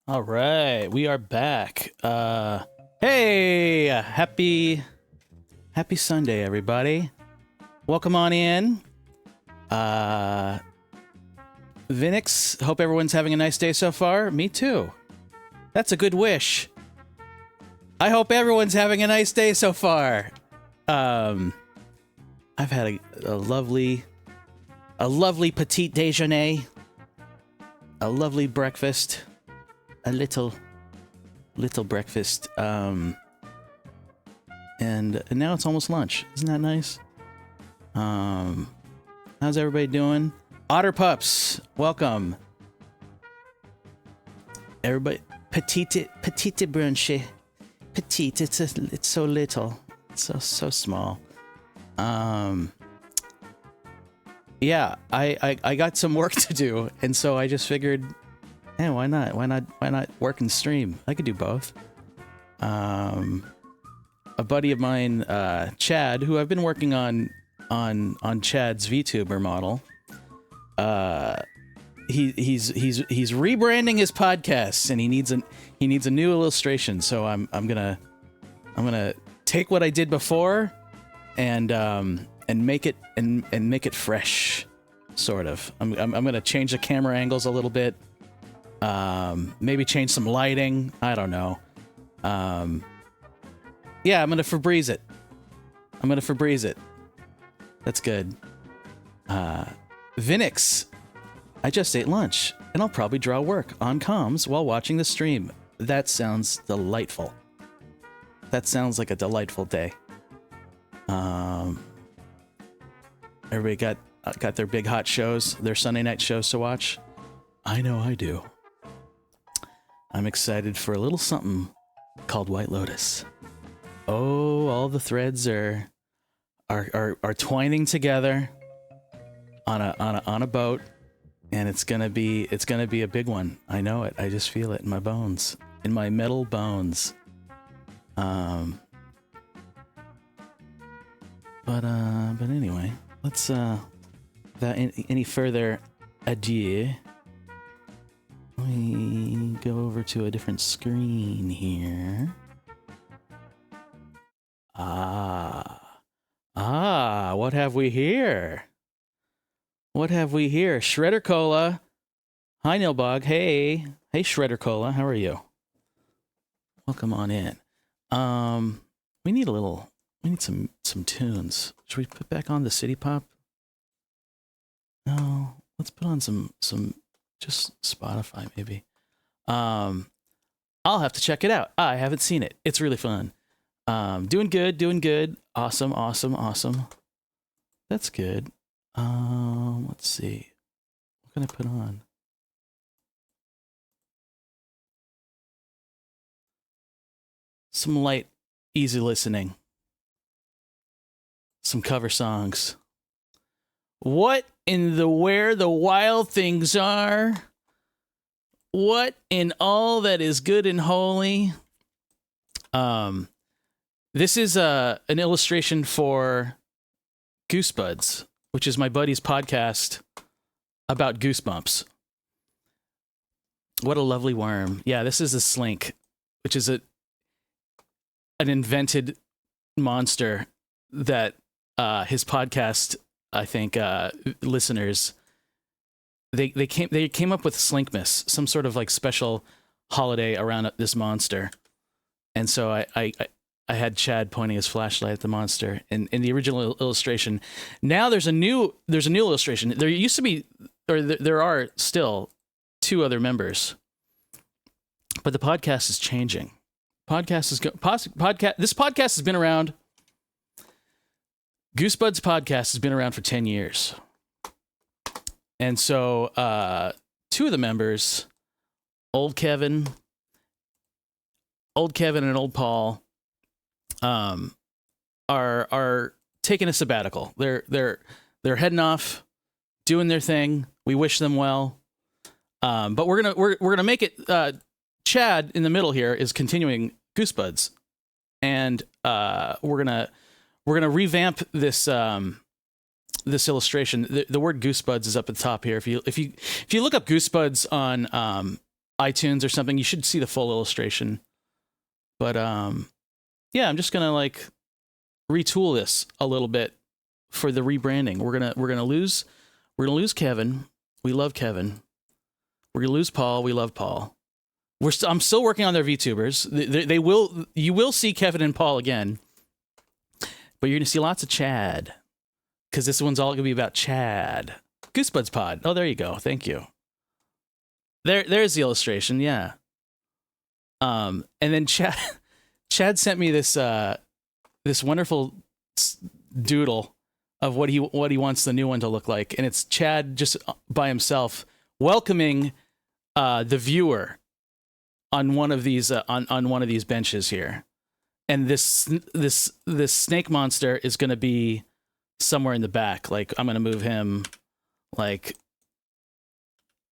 All right, we are back. Hey, happy Sunday, everybody. Welcome on in. Vinix, hope everyone's having a nice day so far. Me too. That's a good wish. I hope everyone's having a nice day so far. I've had a lovely petit déjeuner, a lovely breakfast. A little breakfast, and now it's almost lunch. Isn't that nice? How's everybody doing? Otter pups, welcome. Everybody, petite brunch, petite. It's so little, it's so small. Yeah, I got some work to do, and so I just figured. Yeah, why not? Why not work and stream? I could do both. A buddy of mine, Chad, who I've been working on Chad's VTuber model. He's rebranding his podcasts, and he needs a new illustration. So I'm gonna take what I did before, and make it fresh, sort of. I'm gonna change the camera angles a little bit. Maybe change some lighting. I don't know. Yeah, I'm gonna Febreze it. That's good. Vinix, I just ate lunch, and I'll probably draw work on comms while watching the stream. That sounds delightful. That sounds like a delightful day. Everybody got their big hot shows, their Sunday night shows to watch. I know I do. I'm excited for a little something called White Lotus. Oh, all the threads are twining together on a boat, and it's gonna be a big one. I know it. I just feel it in my bones, in my metal bones. But anyway, let's without any further ado. We go over to a different screen here. What have we here? Shredder Cola. Hi, Nilbog. Hey, Shredder Cola. How are you? Welcome on in. We need some tunes. Should we put back on the City Pop? No, let's put on some just Spotify maybe. I'll have to check it out. I haven't seen it. It's really fun. Doing good. Awesome. That's good. Let's see. What can I put on? Some light, easy listening. Some cover songs. What in the where the wild things are? What in all that is good and holy? This is an illustration for Goosebuds, which is my buddy's podcast about goosebumps. What a lovely worm. Yeah, this is a slink, which is an invented monster that his podcast, I think, listeners, they came up with Slinkmas, some sort of like special holiday around this monster. And so I had Chad pointing his flashlight at the monster in the original illustration. Now there's a new illustration. There used to be, or there are still 2 other members, but the podcast is changing. This podcast has been around. Goosebuds podcast has been around for 10 years. And so 2 of the members, Old Kevin and Old Paul, are taking a sabbatical. They're heading off, doing their thing. We wish them well. But we're gonna make it. Chad in the middle here is continuing Goosebuds, and we're gonna revamp this this illustration. The word Goosebuds is up at the top here. If you look up Goosebuds iTunes or something, you should see the full illustration. But yeah, I'm just gonna like retool this a little bit for the rebranding. We're gonna lose Kevin. We love Kevin. We're gonna lose Paul. We love Paul. I'm still working on their VTubers. You will see Kevin and Paul again, but you're gonna see lots of Chad, because this one's all gonna be about Chad. Goosebuds Pod. Oh, there you go. Thank you. There's the illustration. Yeah. And then Chad sent me this wonderful doodle of what he wants the new one to look like, and it's Chad just by himself welcoming the viewer on one of these on one of these benches here, and this snake monster is going to be somewhere in the back. Like, I'm going to move him like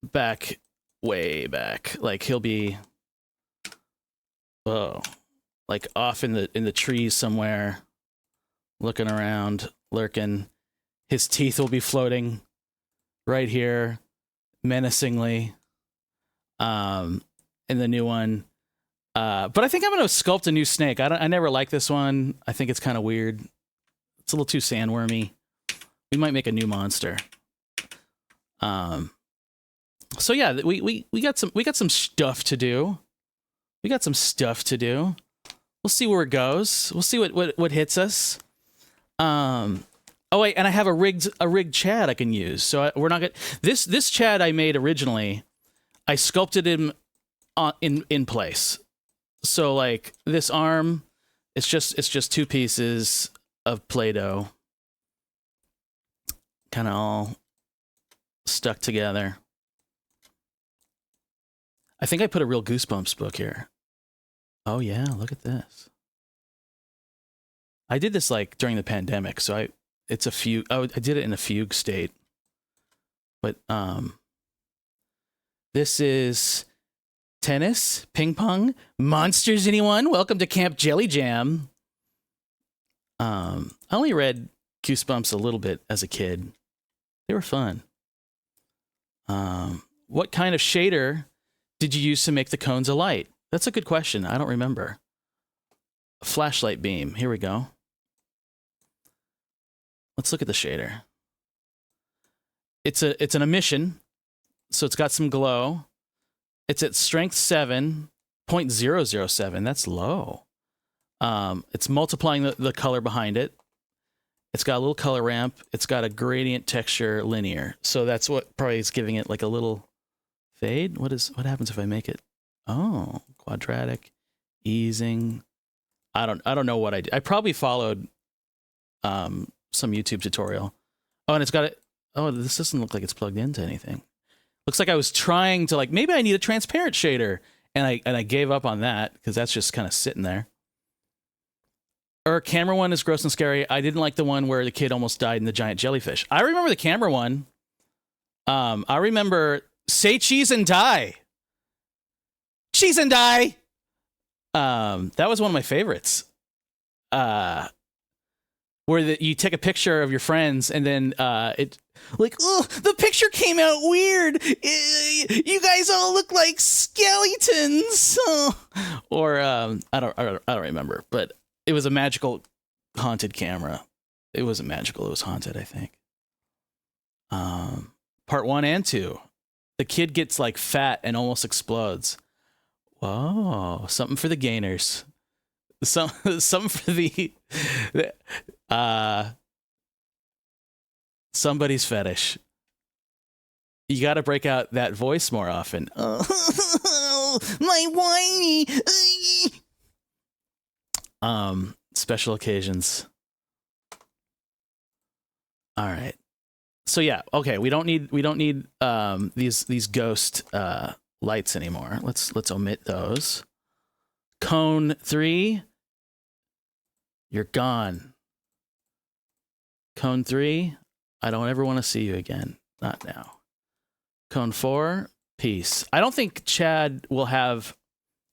back, way back. Like, he'll be like off in the trees somewhere, looking around, lurking. His teeth will be floating right here menacingly in the new one. But I think I'm going to sculpt a new snake. I never liked this one. I think it's kind of weird. It's a little too sandwormy. We might make a new monster. So yeah, we got some stuff to do. We got some stuff to do. We'll see where it goes. We'll see what hits us. Oh wait, and I have a rigged Chad I can use. So we're not gonna this Chad I made originally. I sculpted him in place. So like this arm, it's just two pieces of Play-Doh, kind of all stuck together. I think I put a real Goosebumps book here. Oh yeah, look at this. I did this like during the pandemic, so I did it in a fugue state. But this is tennis, ping pong, monsters. Anyone? Welcome to Camp Jelly Jam. I only read Goosebumps a little bit as a kid. They were fun. What kind of shader did you use to make the cones alight? That's a good question. I don't remember. A flashlight beam. Here we go. Let's look at the shader. It's an emission, so it's got some glow. It's at strength 7.007. That's low. It's multiplying the color behind it. It's got a little color ramp. It's got a gradient texture linear. So that's what probably is giving it like a little fade. What happens if I make it? Oh, quadratic, easing. I don't know what I did. I probably followed some YouTube tutorial. Oh, and it's got it. Oh, this doesn't look like it's plugged into anything. Looks like I was trying to, like, maybe I need a transparent shader, and I gave up on that because that's just kind of sitting there. Our camera one is gross and scary. I didn't like the one where the kid almost died in the giant jellyfish. I remember the camera one. I remember Say Cheese and Die. Cheese and Die. That was one of my favorites. Where you take a picture of your friends and then it like, oh, the picture came out weird. You guys all look like skeletons. Or I don't remember, but it was a magical haunted camera. It wasn't magical. It was haunted, I think. Part 1 and 2. The kid gets like fat and almost explodes. Whoa, something for the gainers. Something for the somebody's fetish. You got to break out that voice more often. Oh, my whiny. Special occasions. All right. So yeah, okay. We don't need these ghost lights anymore. Let's omit those. Cone 3. You're gone. Cone 3, I don't ever want to see you again. Not now. Cone 4, peace. I don't think Chad will have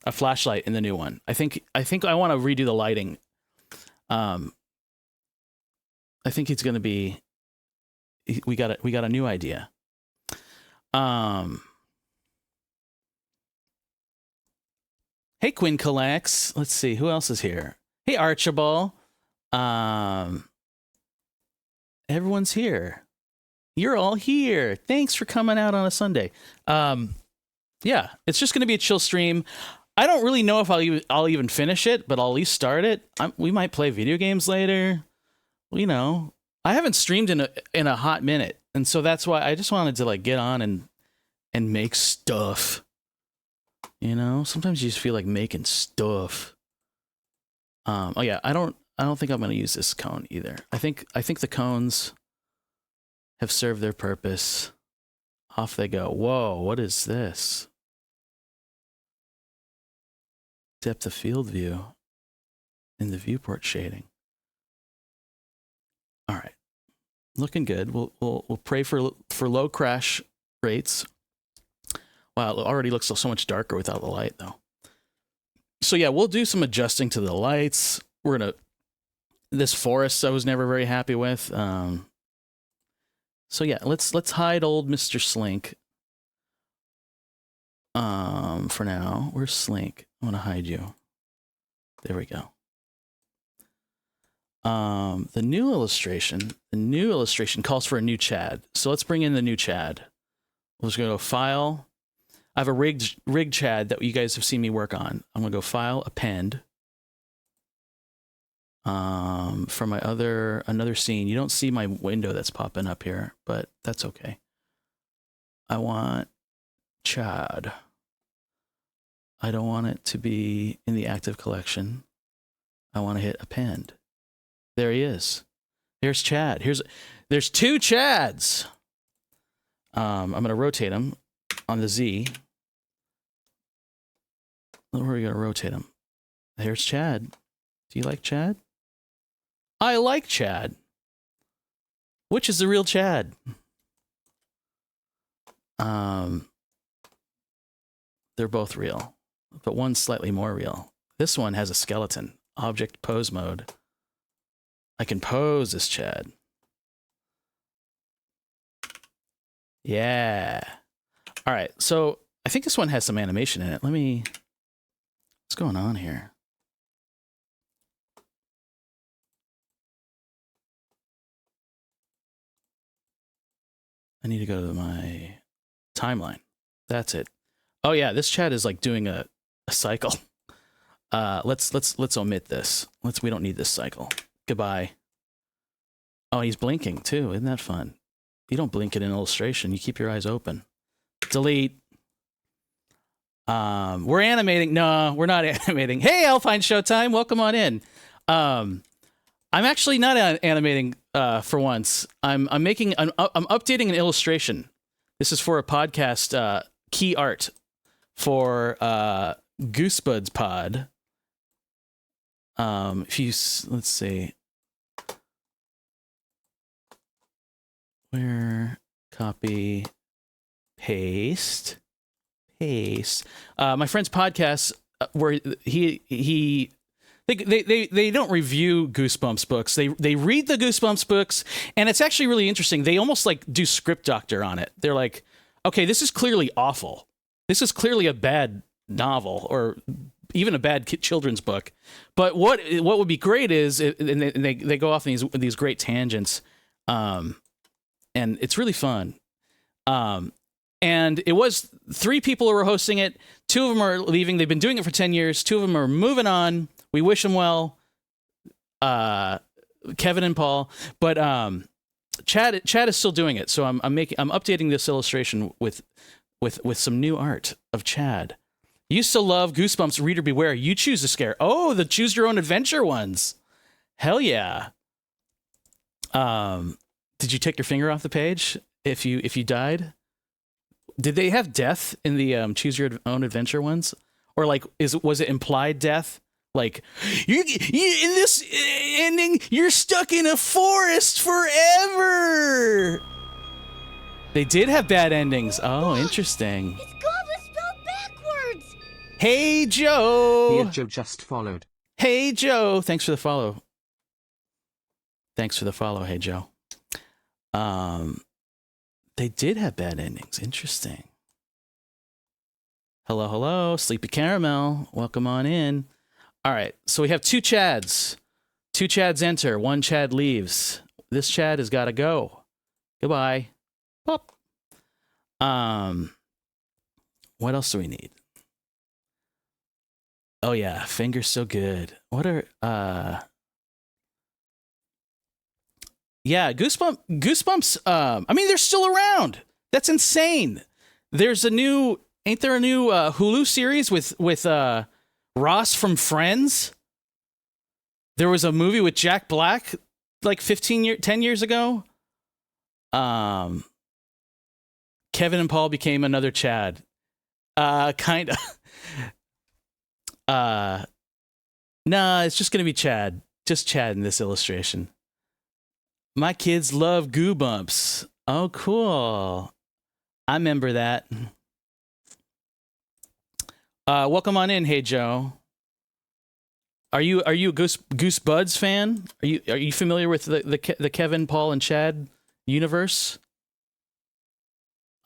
a flashlight in the new one. I think I want to redo the lighting. I think he's going to be. We got a new idea. Hey, Quinn Collects. Let's see who else is here. Hey, Archibald. Everyone's here. You're all here. Thanks for coming out on a Sunday. Yeah, it's just going to be a chill stream. I don't really know if I'll even finish it, but I'll at least start it. We might play video games later. You know, I haven't streamed in a hot minute, and so that's why I just wanted to like get on and make stuff. You know, sometimes you just feel like making stuff. Oh yeah, I don't think I'm going to use this cone either. I think the cones have served their purpose. Off they go. Whoa, what is this? Depth of field view in the viewport shading. All right, looking good. We'll pray for low crash rates. Wow, it already looks so much darker without the light, though. So yeah, we'll do some adjusting to the lights. We're gonna this forest I was never very happy with. So yeah, let's hide old Mr. Slink. For now, where's Slink? I want to hide you. There we go. The new illustration calls for a new Chad. So let's bring in the new Chad. We'll just go File. I have a rigged Chad that you guys have seen me work on. I'm gonna go File, Append. For my another scene, you don't see my window that's popping up here, but that's okay. I want Chad. I don't want it to be in the active collection. I want to hit Append. There he is. There's Chad. There's two Chads. I'm going to rotate him on the Z. Where are we going to rotate him? There's Chad. Do you like Chad? I like Chad. Which is the real Chad? They're both real, but one's slightly more real. This one has a skeleton. Object pose mode. I can pose as Chad. Yeah. All right, so I think this one has some animation in it. What's going on here? I need to go to my timeline. That's it. Oh yeah, this Chad is like doing a cycle. Let's omit this. We don't need this cycle. Goodbye. Oh, he's blinking too. Isn't that fun? You don't blink it in illustration. You keep your eyes open. Delete. We're animating. No, we're not animating. Hey, Alpine Showtime. Welcome on in. I'm actually not animating for once. I'm updating an illustration. This is for a podcast key art for Goosebuds Pod. Let's see. Where copy paste. My friend's podcast where they don't review Goosebumps books. They read the Goosebumps books, and it's actually really interesting. They almost like do script doctor on it. They're like, okay, this is clearly awful. This is clearly a bad novel or even a bad children's book. But what would be great is, and they go off in these great tangents, and it's really fun. And it was 3 people who were hosting it. 2 of them are leaving. They've been doing it for 10 years. 2 of them are moving on. We wish them well, Kevin and Paul. But Chad is still doing it. So I'm updating this illustration with some new art of Chad. Used to love Goosebumps. Reader beware. You choose a scare. Oh, the choose your own adventure ones. Hell yeah. Did you take your finger off the page if you died? Did they have death in the choose your own adventure ones, or like was it implied death? Like you in this ending, you're stuck in a forest forever. They did have bad endings. Oh, interesting. It's Goblin spelled backwards. Hey Joe. Here, Joe just followed. Hey Joe, thanks for the follow. Hey Joe. They did have bad endings. Interesting. Hello, hello, Sleepy Caramel. Welcome on in. All right, so we have two Chads. Two Chads enter, one Chad leaves. This Chad has got to go. Goodbye. Pop. What else do we need? Oh yeah, Finger's so good. What are yeah, Goosebumps. I mean, they're still around. That's insane. There's a new. Ain't there a new Hulu series with Ross from Friends? There was a movie with Jack Black like 10 years ago. Kevin and Paul became another Chad. Kind of. Nah, it's just gonna be Chad. Just Chad in this illustration. My kids love Goo Bumps. Oh, cool. I remember that. Welcome on in, Hey Joe. Are you a Goose Buds fan? Are you familiar with the Kevin, Paul, and Chad universe?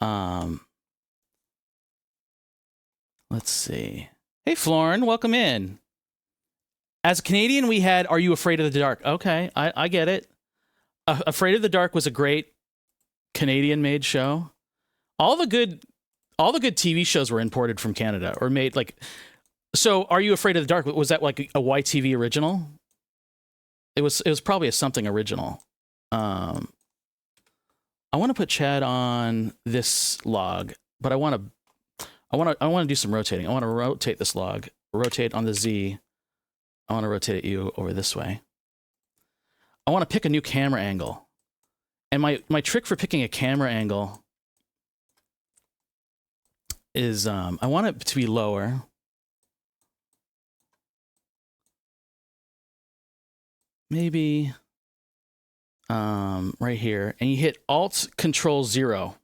Let's see. Hey Florin, welcome in. As a Canadian, we had Are You Afraid of the Dark? Okay, I get it. Afraid of the Dark was a great Canadian-made show. All the good TV shows were imported from Canada or made like. So, Are You Afraid of the Dark? Was that like a YTV original? It was probably a something original. I want to put Chad on this log, but I want to do some rotating. I want to rotate this log. Rotate on the Z. I want to rotate you over this way. I want to pick a new camera angle. And my trick for picking a camera angle is I want it to be lower. Maybe right here. And you hit Alt Control 0.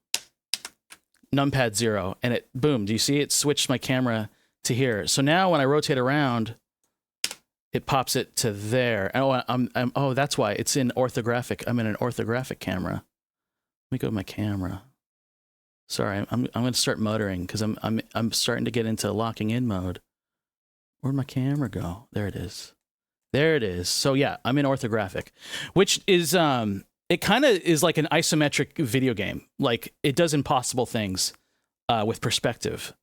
Numpad 0. And it, boom, do you see it switched my camera to here. So now when I rotate around, it pops it to there. Oh, oh, that's why it's in orthographic. I'm in an orthographic camera. Let me go to my camera. Sorry, I'm going to start muttering because I'm starting to get into locking in mode. Where'd my camera go? There it is. There it is. So yeah, I'm in orthographic, which is it kind of is like an isometric video game. Like it does impossible things with perspective.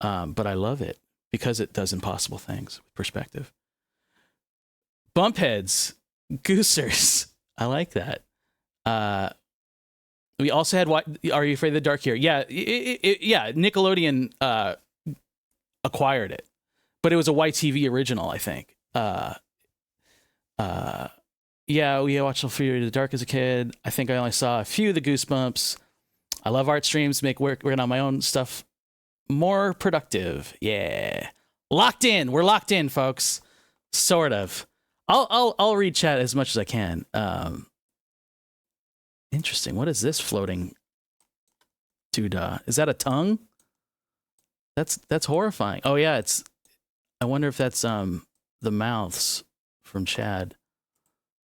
But I love it because it does impossible things with perspective. Bumpheads, Goosers. I like that. We also had Are You Afraid of the Dark here? Yeah, yeah. Nickelodeon acquired it, but it was a YTV original, I think. Yeah, we watched Fear of the Dark as a kid. I think I only saw a few of the Goosebumps. I love art streams, make working on my own stuff more productive. Yeah. Locked in. We're locked in, folks. Sort of. I'll read chat as much as I can. Interesting. What is this floating doodah? Is that a tongue? That's horrifying. Oh yeah, I wonder if that's the mouths from Chad.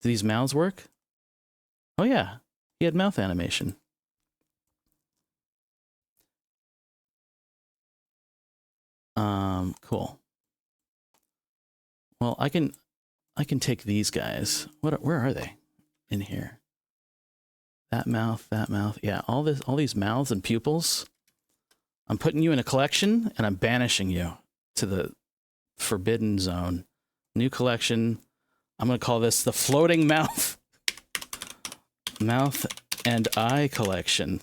Do these mouths work? Oh yeah, he had mouth animation. Cool. Well, I can take these guys. Where are they? In here. That mouth. Yeah, all these mouths and pupils. I'm putting you in a collection and I'm banishing you to the forbidden zone. New collection. I'm going to call this the Floating Mouth and Eye Collection.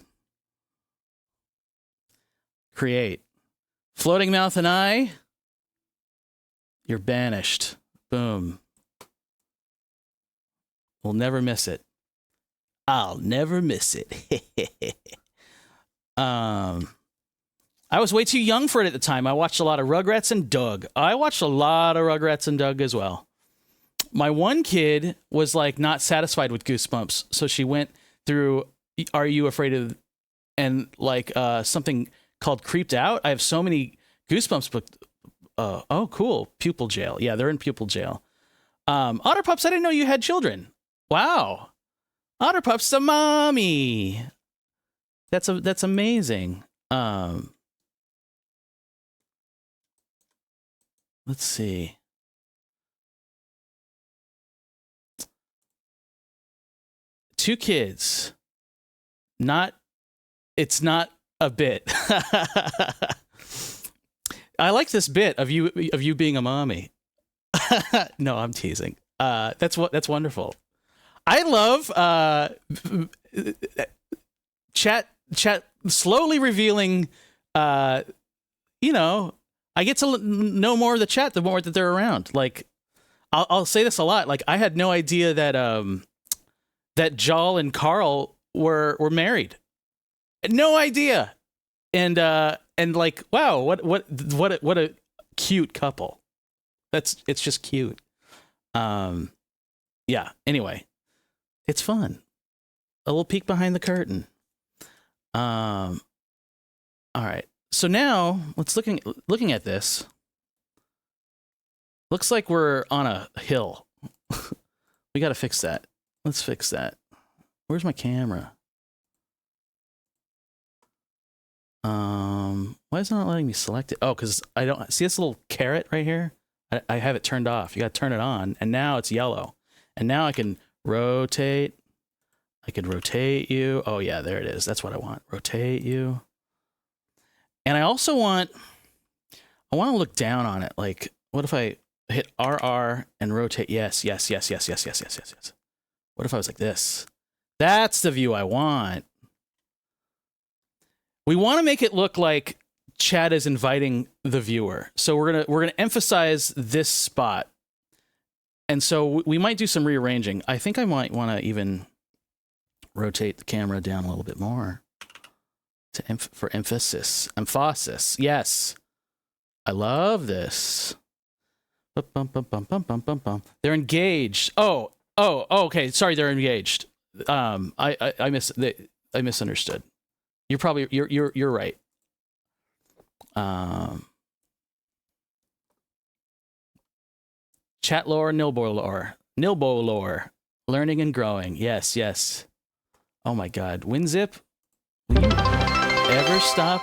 Create. Floating Mouth and Eye. You're banished. Boom. We'll never miss it. I'll never miss it. I was way too young for it at the time. I watched a lot of Rugrats and Doug. I watched a lot of Rugrats and Doug as well. My one kid was like not satisfied with Goosebumps, so she went through Are You Afraid of and like something called Creeped Out. I have so many Goosebumps books. Oh, cool. Pupil jail. Yeah, they're in pupil jail. Otter Pups, I didn't know you had children. Wow. Otter Pups to mommy. That's amazing. let's see. Two kids. It's not a bit. I like this bit of you being a mommy. No, I'm teasing. That's wonderful. I love chat slowly revealing. You know, I get to know more of the chat the more that they're around. Like, I'll say this a lot. Like, I had no idea that that Jal and Carl were married. No idea. And like, wow, what a cute couple. It's just cute. Yeah. Anyway, it's fun. A little peek behind the curtain. All right. So now let's looking at this. Looks like we're on a hill. We got to fix that. Let's fix that. Where's my camera? Why is it not letting me select it? Oh, because I don't see this little caret right here. I have it turned off. You got to turn it on, and now it's yellow. And now I can rotate. I could rotate you. Oh yeah, there it is. That's what I want. Rotate you. And I also want to look down on it. Like, what if I hit RR and rotate? Yes. What if I was like this? That's the view I want. We want to make it look like chat is inviting the viewer. So we're gonna emphasize this spot. And so we might do some rearranging. I think I might want to even rotate the camera down a little bit more for emphasis. Yes. I love this. They're engaged. Oh, okay. Sorry, they're engaged. I misunderstood. You're right. Chat lore, Nilbog lore, learning and growing. Yes. Oh my God, WinZip, will you ever stop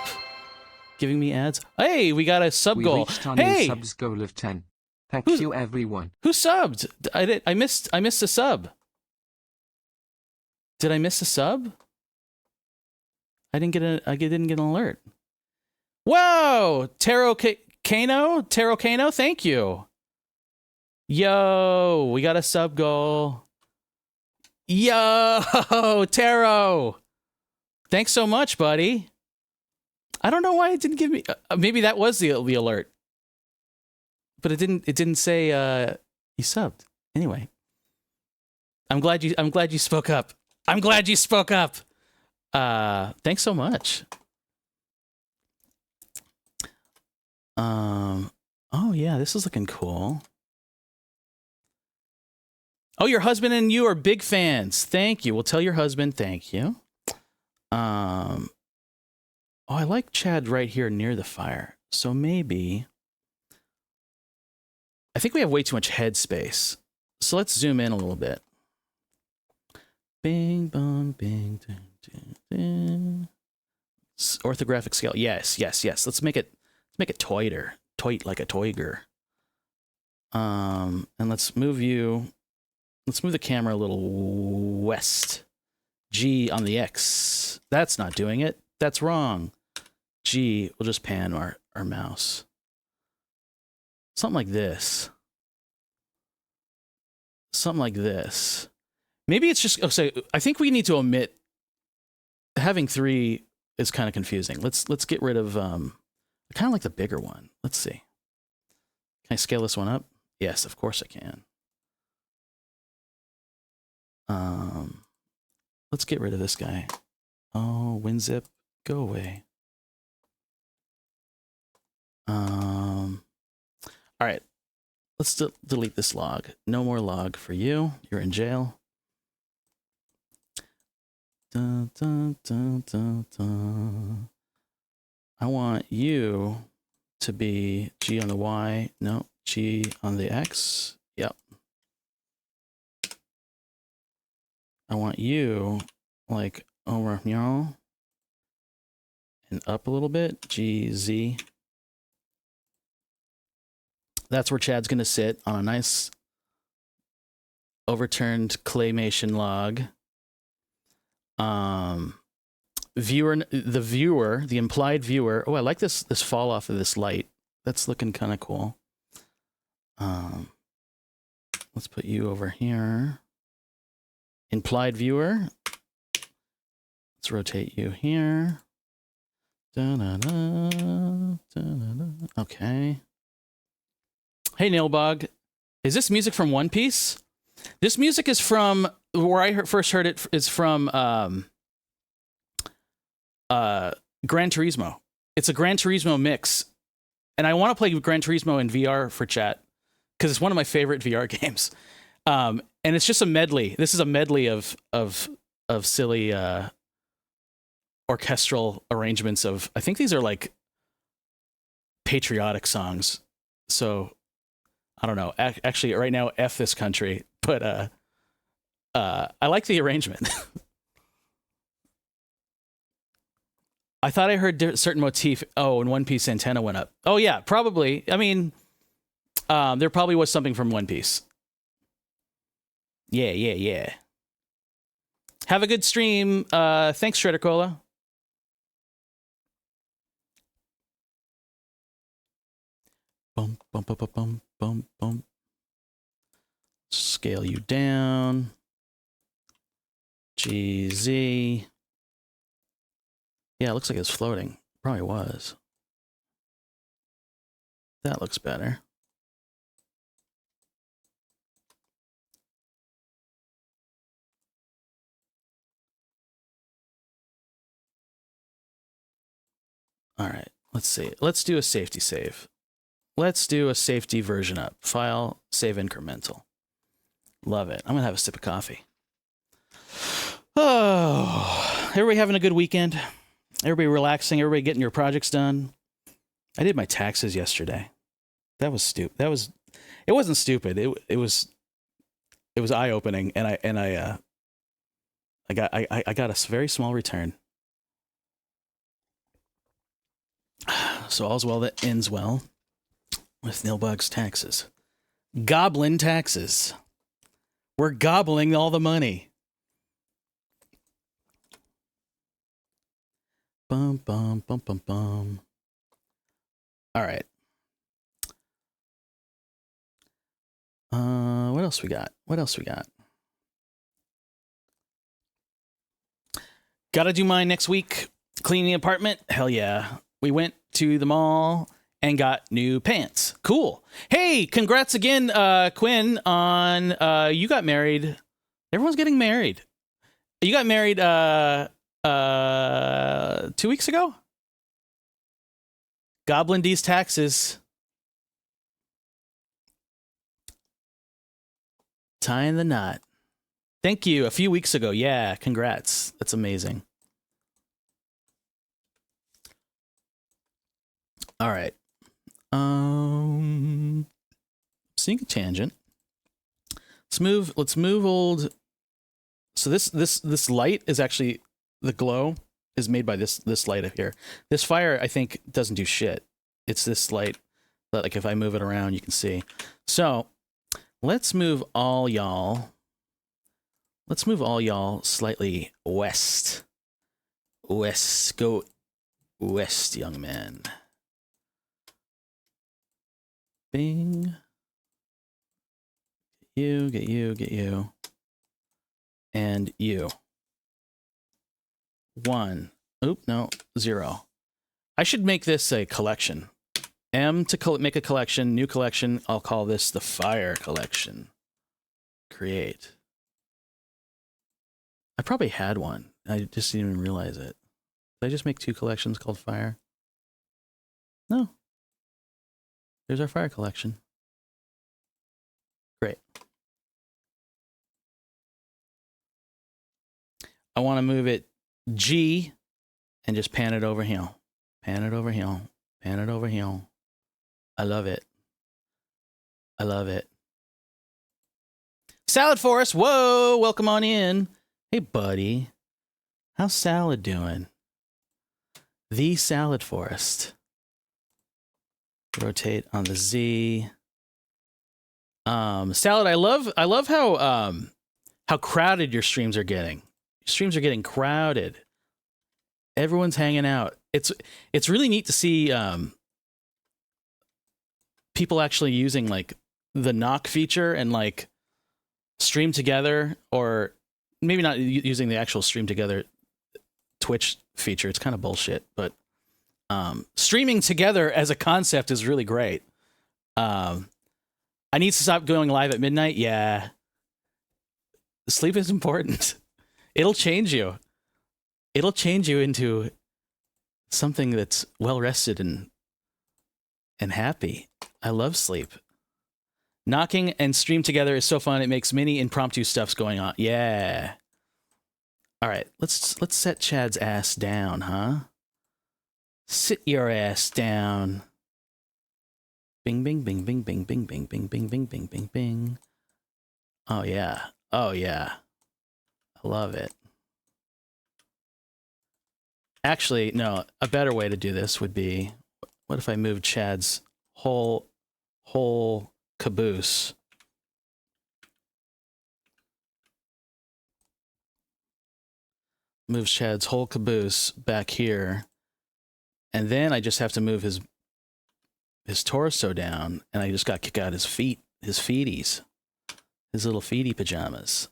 giving me ads? Hey, we got a sub goal. Hey, subs goal of 10. Thank you, everyone. Who subbed? I missed a sub. Did I miss a sub? I didn't get an alert. Whoa, Taro Kano, thank you. Yo, we got a sub goal. Yo, Taro. Thanks so much, buddy. I don't know why it didn't give me. Maybe that was the alert, but it didn't say you subbed. Anyway, I'm glad you spoke up. Thanks so much. Oh yeah, this is looking cool. Oh, your husband and you are big fans. Thank you. We'll tell your husband thank you. Oh, I like Chad right here near the fire. So maybe I think we have way too much head space. So let's zoom in a little bit. Bing bong bing ding, ding, ding. Orthographic scale. Yes. Let's make it toiter. Toit like a toiger. And let's move the camera a little west. G on the X. That's not doing it. That's wrong. G, we'll just pan our mouse. Something like this. Maybe it's just, so I think we need to omit, having 3 is kind of confusing. Let's get rid of, I kind of like the bigger one. Let's see. Can I scale this one up? Yes, of course I can. Let's get rid of this guy. Oh, WinZip, go away. All right, let's delete this log. No more log for you. You're in jail. Dun, dun, dun, dun, dun. I want you to be G on the Y. No, G on the X. Yep. I want you like over here and up a little bit. G, Z. That's where Chad's going to sit on a nice overturned claymation log. The implied viewer. Oh, I like this fall off of this light. That's looking kind of cool. Let's put you over here. Implied viewer. Let's rotate you here. Da-da-da, da-da-da. Okay. Hey, Nilbog. Is this music from One Piece? This music is from where I first heard it is from Gran Turismo. It's a Gran Turismo mix. And I want to play Gran Turismo in VR for chat because it's one of my favorite VR games. And it's just a medley. This is a medley of silly orchestral arrangements of, I think these are like patriotic songs. So I don't know. Actually, right now, F this country. But I like the arrangement. I thought I heard a certain motif. Oh, and One Piece antenna went up. Oh, yeah, probably. I mean, there probably was something from One Piece. Yeah. Have a good stream. Thanks, Shredder Cola. Bum, bum, bum, bum, bum, bum, bum. Scale you down. GZ. Yeah, it looks like it's floating. Probably was. That looks better. All right, let's see. Let's do a safety save. Let's do a safety version up. File, save incremental. Love it. I'm going to have a sip of coffee. Oh, everybody having a good weekend? Everybody relaxing? Everybody getting your projects done? I did my taxes yesterday. That was stupid. It wasn't stupid. It was eye-opening, and I got a very small return. So all's well that ends well with Nilbog's taxes. Goblin taxes. We're gobbling all the money. Bum, bum, bum, bum, bum. All right. What else we got? Gotta do mine next week. Cleaning the apartment? Hell yeah. We went to the mall and got new pants. Cool. Hey, congrats again, Quinn, on you got married. Everyone's getting married. You got married 2 weeks ago? Goblin D's taxes. Tying the knot. Thank you. A few weeks ago. Yeah, congrats. That's amazing. All right. Seeing a tangent. Let's move old. So this light is actually, the glow is made by this light up here. This fire, I think, doesn't do shit. It's this light that, like, if I move it around, you can see. So let's move all y'all slightly west. Go west, young man. Bing. Get you. And you. 1. Oop, no, 0. I should make this a collection. M to make a collection, new collection. I'll call this the Fire Collection. Create. I probably had one. I just didn't even realize it. Did I just make 2 collections called Fire? No. There's our Fire Collection. Great. I want to move it G and just pan it over here. Pan it over here. Pan it over here. I love it. I love it. Salad Forest. Whoa, welcome on in. Hey, buddy. How's Salad doing? The Salad Forest. Rotate on the Z. Salad, I love how crowded your streams are getting. Your streams are getting crowded. Everyone's hanging out. It's really neat to see people actually using like the knock feature and like stream together, or maybe not using the actual stream together Twitch feature. It's kind of bullshit, but streaming together as a concept is really great. I need to stop going live at midnight. Yeah. Sleep is important. It'll change you. It'll change you into something that's well rested and happy. I love sleep. Knocking and stream together is so fun. It makes many impromptu stuffs going on. Yeah. All right, let's set Chad's ass down, huh? Sit your ass down. Bing, bing, bing, bing, bing, bing, bing, bing, bing, bing, bing, bing, bing. Oh yeah. Oh yeah. I love it. Actually, no, a better way to do this would be, what if I moved Chad's whole caboose? Moves Chad's whole caboose back here, and then I just have to move his torso down, and I just got to kick out his feet, his feeties, his little feety pajamas.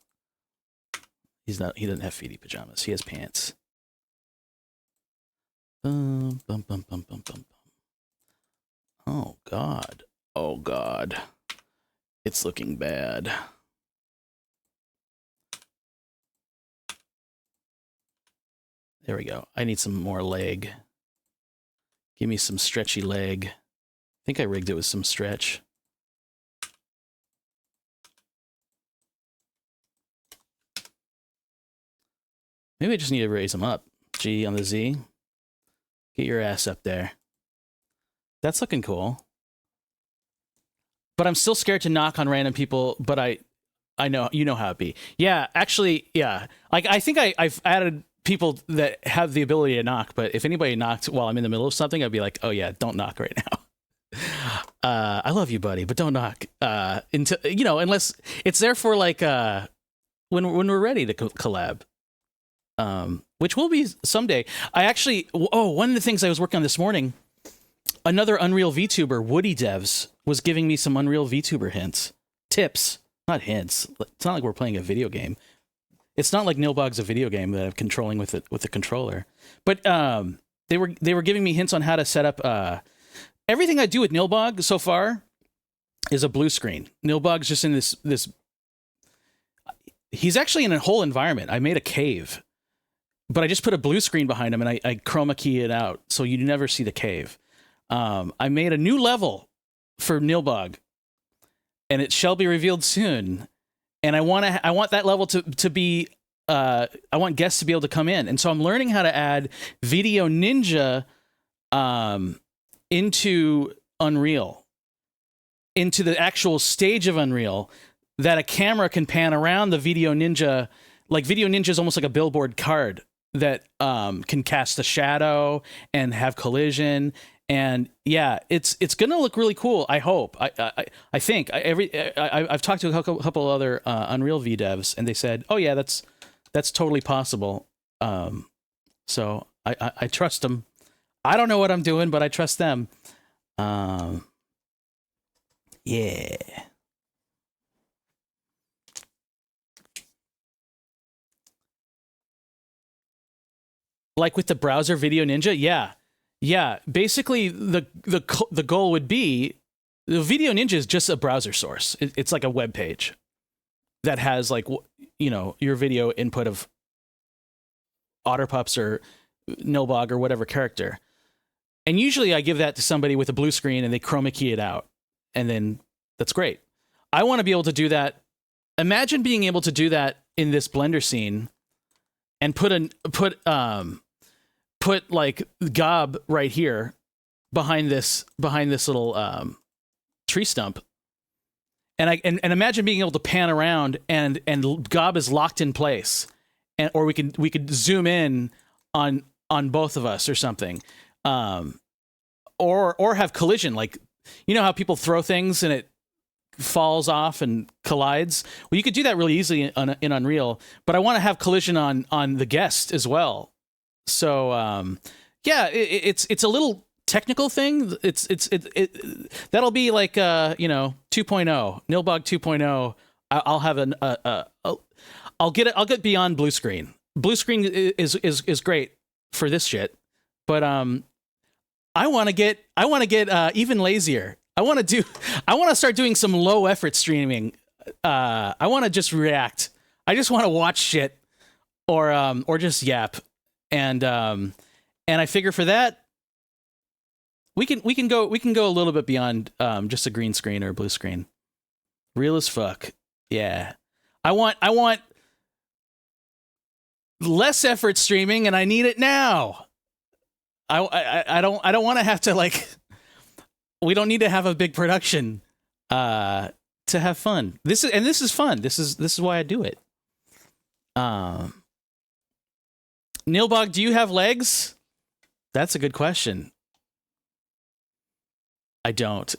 He doesn't have feety pajamas. He has pants. Bum, bum, bum, bum, bum, bum, bum. Oh God. Oh God. It's looking bad. There we go. I need some more leg. Give me some stretchy leg. I think I rigged it with some stretch. Maybe I just need to raise them up. G on the Z. Get your ass up there. That's looking cool. But I'm still scared to knock on random people, but I know, you know how it be. Yeah, actually, yeah. Like, I think I've added people that have the ability to knock, but if anybody knocked while I'm in the middle of something, I'd be like, oh yeah, don't knock right now. I love you, buddy, but don't knock. Until, you know, unless it's there for like when we're ready to collab. Which will be someday. I actually, one of the things I was working on this morning, another Unreal VTuber, Woody Devs, was giving me some Unreal VTuber tips, not hints. It's not like we're playing a video game. It's not like Nilbog's a video game that I'm controlling with the controller. But they were giving me hints on how to set up. Everything I do with Nilbog so far is a blue screen. Nilbog's just in this. He's actually in a whole environment. I made a cave. But I just put a blue screen behind him, and I chroma key it out, so you never see the cave. I made a new level for Nilbog, and it shall be revealed soon. And I want that level to be. I want guests to be able to come in, and so I'm learning how to add Video Ninja into Unreal, into the actual stage of Unreal, that a camera can pan around the Video Ninja. Like, Video Ninja is almost like a billboard card that can cast a shadow and have collision, and yeah, it's gonna look really cool. I hope. I think I've talked to a couple other Unreal V devs, and they said, oh yeah, that's totally possible. So I trust them. I don't know what I'm doing, but I trust them. Yeah. Like with the browser Video Ninja, yeah. Basically, the goal would be, the Video Ninja is just a browser source. It's like a web page that has, like, you know, your video input of Otterpups or Nilbog or whatever character, and usually I give that to somebody with a blue screen and they chroma key it out, and then that's great. I want to be able to do that. Imagine being able to do that in this Blender scene, and put like Gob right here behind this little tree stump, and imagine being able to pan around and Gob is locked in place, and or we could zoom in on both of us or something, or have collision, like, you know how people throw things and it falls off and collides. Well, you could do that really easily in Unreal, but I want to have collision on the guest as well. So it's a little technical thing. That'll be like 2.0 Nilbog 2.0. I'll have I'll get beyond blue screen. Blue screen is great for this shit, but I want to get even lazier. I want to start doing some low effort streaming. I want to just react. I just want to watch shit or just yap. And I figure for that we can go a little bit beyond just a green screen or a blue screen. Real as fuck. Yeah. I want less effort streaming, and I need it now. I don't want to have to like. We don't need to have a big production to have fun. This is fun. This is why I do it. Nilbog, do you have legs? That's a good question. I don't.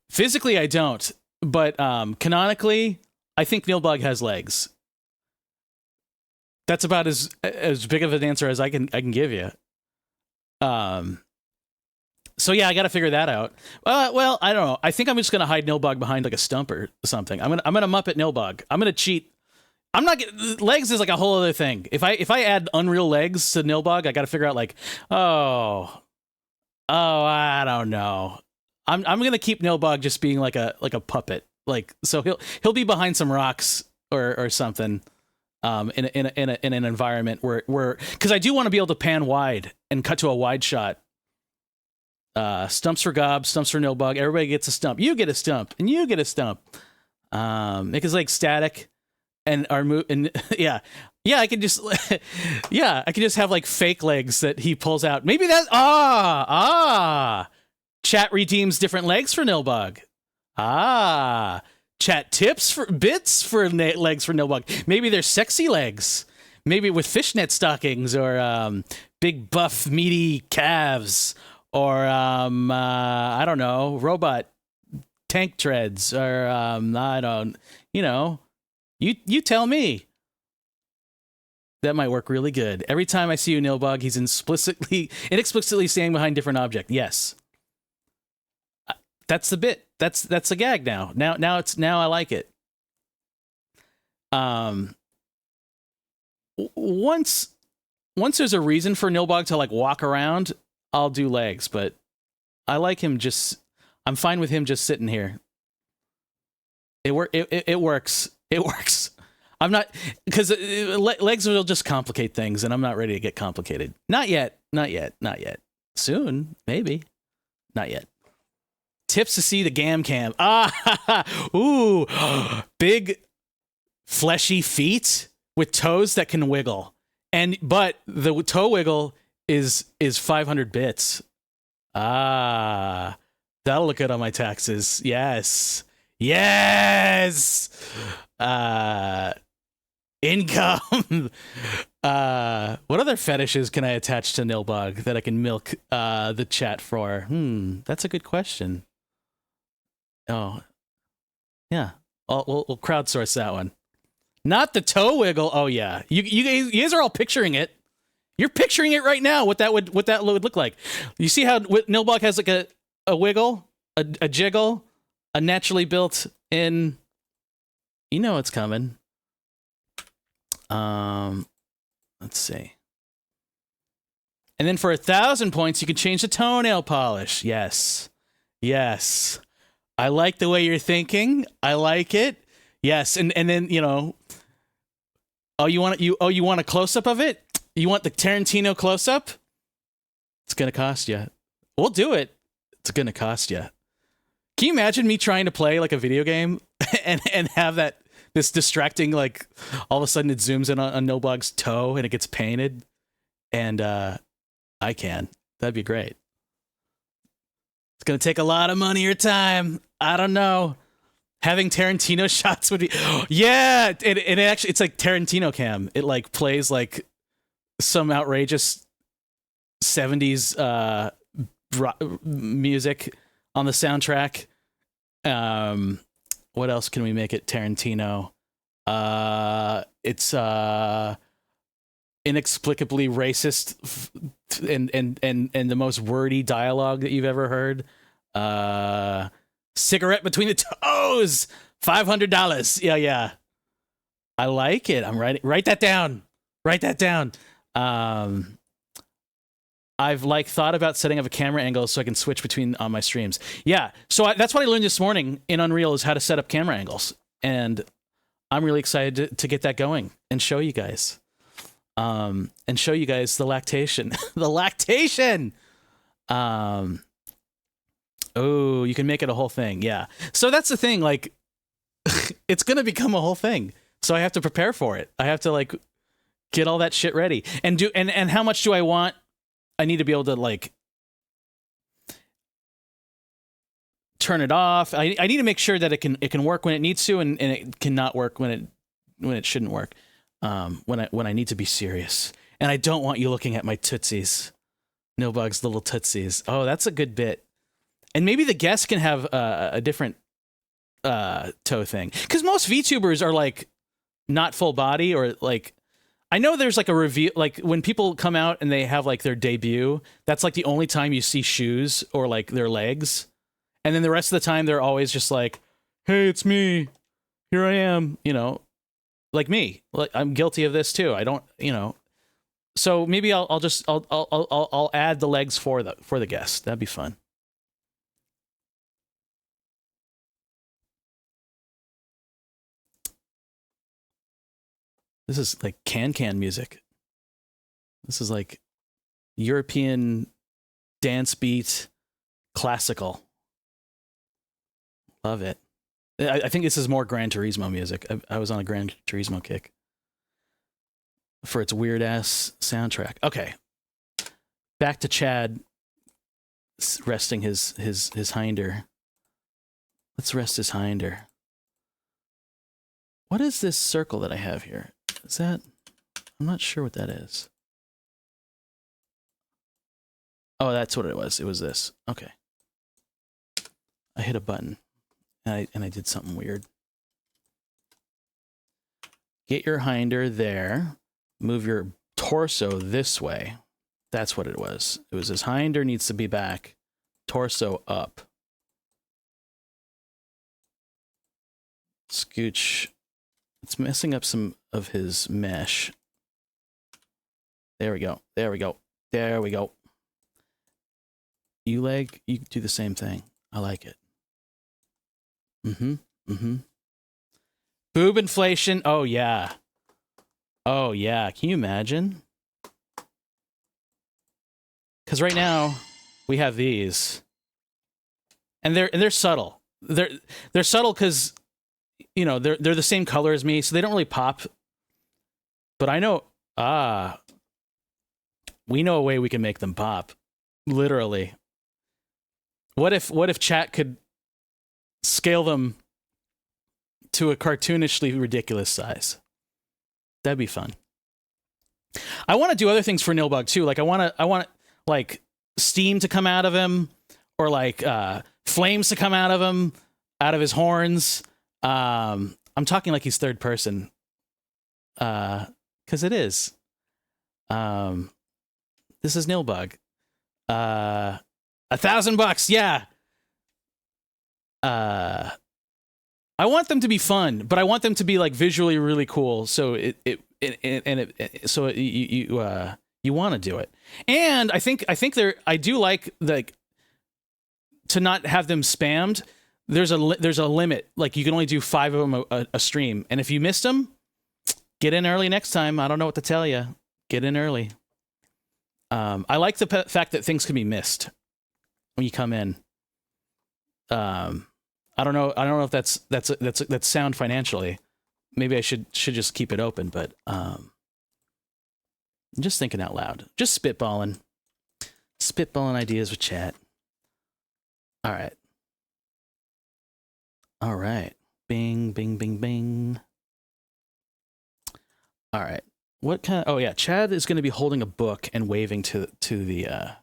Physically, I don't. But canonically, I think Nilbog has legs. That's about as big of an answer as I can give you. So yeah, I got to figure that out. Well, I don't know. I think I'm just gonna hide Nilbog behind like a stump or something. I'm gonna Muppet Nilbog. I'm gonna cheat. I'm not legs is like a whole other thing. If I add Unreal legs to Nilbog, I got to figure out like I don't know. I'm gonna keep Nilbog just being like a puppet. Like so he'll be behind some rocks or something. In an environment where because I do want to be able to pan wide and cut to a wide shot. Stumps for Gob, stumps for Nilbog. Everybody gets a stump. You get a stump, and you get a stump. Because like static, and our move, and yeah. I could just have like fake legs that he pulls out. Maybe that chat redeems different legs for Nilbog. Chat tips for bits for legs for Nilbog. Maybe they're sexy legs. Maybe with fishnet stockings or big buff meaty calves. Or I don't know, robot tank treads, or I don't, you tell me. That might work really good. Every time I see you, Nilbog, he's inexplicitly standing behind different object. Yes, that's the bit. That's the gag now. Now I like it. Once there's a reason for Nilbog to like walk around, I'll do legs, but I like him I'm fine with him just sitting here. It works. It works. I'm not, because legs will just complicate things, and I'm not ready to get complicated. Not yet. Soon, maybe. Not yet. Tips to see the gam cam. Ooh, big fleshy feet with toes that can wiggle. But the toe wiggle is 500 bits. That'll look good on my taxes. Yes. Income. What other fetishes can I attach to Nilbog that I can milk the chat for? That's a good question. Oh, yeah. We'll crowdsource that one. Not the toe wiggle. Oh yeah, you guys are all picturing it. You're picturing it right now. What that would look like. You see how Nilbog has like a wiggle, a jiggle, a naturally built in. You know what's coming. Let's see. And then for 1,000 points, you can change the toenail polish. Yes. I like the way you're thinking. I like it. Yes, and then you want a close up of it? You want the Tarantino close up? It's gonna cost you. We'll do it. It's gonna cost you. Can you imagine me trying to play like a video game and have this distracting, like all of a sudden it zooms in on Nilbog's toe and it gets painted, and I can. That'd be great. It's gonna take a lot of money or time. I don't know. Having Tarantino shots would be, yeah. It actually, it's like Tarantino cam. It like plays like some outrageous 70s music on the soundtrack, What else can we make it Tarantino? It's inexplicably racist and the most wordy dialogue that you've ever heard. Cigarette between the toes, $500. Yeah. I like it. I'm writing. Write that down. I've like thought about setting up a camera angle so I can switch between on my streams. Yeah, so that's what I learned this morning in Unreal is how to set up camera angles, and I'm really excited to get that going and show you guys, the lactation, the lactation. Oh, you can make it a whole thing. Yeah, so that's the thing. Like, it's gonna become a whole thing. So I have to prepare for it. I have to like get all that shit ready and do and how much do I want? I need to be able to like turn it off. I need to make sure that it can work when it needs to and it cannot work when it shouldn't work. When I need to be serious. And I don't want you looking at my tootsies. Nilbog's little tootsies. Oh, that's a good bit. And maybe the guests can have a different toe thing. Because most VTubers are like not full body or like I know there's like a reveal, like when people come out and they have like their debut, that's like the only time you see shoes or like their legs. And then the rest of the time they're always just like, hey, it's me. Here I am, like me. Like I'm guilty of this too. I don't, So maybe I'll add the legs for the guest. That'd be fun. This is like can music. This is like European dance beat, classical. Love it. I think this is more Gran Turismo music. I was on a Gran Turismo kick for its weird ass soundtrack. Okay, back to Chad resting his hinder. Let's rest his hinder. What is this circle that I have here? Is that? I'm not sure what that is. Oh, that's what it was. It was this. Okay. I hit a button, and I did something weird. Get your hinder there. Move your torso this way. That's what it was. It was his hinder needs to be back. Torso up. Scooch. It's messing up some of his mesh. There we go. There we go. There we go. You leg, you do the same thing. I like it. Boob inflation. Oh, yeah. Oh, yeah. Can you imagine? Because right now, we have these. And they're subtle. They're subtle because they're the same color as me, so they don't really pop. But I know, we know a way we can make them pop. Literally. What if chat could scale them to a cartoonishly ridiculous size? That'd be fun. I want to do other things for Nilbog too. Like I want like steam to come out of him, or like flames to come out of him, out of his horns. I'm talking like he's third person, because it is. This is Nilbog. $1,000, yeah. I want them to be fun, but I want them to be like visually really cool. So you want to do it, and I think I do like to not have them spammed. There's a limit. Like you can only do 5 of them a stream, and if you missed them, get in early next time. I don't know what to tell you. Get in early. I like the fact that things can be missed when you come in. I don't know if that's sound financially. Maybe I should just keep it open, but I'm just thinking out loud. Just spitballing ideas with chat. All right. Bing, bing, bing, bing. All right. What kind of, oh yeah, Chad is going to be holding a book and waving to the, he's going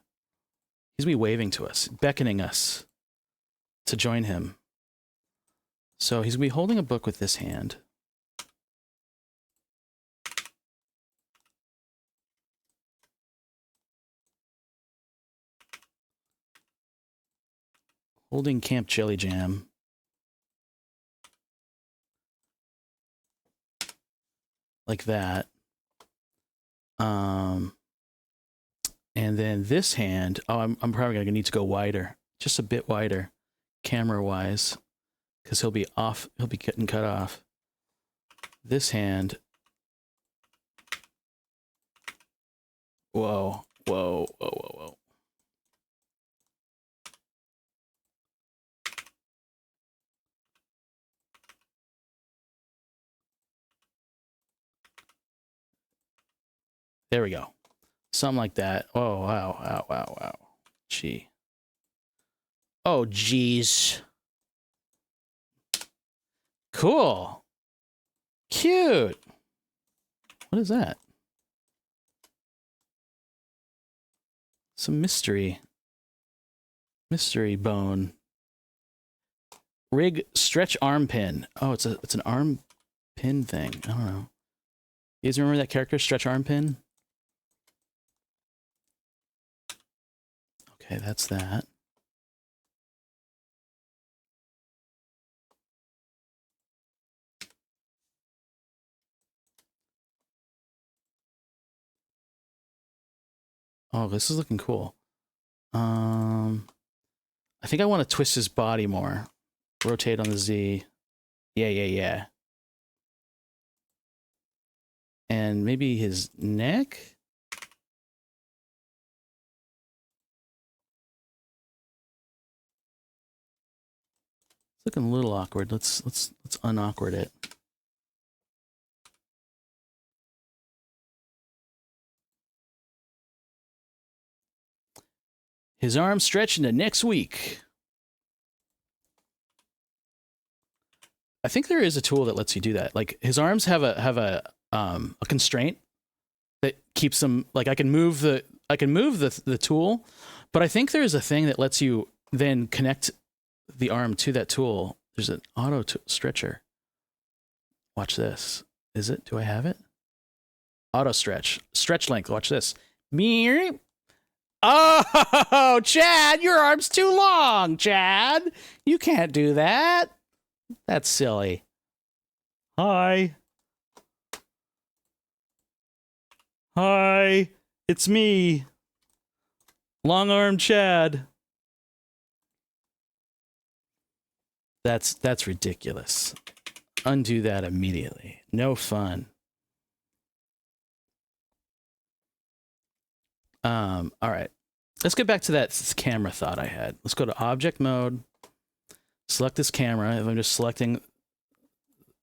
to be waving to us, beckoning us to join him So he's gonna be holding a book with this hand. Holding Camp Chili Jam. Like that. And then this hand, oh, I'm probably gonna need to go wider. Just a bit wider, camera-wise. Because he'll be getting cut off. This hand. Whoa, whoa, whoa, whoa, whoa. There we go. Something like that. Oh, wow, wow, wow, wow. Gee. Oh, geez. Cool. Cute. What is that? Some mystery. Mystery bone. Rig stretch arm pin. Oh, it's an arm pin thing. I don't know. You guys remember that character, Stretch Arm Pin? Okay, that's that. Oh, this is looking cool. I think I want to twist his body more. Rotate on the Z. Yeah, yeah, yeah. And maybe his neck? It's looking a little awkward. Let's unawkward it. His arm stretch into next week. I think there is a tool that lets you do that. Like his arms have a constraint that keeps them, like I can move the tool, but I think there is a thing that lets you then connect the arm to that tool. There's an auto stretcher. Watch this. Is it? Do I have it? Auto stretch length. Watch this. Oh, Chad, your arm's too long, Chad. You can't do that. That's silly. Hi. Hi. It's me. Long arm Chad. That's ridiculous. Undo that immediately. No fun. All right. Let's get back to that camera thought I had. Let's go to object mode. Select this camera. If I'm just selecting,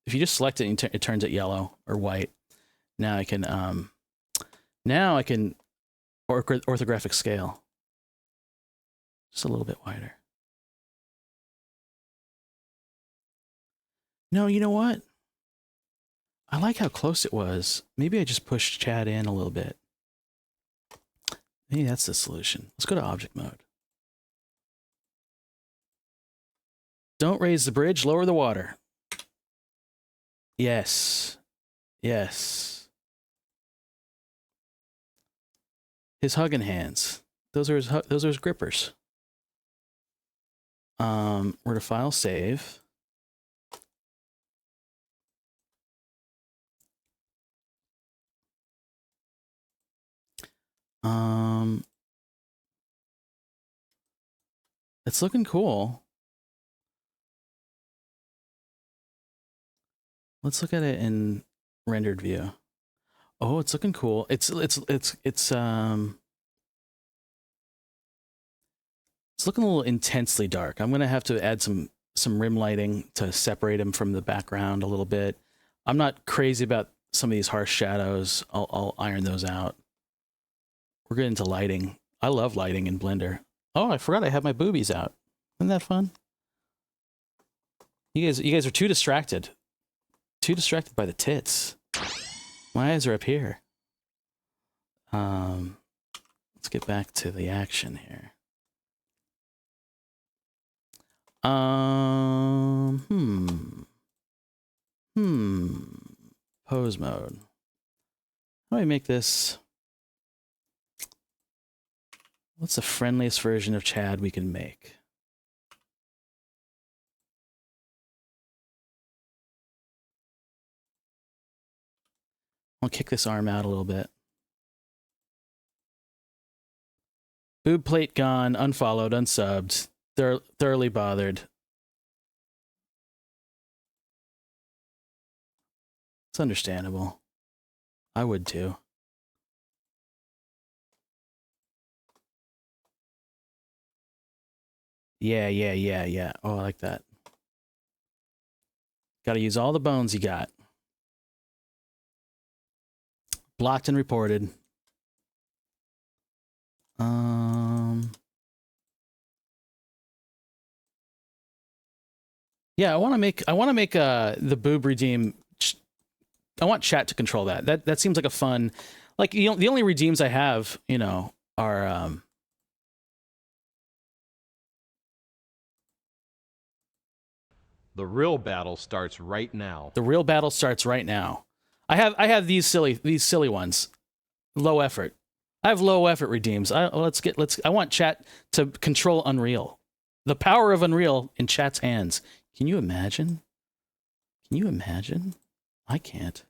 if you just select it, it turns it yellow or white. Now I can orthographic scale. Just a little bit wider. No, you know what? I like how close it was. Maybe I just pushed Chad in a little bit. Maybe that's the solution. Let's go to object mode. Don't raise the bridge, lower the water. Yes. Yes. His hugging hands. Those are his grippers. We're to file save. It's looking cool. Let's look at it in rendered view. Oh, it's looking cool. It's looking a little intensely dark. I'm gonna have to add some rim lighting to separate him from the background a little bit. I'm not crazy about some of these harsh shadows. I'll iron those out. We're getting into lighting. I love lighting in Blender. Oh, I forgot I have my boobies out. Isn't that fun? You guys are too distracted. Too distracted by the tits. My eyes are up here. Let's get back to the action here. pose mode. How do I make this? What's the friendliest version of Chad we can make? I'll kick this arm out a little bit. Boob plate gone, unfollowed, unsubbed, thoroughly bothered. It's understandable. I would too. Yeah. Oh, I like that. Got to use all the bones you got. Blocked and reported. Yeah, I want to make the boob redeem. I want chat to control that. That seems like a fun, like, you know, the only redeems I have, you know, are The real battle starts right now. the real battle starts right now. I have these silly ones. Low effort. I have low effort redeems. I want chat to control Unreal. The power of Unreal in chat's hands. Can you imagine? Can you imagine? I can't.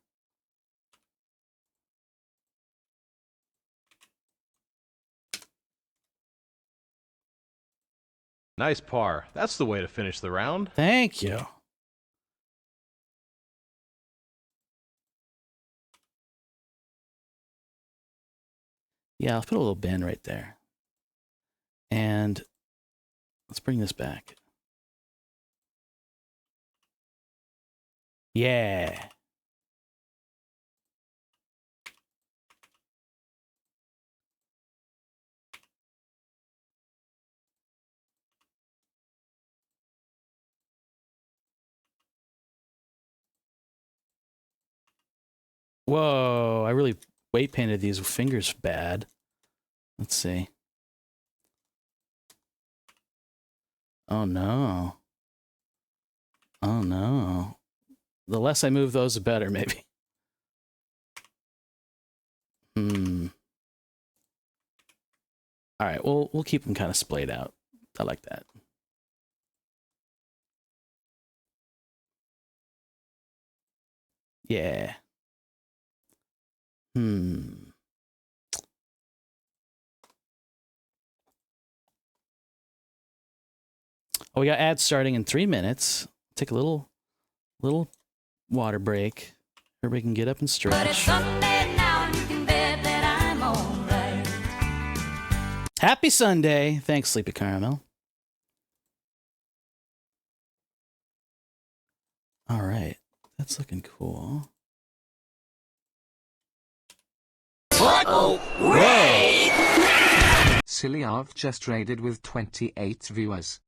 Nice par. That's the way to finish the round. Thank you. Yeah, I'll put a little bend right there. And let's bring this back. Yeah. Whoa, I really weight painted these fingers bad. Let's see. Oh no. Oh no. The less I move those, the better, maybe. All right, we'll keep them kind of splayed out. I like that. Yeah. Oh, we got ads starting in 3 minutes. Take a little water break. Everybody can get up and stretch. But it's Sunday now, and you can bet that I'm all right. Happy Sunday. Thanks, Sleepy Caramel. All right. That's looking cool. Whoa! Silly, I've just raided with 28 viewers.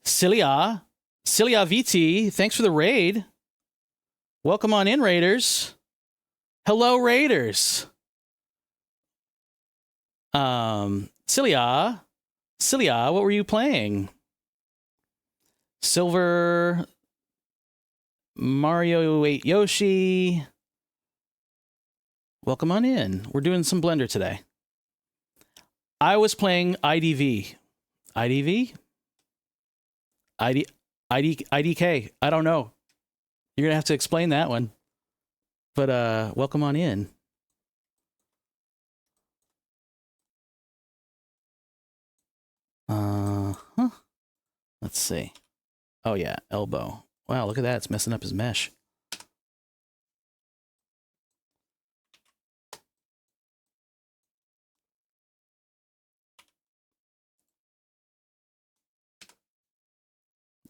Cilia VT, thanks for the raid. Welcome on in, Raiders. Hello, Raiders. Cilia, what were you playing? Silver, Mario 8 Yoshi. Welcome on in. We're doing some Blender today. I was playing IDV. IDV? IDK. I don't know. You're gonna have to explain that one. But welcome on in. Let's see. Oh yeah, elbow. Wow, look at that. It's messing up his mesh.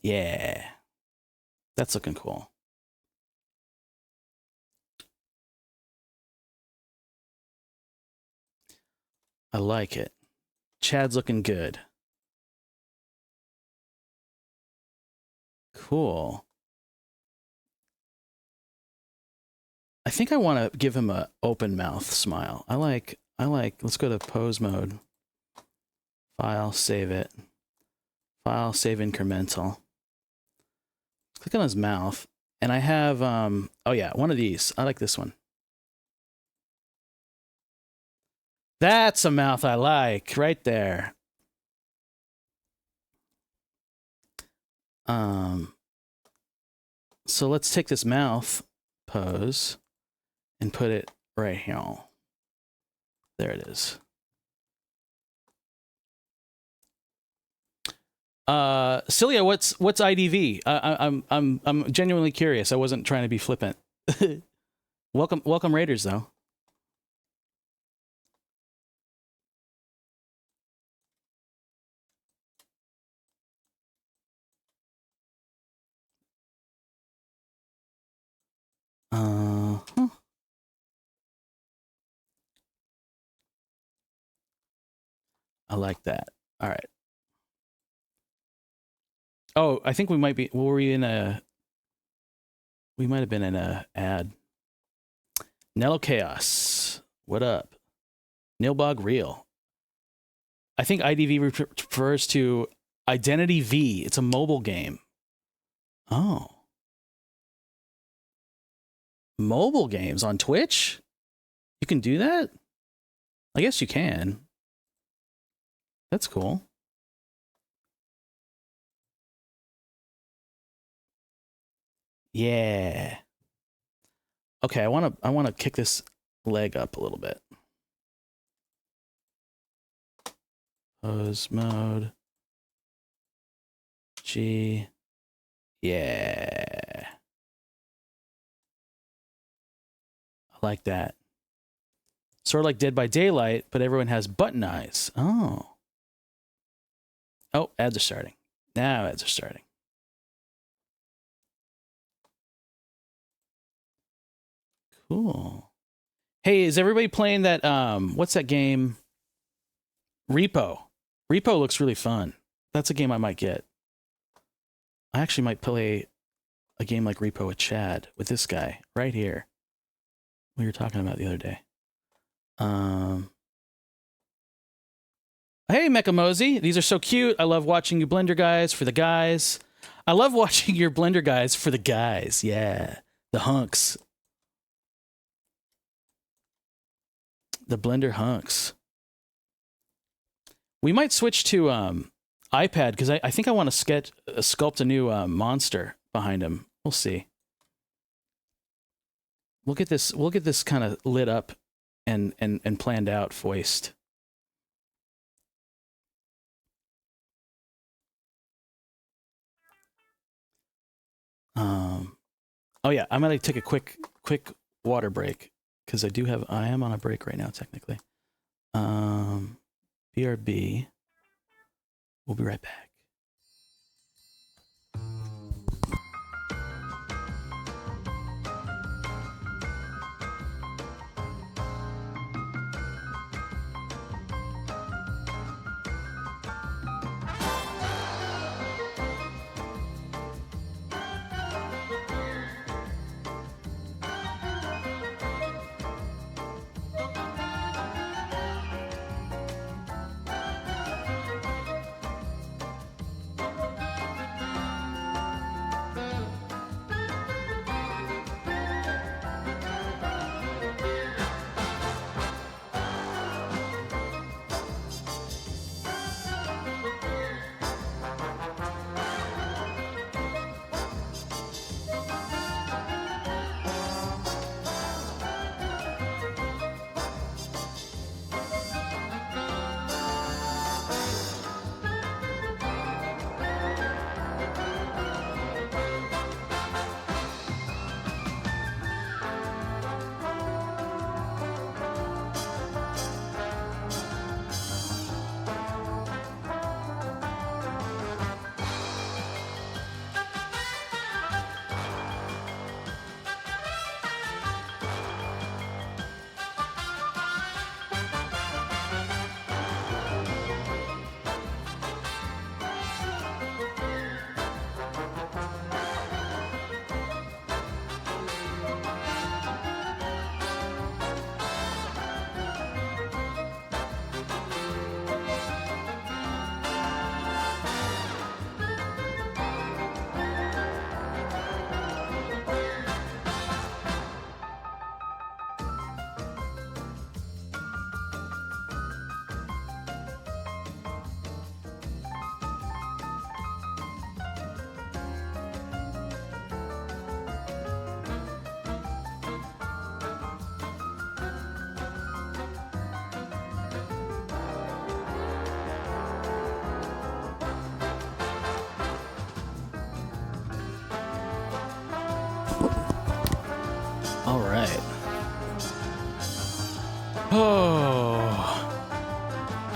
Yeah. That's looking cool. I like it. Chad's looking good. Cool. I think I want to give him a open mouth smile. I like, let's go to pose mode. File, save it. File, save incremental. Click on his mouth And I have, oh yeah, one of these. I like this one. That's a mouth I like, right there. So let's take this mouth pose and put it right here. There it is. Celia, what's IDV? I'm genuinely curious. I wasn't trying to be flippant. welcome Raiders though. Huh. I like that. All right. Oh, I think we might be. Were we in a? We might have been in a ad. Nello Chaos. What up? Nilbog Real. I think IDV refers to Identity V. It's a mobile game. Oh. Mobile games on Twitch? You can do that? I guess you can. That's cool. Yeah. Okay, I want to kick this leg up a little bit. Pose mode. G. Yeah. I like that. Sort of like Dead by Daylight, but everyone has button eyes. Oh. Oh, ads are starting. Now ads are starting. Cool. Hey, is everybody playing that, what's that game? Repo. Repo looks really fun. That's a game I might get. I actually might play a game like Repo with Chad, with this guy, right here. We were talking about the other day. Hey, Mecha Mosey. These are so cute. I love watching you Blender guys for the guys. I love watching your Blender guys for the guys. Yeah. The hunks. The Blender hunks. We might switch to iPad because I think I want to sculpt a new monster behind him. We'll see. We'll get this kind of lit up and planned out, foist. Oh yeah, I'm gonna take a quick water break because I am on a break right now technically. BRB. We'll be right back.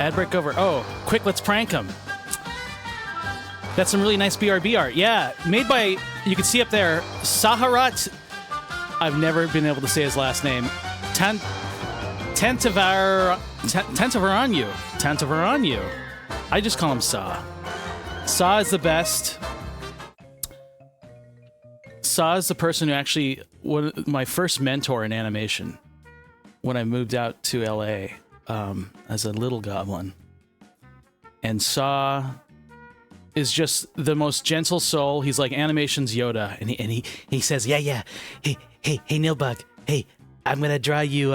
Ad break over. Oh, quick, let's prank him. That's some really nice BRB art. Yeah, made by, you can see up there, Saharat. I've never been able to say his last name. Tantavaranyu. I just call him Sa. Sa is the best. Sa is the person who actually, my first mentor in animation when I moved out to LA as a little goblin. And Sa is just the most gentle soul. He's like animation's Yoda, and he says, yeah. Hey, Nilbog. Hey, I'm gonna draw you.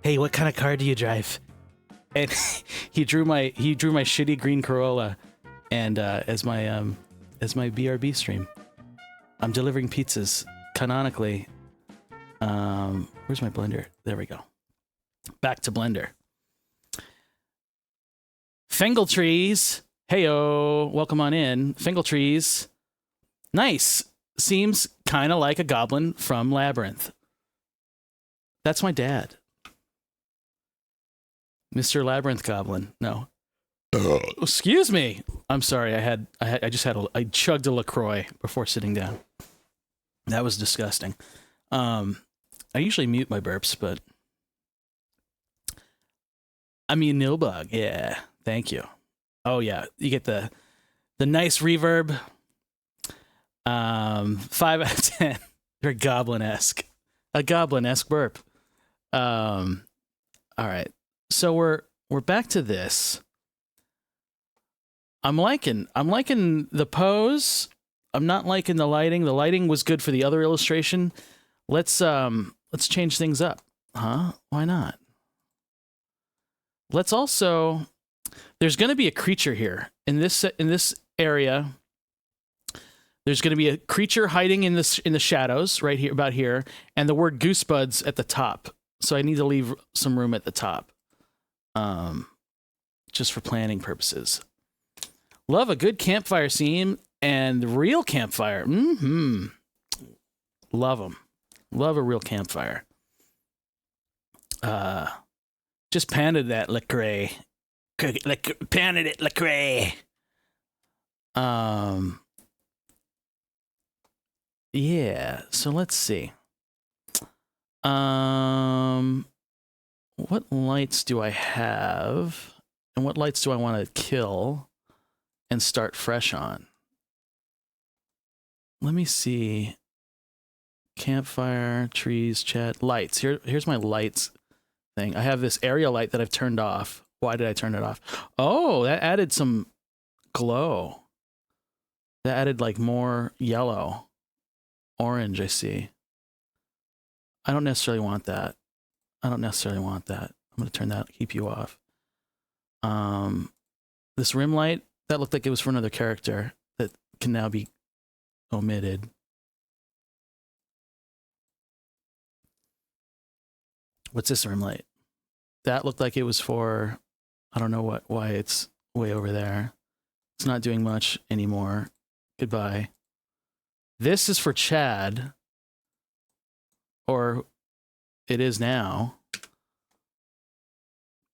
Hey, what kind of car do you drive? And he drew my shitty green Corolla, and as my BRB stream. I'm delivering pizzas canonically. Where's my blender? There we go. Back to Blender. Fingletrees. Heyo, welcome on in. Fingletrees. Nice. Seems kind of like a goblin from Labyrinth. That's my dad. Mr. Labyrinth Goblin. No. Excuse me. I'm sorry. I chugged a LaCroix before sitting down. That was disgusting. I usually mute my burps, but I mean Nilbog. Yeah. Thank you. Oh yeah, you get the nice reverb. 5 out of 10. You're goblin-esque. A goblin-esque burp. All right. So we're back to this. I'm liking the pose. I'm not liking the lighting. The lighting was good for the other illustration. Let's change things up. Huh? Why not? Let's also, there's going to be a creature here in this area. There's going to be a creature hiding in the shadows right here, about here, and the word goosebuds at the top. So I need to leave some room at the top, just for planning purposes. Love a good campfire scene and real campfire. Mm-hmm. Love them. Love a real campfire. Just panted that LaCroix. Panted it LaCroix. Yeah, so let's see. What lights do I have? And what lights do I want to kill and start fresh on? Let me see. Campfire, trees, chat, lights. Here's my lights thing. I have this area light that I've turned off. Why did I turn it off? Oh, that added some glow. That added like more yellow. Orange, I see. I don't necessarily want that. I'm going to turn that, keep you off. This rim light, that looked like it was for another character that can now be omitted. What's this rim light? That looked like it was for, I don't know why it's way over there. It's not doing much anymore. Goodbye. This is for Chad, or it is now,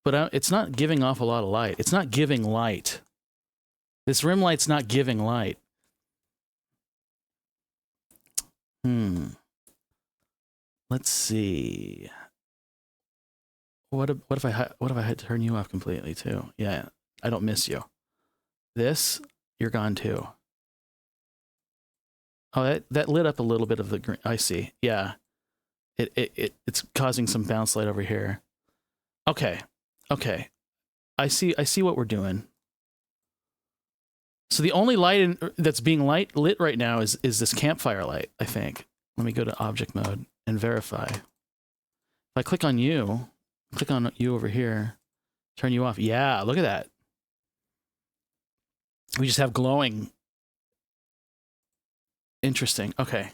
but it's not giving off a lot of light. It's not giving light. This rim light's not giving light. Let's see. What if I had to turn you off completely too? Yeah, I don't miss you. This, you're gone too. Oh, that lit up a little bit of the green. I see. Yeah. It's causing some bounce light over here. Okay. I see what we're doing. So the only light that's being lit right now is this campfire light, I think. Let me go to object mode and verify. If I click on you over here, turn you off. Yeah, look at that. We just have glowing. Interesting. Okay.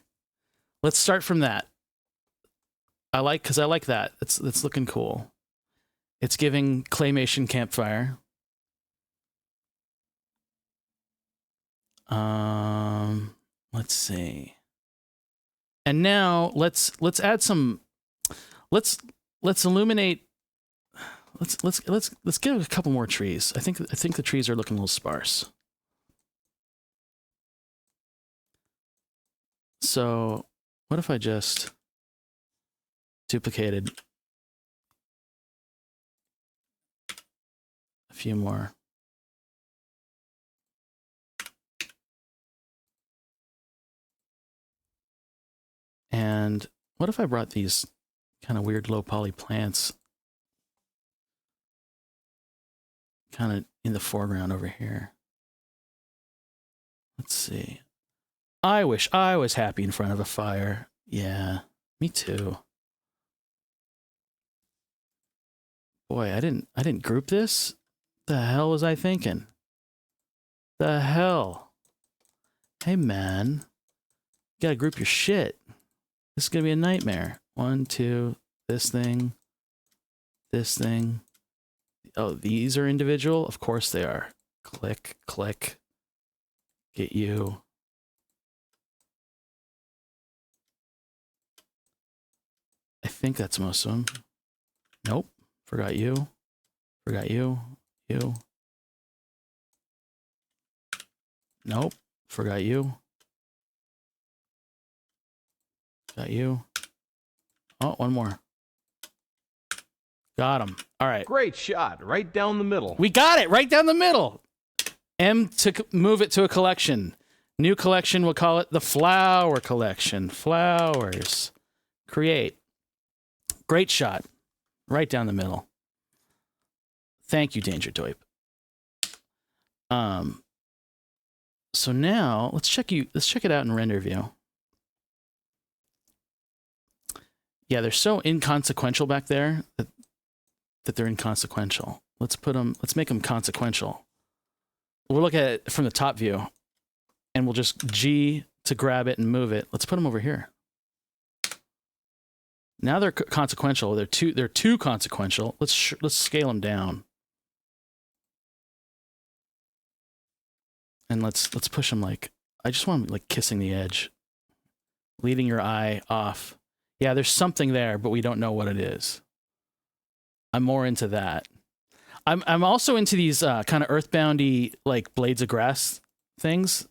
Let's start from that. I like that. It's looking cool. It's giving claymation campfire. Let's see. And now let's add some, let's illuminate. Let's get a couple more trees. I think the trees are looking a little sparse. So what if I just duplicated a few more? And what if I brought these kind of weird low poly plants kind of in the foreground over here? Let's see. I wish I was happy in front of a fire. Yeah, me too. Boy, I didn't group this. The hell was I thinking? The hell? Hey man, you gotta group your shit. This is gonna be a nightmare. 1, 2, this thing. Oh, these are individual? Of course they are. Click, click. Get you. I think that's most of them. Nope. Forgot you. Forgot you. You. Nope. Forgot you. Got you. Oh, one more. Got him. All right. Great shot. Right down the middle. We got it right down the middle. M to move it to a collection. New collection, we'll call it the Flower Collection. Flowers. Create. Great shot. Right down the middle. Thank you, Danger Doip. So now let's check it out in render view. Yeah, they're so inconsequential back there that they're inconsequential. Let's make them consequential. We'll look at it from the top view and we'll just G to grab it and move it. Let's put them over here. Now they're consequential. They're too consequential. Let's scale them down. And let's push them like, I just want them like kissing the edge. Leading your eye off. Yeah, there's something there, but we don't know what it is. I'm more into that. I'm also into these kind of earthboundy like blades of grass things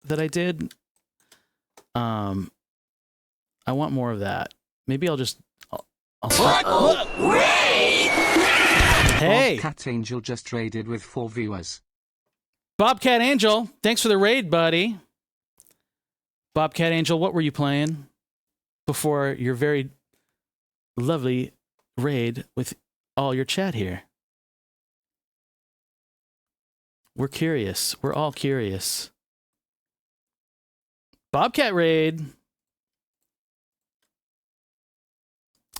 that I did. I want more of that. Maybe I'll Hey! Cat Angel just traded with 4 viewers. Bobcat Angel, thanks for the raid, buddy. Bobcat Angel, what were you playing before your very lovely raid with all your chat here? We're curious. We're all curious. Bobcat raid.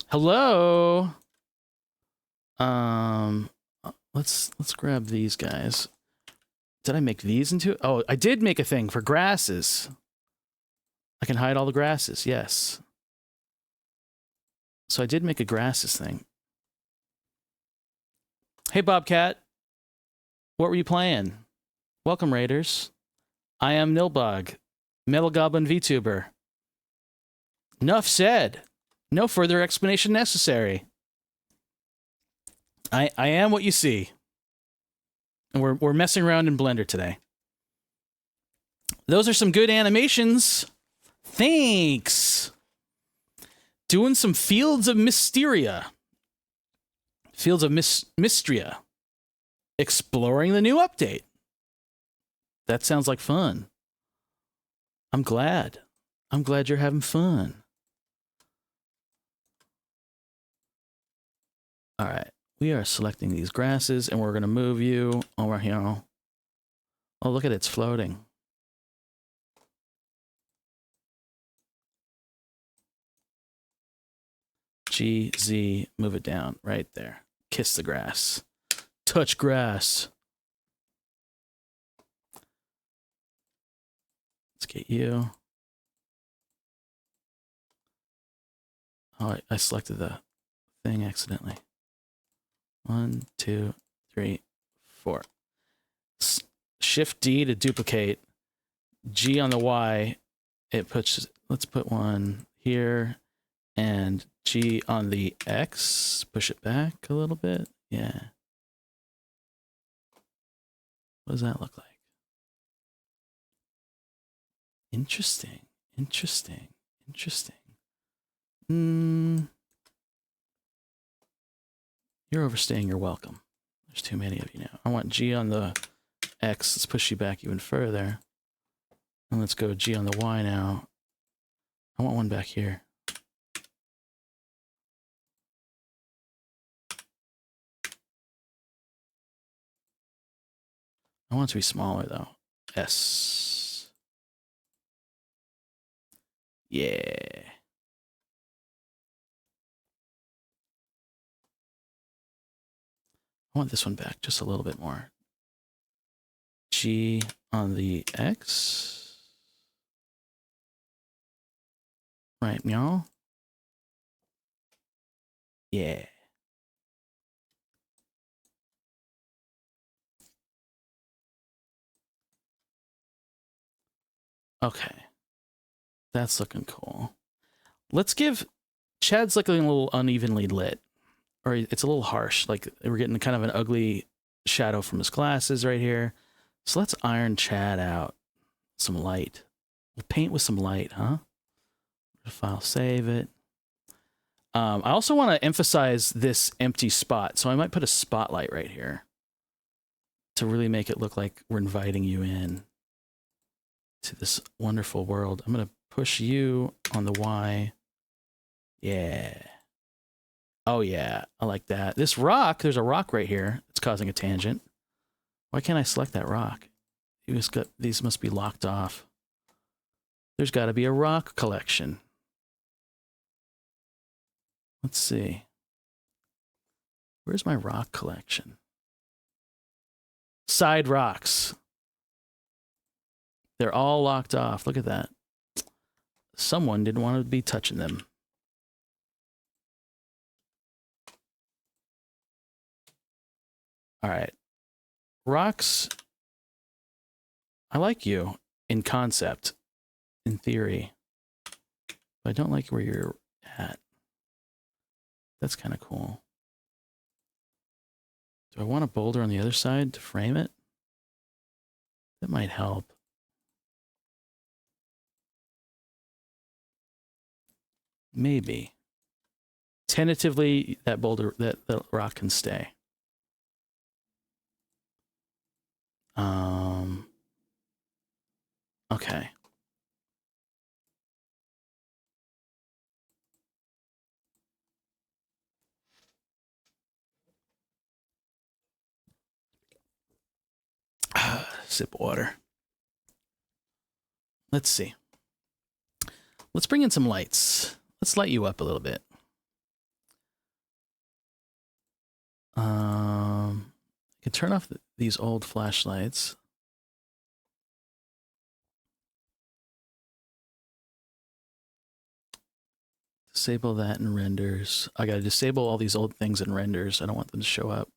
Hello. Let's grab these guys. Did I make these into? Oh, I did make a thing for grasses. I can hide all the grasses. Yes. So I did make a grasses thing. Hey, Bobcat. What were you playing? Welcome, Raiders. I am Nilbog, Metal Goblin VTuber. Enough said. No further explanation necessary. I am what you see. And we're messing around in Blender today. Those are some good animations. Thanks. Doing some Fields of Mysteria. Fields of Mystria. Exploring the new update. That sounds like fun. I'm glad. I'm glad you're having fun. All right. We are selecting these grasses and we're going to move you over here. Oh, look at it. It's floating. G, Z, move it down right there. Kiss the grass. Touch grass. Let's get you. Oh, I selected the thing accidentally. 1, 2, 3, 4. Shift D to duplicate. G on the Y. It puts. Let's put one here, and G on the X, push it back a little bit. Yeah. What does that look like? Interesting. Interesting. Interesting. You're overstaying your welcome. There's too many of you now. I want G on the X. Let's push you back even further. And let's go G on the Y now. I want one back here. I want it to be smaller though. S. Yeah. I want this one back just a little bit more. G on the X. Right, meow. Yeah. Okay. That's looking cool. Let's give Chad's looking a little unevenly lit. Or it's a little harsh. Like we're getting kind of an ugly shadow from his glasses right here. So let's iron Chad out. Some light. We'll paint with some light, huh? File, save it. I also want to emphasize this empty spot. So I might put a spotlight right here to really make it look like we're inviting you in to this wonderful world. I'm going to push you on the Y. Yeah. Oh, yeah. I like that. This rock, there's a rock right here. It's causing a tangent. Why can't I select that rock? These must be locked off. There's got to be a rock collection. Let's see. Where's my rock collection? Side rocks. They're all locked off. Look at that. Someone didn't want to be touching them. All right. Rocks. I like you in concept, in theory. But I don't like where you're at. That's kind of cool. Do I want a boulder on the other side to frame it? That might help. Maybe. Tentatively, that boulder, that rock can stay. Okay. Sip water. Let's see. Let's bring in some lights. Let's light you up a little bit. I can turn off these old flashlights. Disable that in renders. I gotta disable all these old things in renders. I don't want them to show up.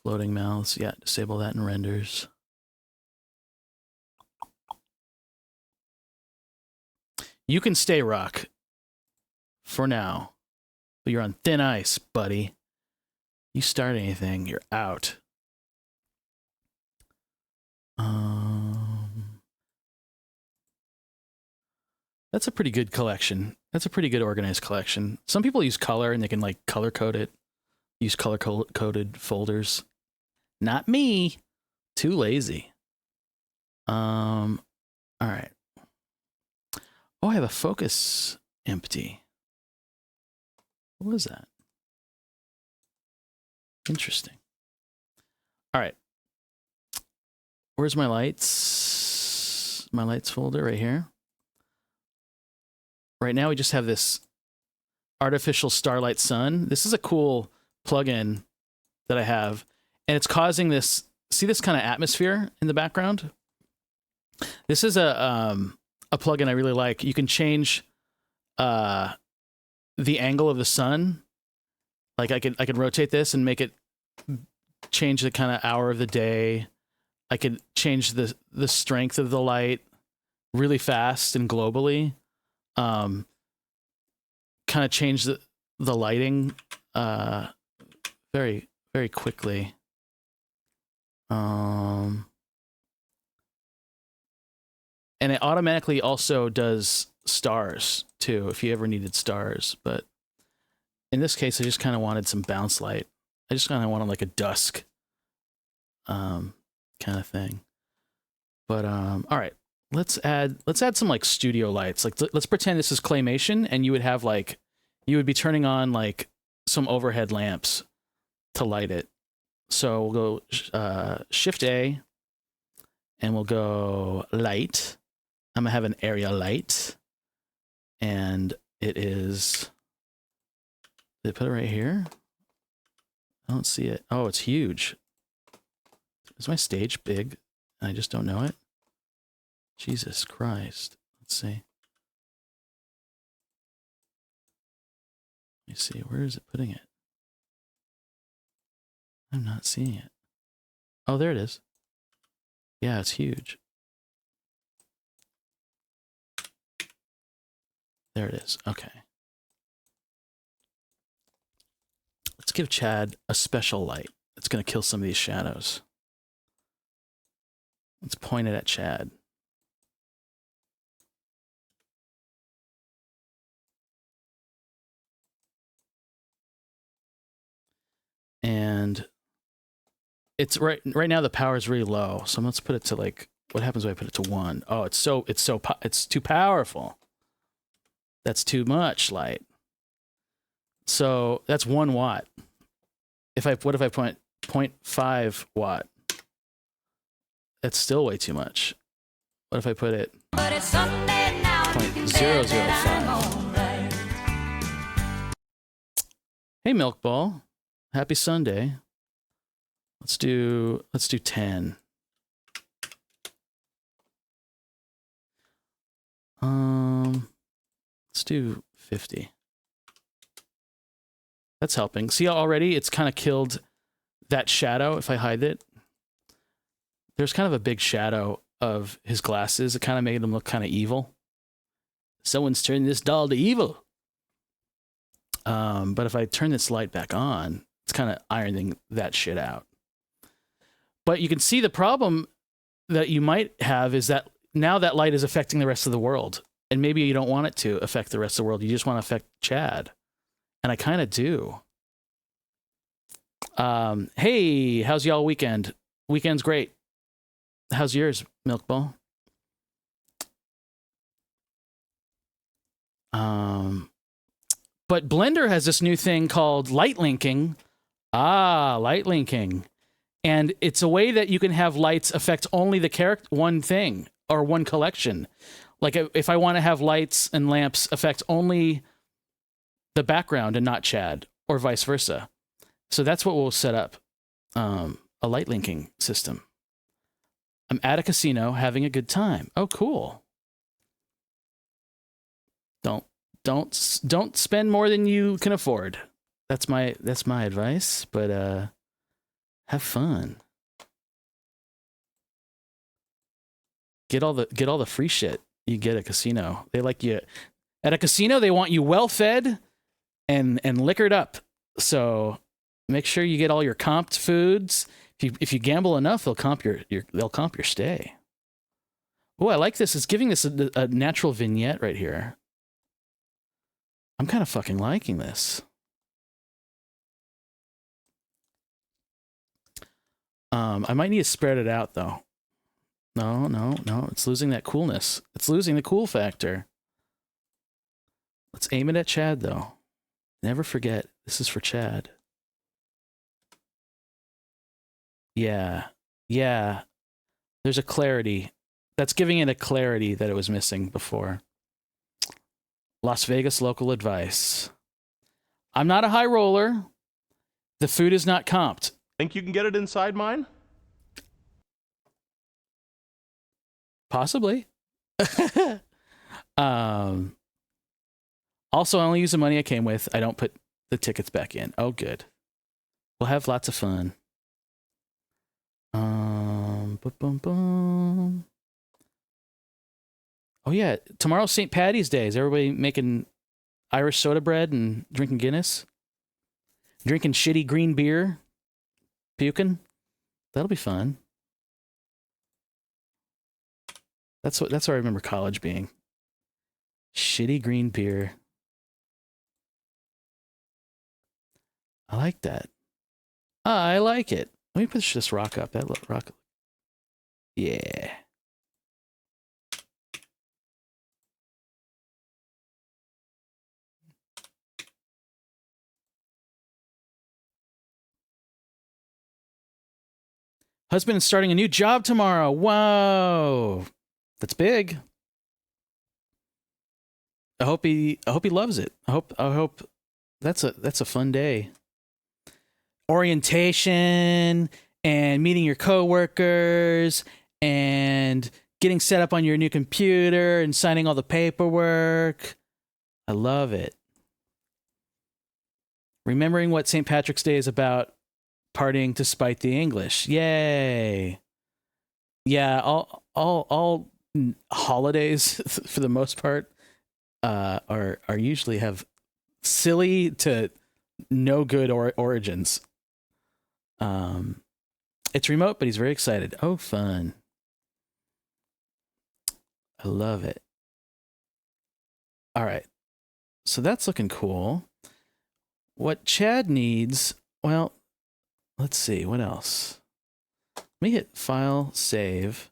Floating mouths. Yeah, disable that in renders. You can stay, Rock. For now. But you're on thin ice, buddy. You start anything, you're out. That's a pretty good collection. That's a pretty good organized collection. Some people use color and they can like color code it. Use color coded folders. Not me. Too lazy. All right. Oh, I have a focus empty. What was that? Interesting. All right. Where's my lights? My lights folder right here. Right now we just have this artificial starlight sun. This is a cool plugin that I have, and it's causing this. See this kind of atmosphere in the background? This is a plugin I really like. You can change the angle of the sun. Like I could rotate this and make it change the kind of hour of the day. I could change the strength of the light really fast and globally. kind of change the lighting very, very quickly. And it automatically also does stars too, if you ever needed stars. But in this case, I just kind of wanted some bounce light. I just kind of wanted like a dusk kind of thing. But all right, let's add some like studio lights. Like let's pretend this is claymation, and you would be turning on like some overhead lamps to light it. So we'll go Shift A, and we'll go light. I'm gonna have an area light, and it is. Did I put it right here? I don't see it. Oh, it's huge. Is my stage big? I just don't know it. Jesus Christ. Let's see. Let me see. Where is it putting it? I'm not seeing it. Oh, there it is. Yeah, it's huge. There it is. Okay. Let's give Chad a special light. It's going to kill some of these shadows. Let's point it at Chad. And it's right now the power is really low. So let's put it to like, what happens when I put it to 1? Oh, it's too powerful. That's too much light. So that's 1 watt. What if I point 0.5 watt? That's still way too much. What if I put it But it's Sunday now. You can bet that I'm 0.005? alright. Hey, Milk Ball. Happy Sunday. Let's do 10. Let's do 50. That's helping. See how already it's kind of killed that shadow if I hide it? There's kind of a big shadow of his glasses. It kind of made him look kind of evil. Someone's turned this doll to evil. But if I turn this light back on, it's kind of ironing that shit out. But you can see the problem that you might have is that now that light is affecting the rest of the world. And maybe you don't want it to affect the rest of the world. You just want to affect Chad. And I kind of do. Hey, how's y'all weekend? Weekend's great. How's yours, Milkball? But Blender has this new thing called light linking. Light linking. And it's a way that you can have lights affect only the one thing or one collection. Like if I want to have lights and lamps affect only the background and not Chad, or vice versa. So that's what we'll set up. A light linking system. I'm at a casino having a good time. Oh, cool. Don't spend more than you can afford. That's my advice, but have fun. Get all the free shit you get at a casino. They like you at a casino, they want you well fed and liquored up. So make sure you get all your comped foods. If you gamble enough, they'll comp your stay. Oh, I like this. It's giving this a natural vignette right here. I'm kind of fucking liking this. I might need to spread it out though. No. It's losing that coolness. It's losing the cool factor. Let's aim it at Chad though. Never forget, this is for Chad. Yeah. There's a clarity. That's giving it a clarity that it was missing before. Las Vegas local advice. I'm not a high roller. The food is not comped. Think you can get it inside mine? Possibly. Also, I only use the money I came with. I don't put the tickets back in. Oh, good. We'll have lots of fun. Oh yeah, tomorrow's St. Patty's Day. Is everybody making Irish soda bread and drinking Guinness? Drinking shitty green beer? Puking? That'll be fun. That's what I remember college being. Shitty green beer. I like that. I like it. Let me push this rock up. That rock. Yeah. Husband is starting a new job tomorrow. Whoa. That's big. I hope he loves it. I hope that's a fun day. Orientation and meeting your coworkers and getting set up on your new computer and signing all the paperwork. I love it. Remembering what St. Patrick's Day is about, partying to spite the English. Yay. Yeah, all holidays for the most part are usually have silly to no good origins. It's remote, but he's very excited. Oh, fun. I love it. All right. So that's looking cool. What Chad needs, well, let's see, what else? Let me hit file, save.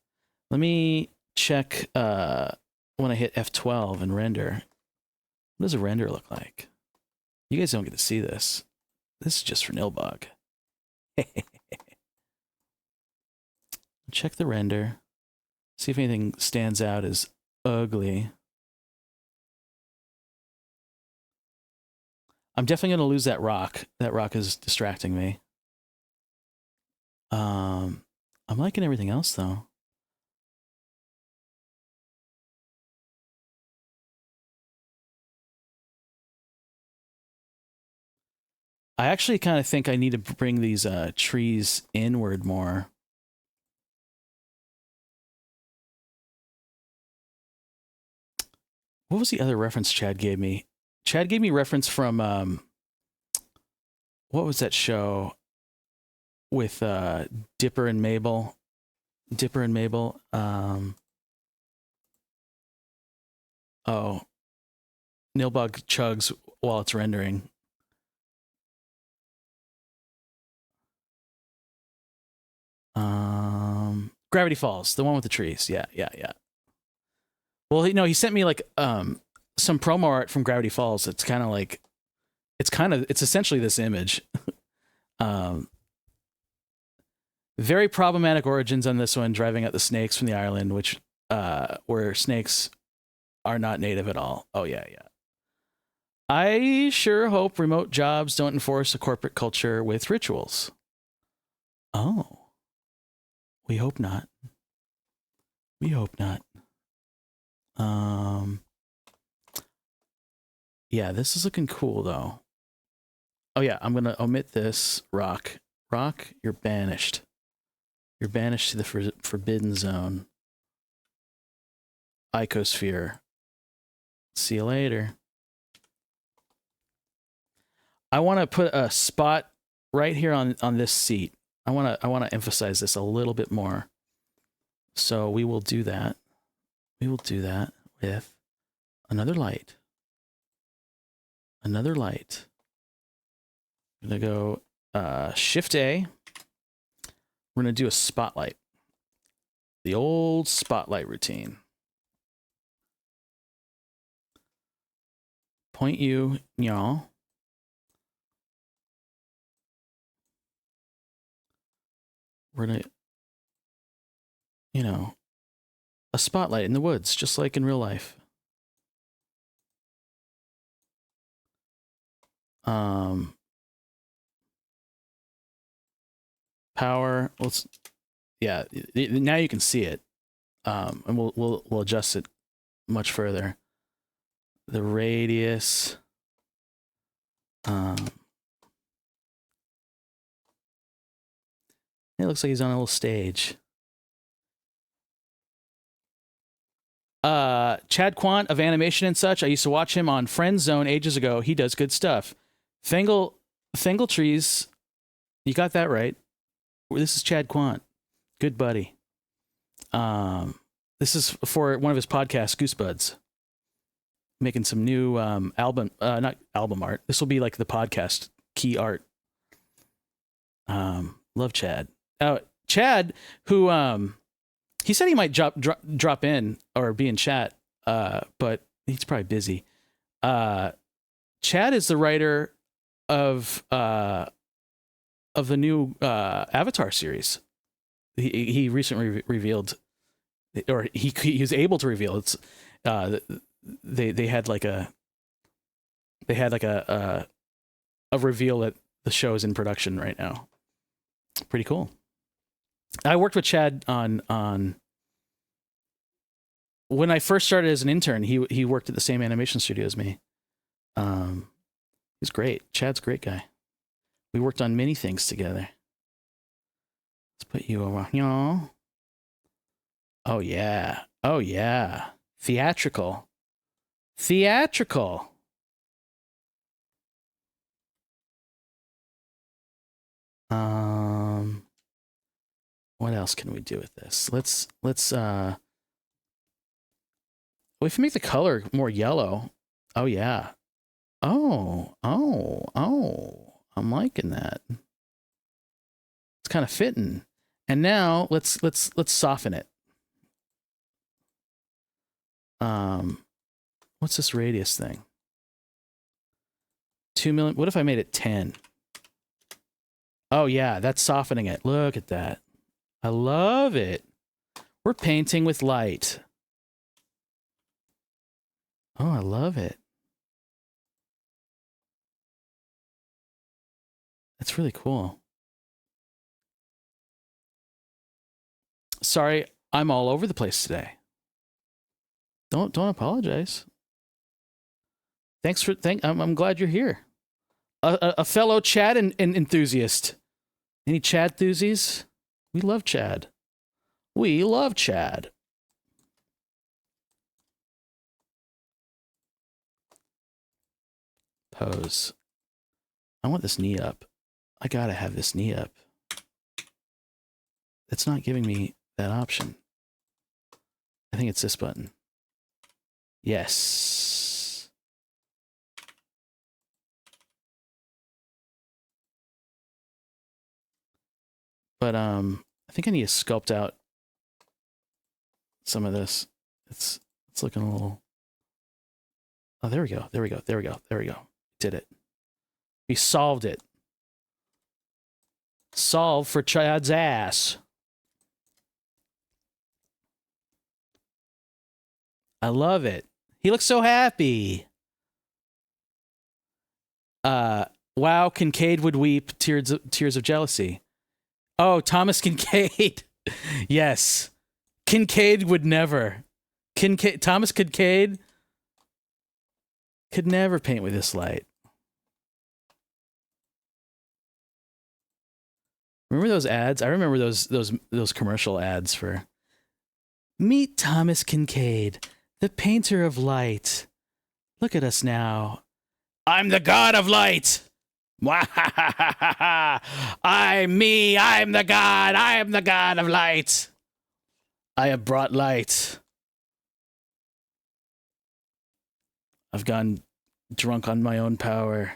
Let me check when I hit F12 and render. What does a render look like? You guys don't get to see this. This is just for Nilbog. Check the render. See if anything stands out as ugly. I'm definitely going to lose that rock. That rock is distracting me. I'm liking everything else, though. I actually kind of think I need to bring these trees inward more. What was the other reference Chad gave me? Chad gave me reference from what was that show with Dipper and Mabel? Dipper and Mabel. Oh, Nilbog chugs while it's rendering. Gravity Falls, the one with the trees. Yeah. Well, he sent me like some promo art from Gravity Falls. It's kind of like it's essentially this image. Very problematic origins on this one, driving out the snakes from the island, which where snakes are not native at all. Oh yeah. I sure hope remote jobs don't enforce a corporate culture with rituals. Oh. We hope not. We hope not. Yeah, this is looking cool though. Oh yeah, I'm gonna omit this rock. Rock, you're banished. You're banished to the forbidden zone. Icosphere. See you later. I want to put a spot right here on this seat. I want to emphasize this a little bit more. So we will do that. We will do that with another light. Another light. I'm going to go Shift A. We're going to do a spotlight. The old spotlight routine. Point you, y'all. We're going to, a spotlight in the woods, just like in real life. Power. Now you can see it. And we'll adjust it much further. The radius. It looks like he's on a little stage. Chad Quant of Animation and Such. I used to watch him on Friend Zone ages ago. He does good stuff. Fangle Trees. You got that right. This is Chad Quant. Good buddy. This is for one of his podcasts, Goosebuds. Making some new not album art. This will be like the podcast key art. Love Chad. Chad, who he said he might drop in or be in chat, but he's probably busy. Chad is the writer of the new Avatar series. He recently revealed, or he was able to reveal. It's they had like a reveal that the show is in production right now. Pretty cool. I worked with Chad on when I first started as an intern. He worked at the same animation studio as me. He's great. Chad's a great guy. We worked on many things together. Let's put you over. Oh yeah. Oh yeah. Theatrical. What else can we do with this? Let's well, if we make the color more yellow. Oh yeah. Oh. I'm liking that. It's kind of fitting. And now let's soften it. What's this radius thing? 2 million. What if I made it 10? Oh yeah, that's softening it. Look at that. I love it. We're painting with light. Oh, I love it. That's really cool. Sorry, I'm all over the place today. Don't apologize. I'm glad you're here. A fellow Chad enthusiast. Any Chad enthusiasts? We love Chad. We love Chad. Pose. I want this knee up. I gotta have this knee up. It's not giving me that option. I think it's this button. Yes. But I think I need to sculpt out some of this. It's looking a little. Oh, there we go. Did it. We solved it. Solve for Chad's ass. I love it. He looks so happy. Wow, Kincaid would weep tears of jealousy. Oh, Thomas Kincaid. Yes. Kincaid would never. Thomas Kincaid could never paint with this light. Remember those ads? I remember those commercial ads for Meet Thomas Kincaid, the painter of light. Look at us now. I'm the god of light. I'm the god. I am the god of light. I have brought light. I've gone drunk on my own power.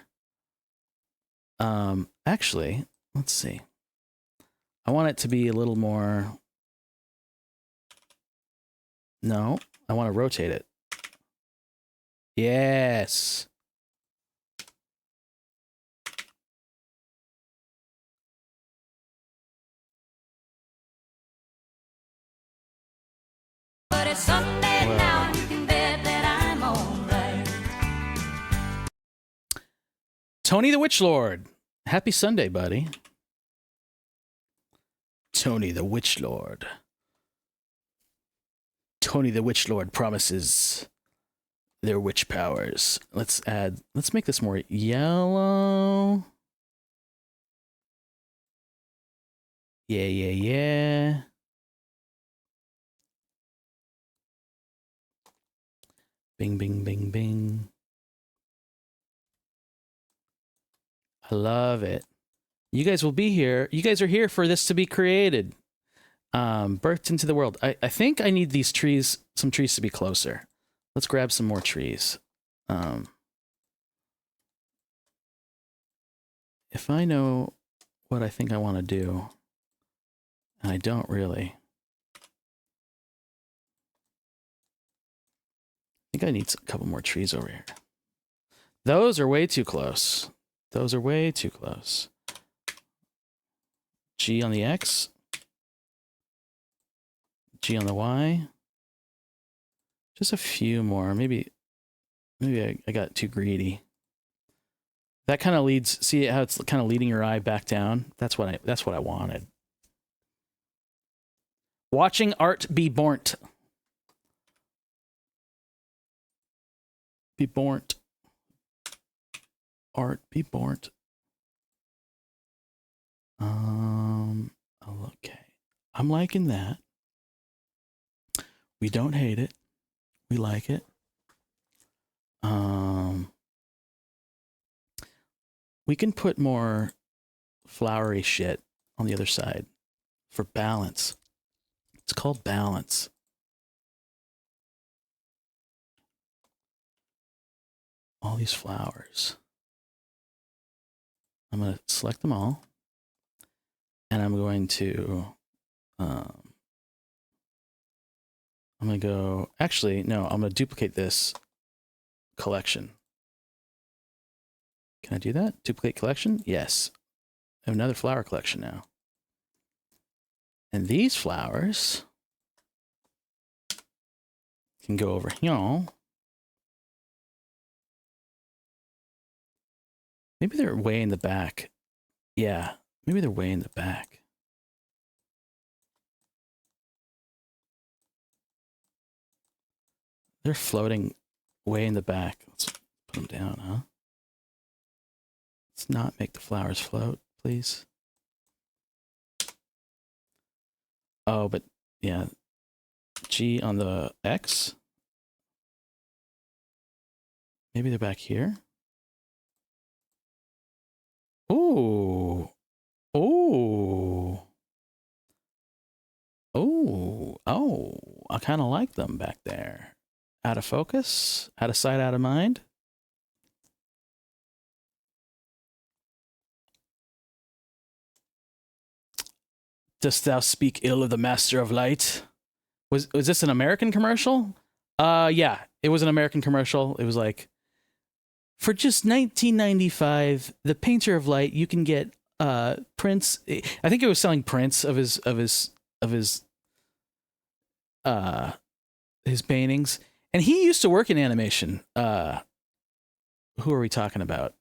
Actually, let's see. I want it to be a little more. No, I want to rotate it. Yes. But it's Sunday now, and you can bet that I'm alright. Tony the Witch Lord. Happy Sunday, buddy. Tony the Witch Lord. Tony the Witch Lord promises their witch powers. Let's make this more yellow. Yeah. Bing, bing, bing, bing. I love it. You guys will be here. You guys are here for this to be created. Birthed into the world. I think I need these trees, some trees to be closer. Let's grab some more trees. If I know what I think I want to do, and I don't really, I think I need a couple more trees over here. Those are way too close. Those are way too close. G on the X. G on the Y. Just a few more. Maybe I got too greedy. That kind of leads. See how it's kind of leading your eye back down. That's what I wanted. Watching art be born. Be born. Art be born. Okay. I'm liking that. We don't hate it. We like it. We can put more flowery shit on the other side for balance. It's called balance. All these flowers. I'm going to select them all. And I'm going to, I'm going to go, actually, no, I'm going to duplicate this collection. Can I do that? Duplicate collection? Yes. I have another flower collection now. And these flowers can go over here. Maybe they're way in the back. Yeah, maybe they're way in the back. They're floating way in the back. Let's put them down, huh? Let's not make the flowers float, please. Oh, but yeah. G on the X. Maybe they're back here. Ooh. Ooh. Ooh. Oh, I kind of like them back there. Out of focus, out of sight, out of mind. Dost thou speak ill of the master of light? Was this an American commercial? Yeah, it was an American commercial. It was like, for just $19.95, the painter of light, you can get prints. I think it was selling prints of his paintings. And he used to work in animation. Who are we talking about?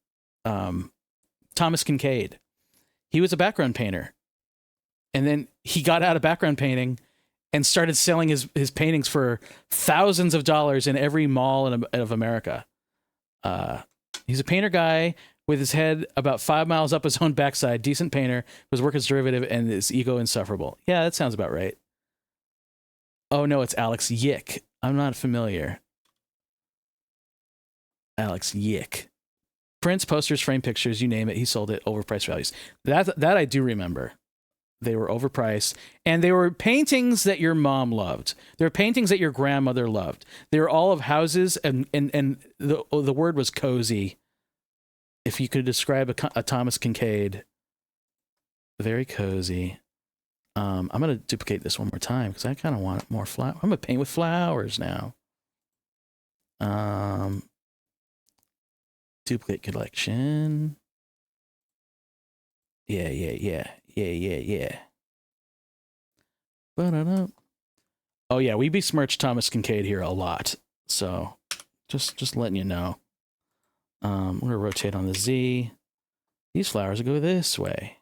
Thomas Kincaid. He was a background painter. And then he got out of background painting and started selling his paintings for thousands of dollars in every mall of America. He's a painter guy with his head about 5 miles up his own backside. Decent painter, was work as derivative, and his ego insufferable. Yeah, that sounds about right. Oh no, it's Alex Yick. I'm not familiar. Alex Yick. Prints, posters, frame pictures, you name it. He sold it, overpriced values. That I do remember. They were overpriced, and they were paintings that your mom loved. They were paintings that your grandmother loved. They were all of houses, and the word was cozy. If you could describe a Thomas Kincaid, very cozy. I'm gonna duplicate this one more time because I kind of want more flower. I'm gonna paint with flowers now. Duplicate collection. Yeah. Ba-da-da. Oh yeah, we besmirch Thomas Kincaid here a lot. So just letting you know. We're gonna rotate on the Z. These flowers go this way.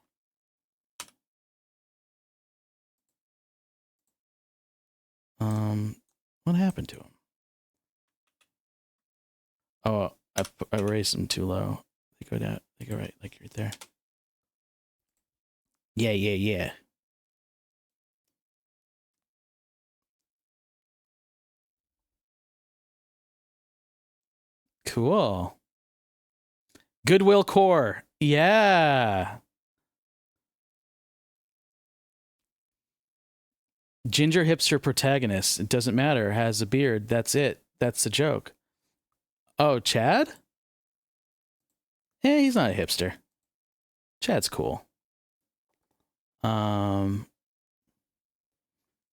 What happened to them? Oh, I raised them too low. They go down. They go right, like right there. Yeah. Cool. Goodwill Core. Yeah. Ginger hipster protagonist. It doesn't matter. Has a beard. That's it. That's the joke. Oh, Chad? He's not a hipster. Chad's cool. I'm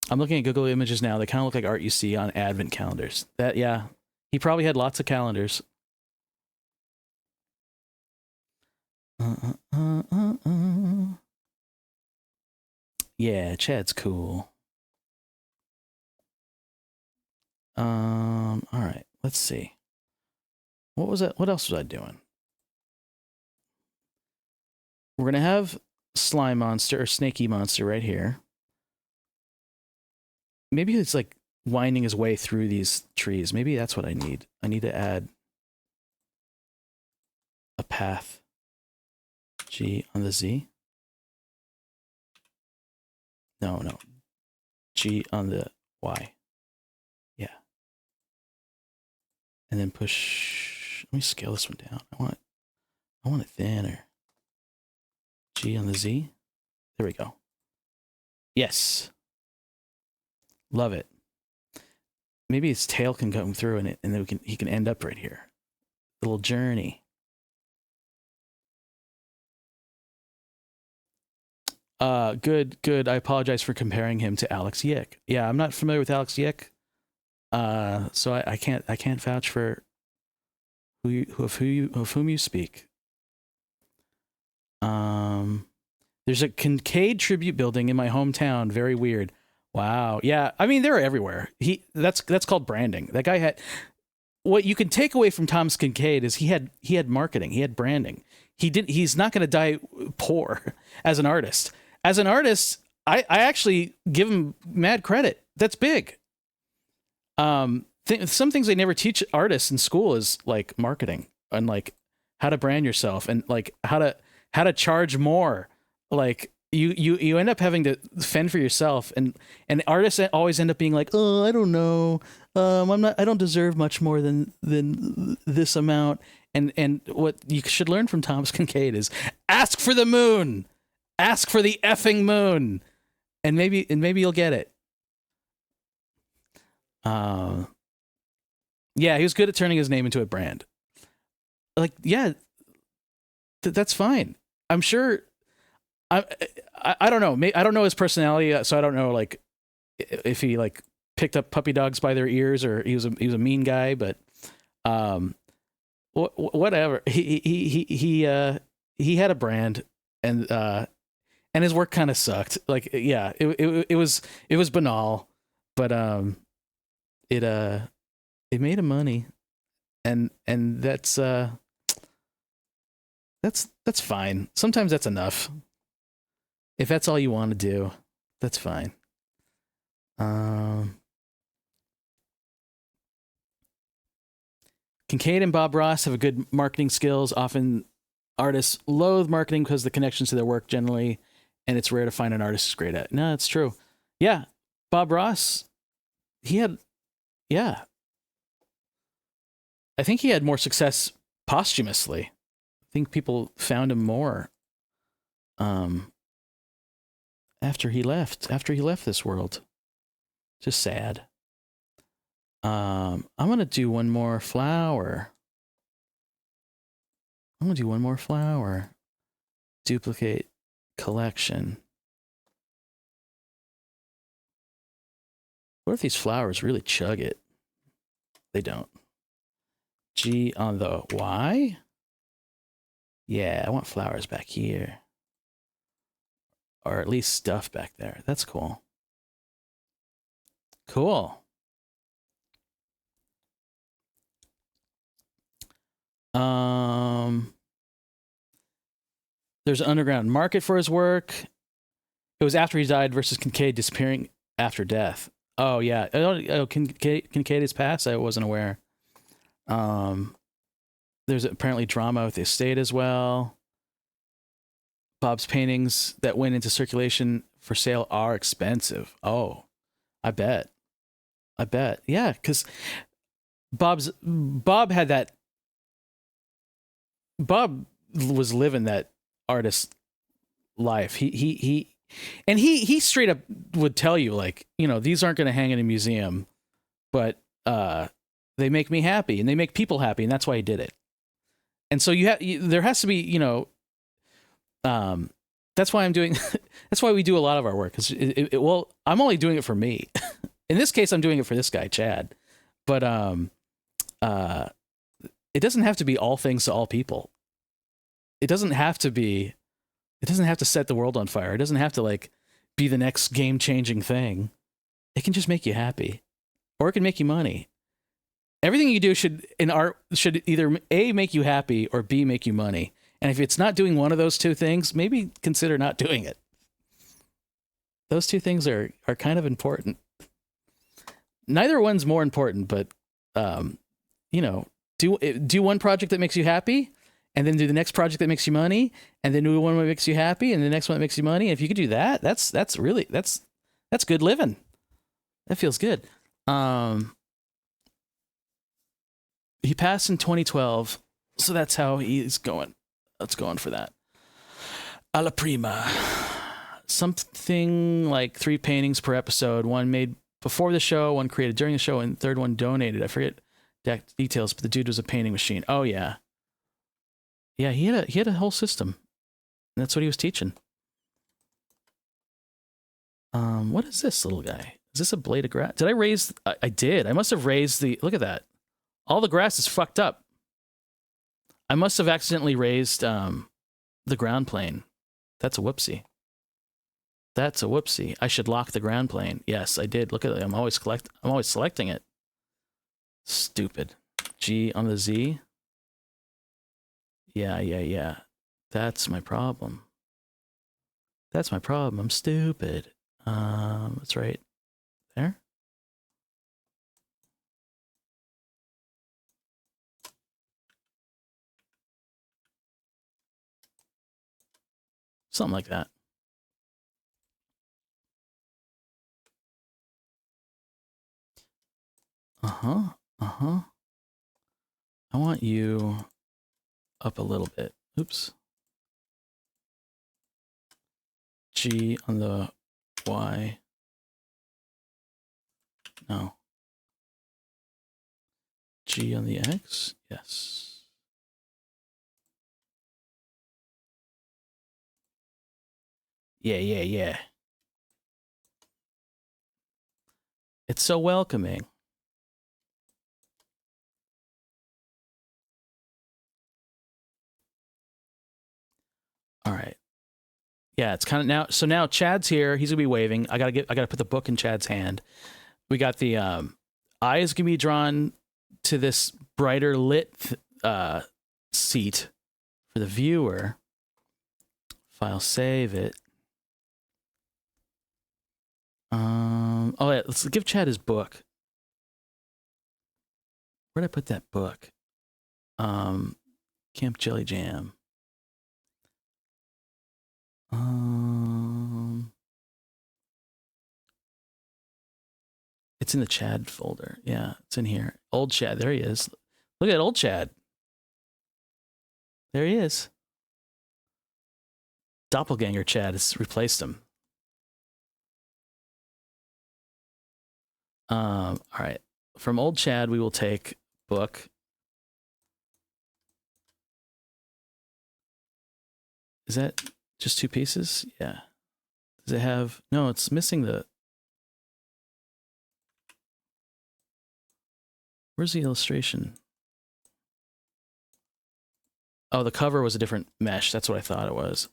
looking at Google Images now. They kind of look like art you see on advent calendars. Yeah. He probably had lots of calendars. Yeah, Chad's cool. All right, let's see. What was that? What else was I doing? We're gonna have slime monster or snaky monster right here. Maybe it's like winding his way through these trees. Maybe that's what I need. I need to add a path. G on the Z. No. G on the Y. Yeah. And then push. Let me scale this one down. I want it thinner. G on the Z. There we go. Yes. Love it. Maybe his tail can come through and then he can end up right here. Little journey. Good. I apologize for comparing him to Alex Yick. Yeah, I'm not familiar with Alex Yick. So I can't vouch for of whom you speak. There's a Kincaid tribute building in my hometown. Very weird. Wow. Yeah. I mean, they're everywhere. That's called branding. That guy had what you can take away from Thomas Kincaid is he had marketing. He had branding. He's not going to die poor as an artist. As an artist, I actually give him mad credit. That's big. Some things they never teach artists in school is like marketing and like how to brand yourself and like how to charge more. Like you end up having to fend for yourself, and artists always end up being like, oh, I don't know, I don't deserve much more than this amount. And what you should learn from Thomas Kincaid is ask for the moon, ask for the effing moon, and maybe you'll get it. Yeah, he was good at turning his name into a brand. Like, yeah, that's fine. I'm sure. I don't know. I don't know his personality, so I don't know like if he like picked up puppy dogs by their ears or he was a mean guy. But whatever. He had a brand, and his work kind of sucked. Like, yeah, it was banal, but it made him money, and that's fine. Sometimes that's enough. If that's all you want to do, that's fine. Kincaid and Bob Ross have a good marketing skills. Often artists loathe marketing because of the connections to their work generally, and it's rare to find an artist who's great at it. No, it's true. Yeah, Bob Ross, I think he had more success posthumously. I think people found him more after he left this world. Just sad. I'm gonna do one more flower. Duplicate collection. What if these flowers really chug it? They don't. G on the Y? Yeah, I want flowers back here. Or at least stuff back there. That's cool. Cool. There's an underground market for his work. It was after he died versus Kincaid disappearing after death. Oh, yeah. Kincaid has passed? I wasn't aware. There's apparently drama with the estate as well. Bob's paintings that went into circulation for sale are expensive. Oh, I bet. Yeah, because Bob had that Bob was living that artist life. He straight up would tell you, like, you know, these aren't going to hang in a museum, but they make me happy and they make people happy, and that's why he did it. And so there has to be, you know, that's why I'm doing. That's why we do a lot of our work. Well, I'm only doing it for me. In this case, I'm doing it for this guy, Chad. But it doesn't have to be all things to all people. It doesn't have to be. It doesn't have to set the world on fire. It doesn't have to like be the next game-changing thing. It can just make you happy, or it can make you money. Everything you do should either A, make you happy, or B, make you money. And if it's not doing one of those two things, maybe consider not doing it. Those two things are kind of important. Neither one's more important, but you know, do one project that makes you happy, and then do the next project that makes you money, and then do one that makes you happy, and the next one that makes you money. And if you could do that, that's good living. That feels good. He passed in 2012, so that's how he's going. Let's go on for that. Alla prima. Something like 3 paintings per episode. One made before the show, one created during the show, and third one donated. I forget details, but the dude was a painting machine. Oh yeah. Yeah, he had a whole system. That's what he was teaching. What is this little guy? Is this a blade of grass? Did I raise? I did. I must have raised the. Look at that. All the grass is fucked up. I must have accidentally raised the ground plane. That's a whoopsie. That's a whoopsie. I should lock the ground plane. Yes, I did. Look at it. I'm always selecting it. Stupid. G on the Z. Yeah. That's my problem. I'm stupid. That's right. There. Something like that. I want you up a little bit. Oops. G on the Y. No. G on the X? Yes. Yeah. It's so welcoming. All right. Yeah, it's kind of now. So now Chad's here. He's gonna be waving. I gotta put the book in Chad's hand. We got the eyes gonna be drawn to this brighter lit seat for the viewer. File save it. Oh yeah, let's give Chad his book. Where'd I put that book? Camp Jelly Jam. It's in the Chad folder. Yeah, it's in here. Old Chad. There he is. Look at old Chad. There he is. Doppelganger Chad has replaced him. All right. From old Chad, we will take book. Is that just 2 pieces? Yeah. Does it have... No, it's missing the... Where's the illustration? Oh, the cover was a different mesh. That's what I thought it was.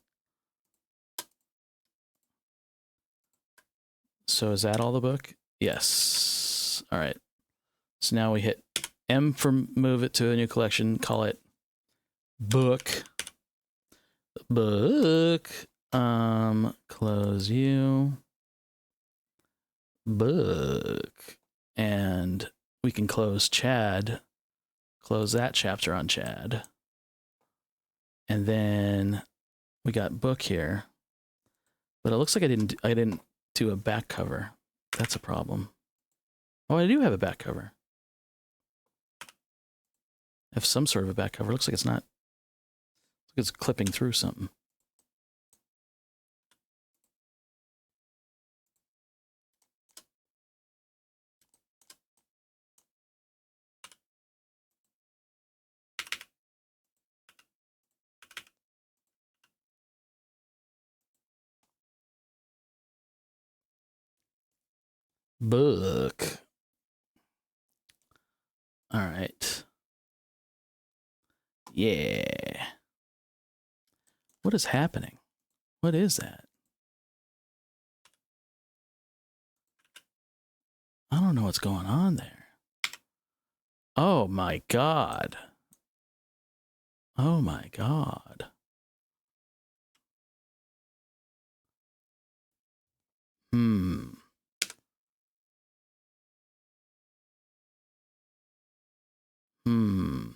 So is that all the book? Yes. All right. So now we hit M for move it to a new collection. Call it book. Book. Close you. Book. And we can close Chad. Close that chapter on Chad. And then we got book here. But it looks like I didn't do a back cover. That's a problem. Oh, I do have a back cover. I have some sort of a back cover. Looks like it's not It's clipping through something. Book. All right. Yeah. What is happening? What is that? I don't know what's going on there. Oh my God. Oh my God. Hmm. Hmm.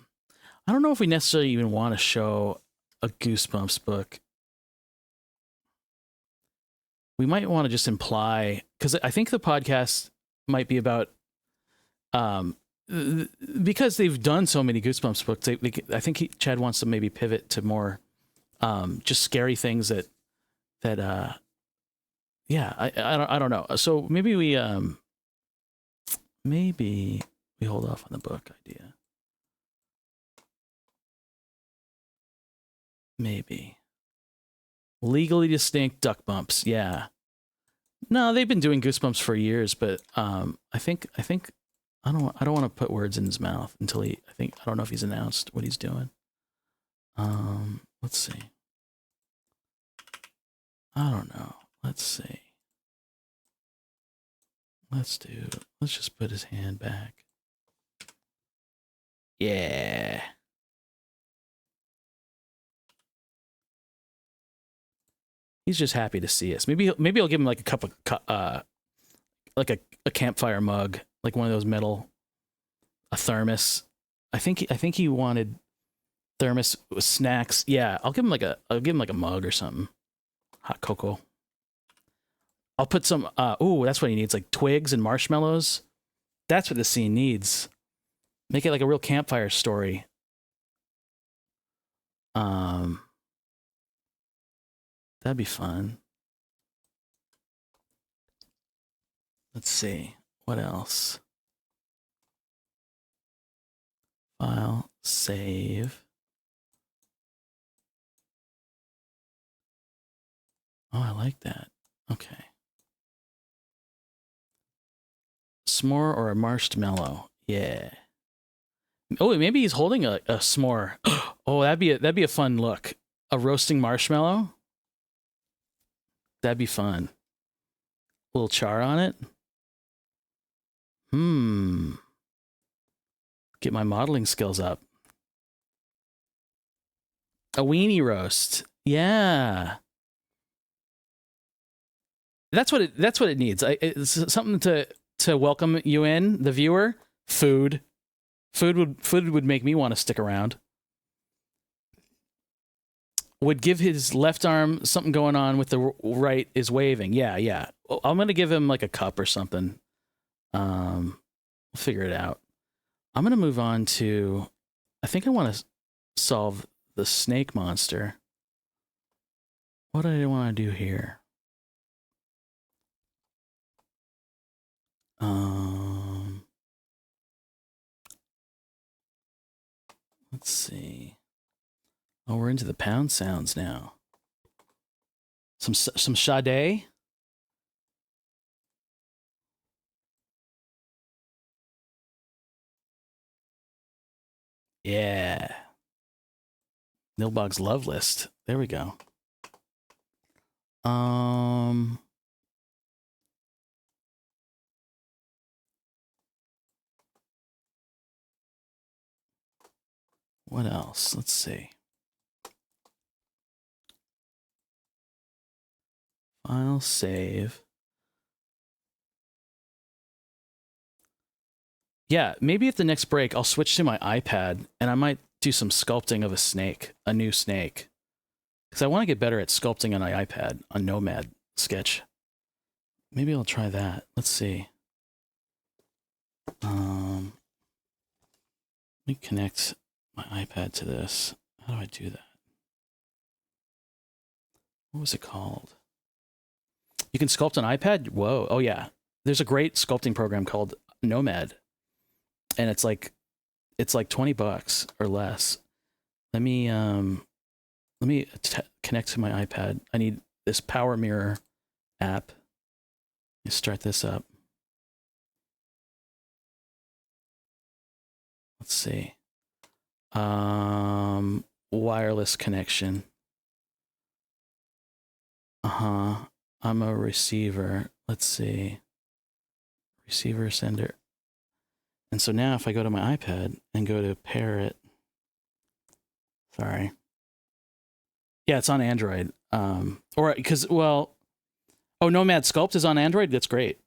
I don't know if we necessarily even want to show a Goosebumps book. We might want to just imply, because I think the podcast might be about, because they've done so many Goosebumps books. I think Chad wants to maybe pivot to more, just scary things that, yeah, I don't know. So maybe we hold off on the book idea. Maybe legally distinct duck bumps. Yeah. No, they've been doing Goosebumps for years, but I think I don't want to put words in his mouth until I don't know if he's announced what he's doing. Let's see. I don't know. Let's see. Let's just put his hand back. Yeah. He's just happy to see us. Maybe I'll give him like a cup of like a campfire mug, like one of those metal, a thermos. I think he wanted thermos with snacks. Yeah, I'll give him like a mug or something. Hot cocoa. I'll put some that's what he needs, like twigs and marshmallows. That's what the scene needs. Make it like a real campfire story. That'd be fun. Let's see. What else? File, save. Oh, I like that. Okay. S'more or a marshmallow? Yeah. Oh, maybe he's holding a s'more. Oh, that'd be a fun look. A roasting marshmallow? That'd be fun. A little char on it. Get my modeling skills up. A weenie roast. Yeah. That's what it needs. It's something to welcome you in, the viewer. Food would make me want to stick around. Would give his left arm something going on with the right is waving. Yeah. I'm gonna give him like a cup or something. We'll figure it out. I'm gonna move on to. I think I want to solve the snake monster. What do I want to do here? Let's see. Oh, we're into the pound sounds now. Some Sade. Yeah. Nilbog's love list. There we go. What else? Let's see. File, save. Yeah, maybe at the next break, I'll switch to my iPad and I might do some sculpting of a new snake. Because I want to get better at sculpting on my iPad, on Nomad Sketch. Maybe I'll try that. Let's see. Let me connect my iPad to this. How do I do that? what was it called? You can sculpt on iPad. Whoa. Oh yeah. There's a great sculpting program called Nomad, and it's like $20 or less. Let me connect to my iPad. I need this Power Mirror app. Let me start this up. Let's see. Wireless connection. I'm a receiver. Let's see. Receiver, sender. And so now if I go to my iPad and go to pair it. Sorry. Yeah, it's on Android. Or because, well, oh, Nomad Sculpt is on Android. That's great.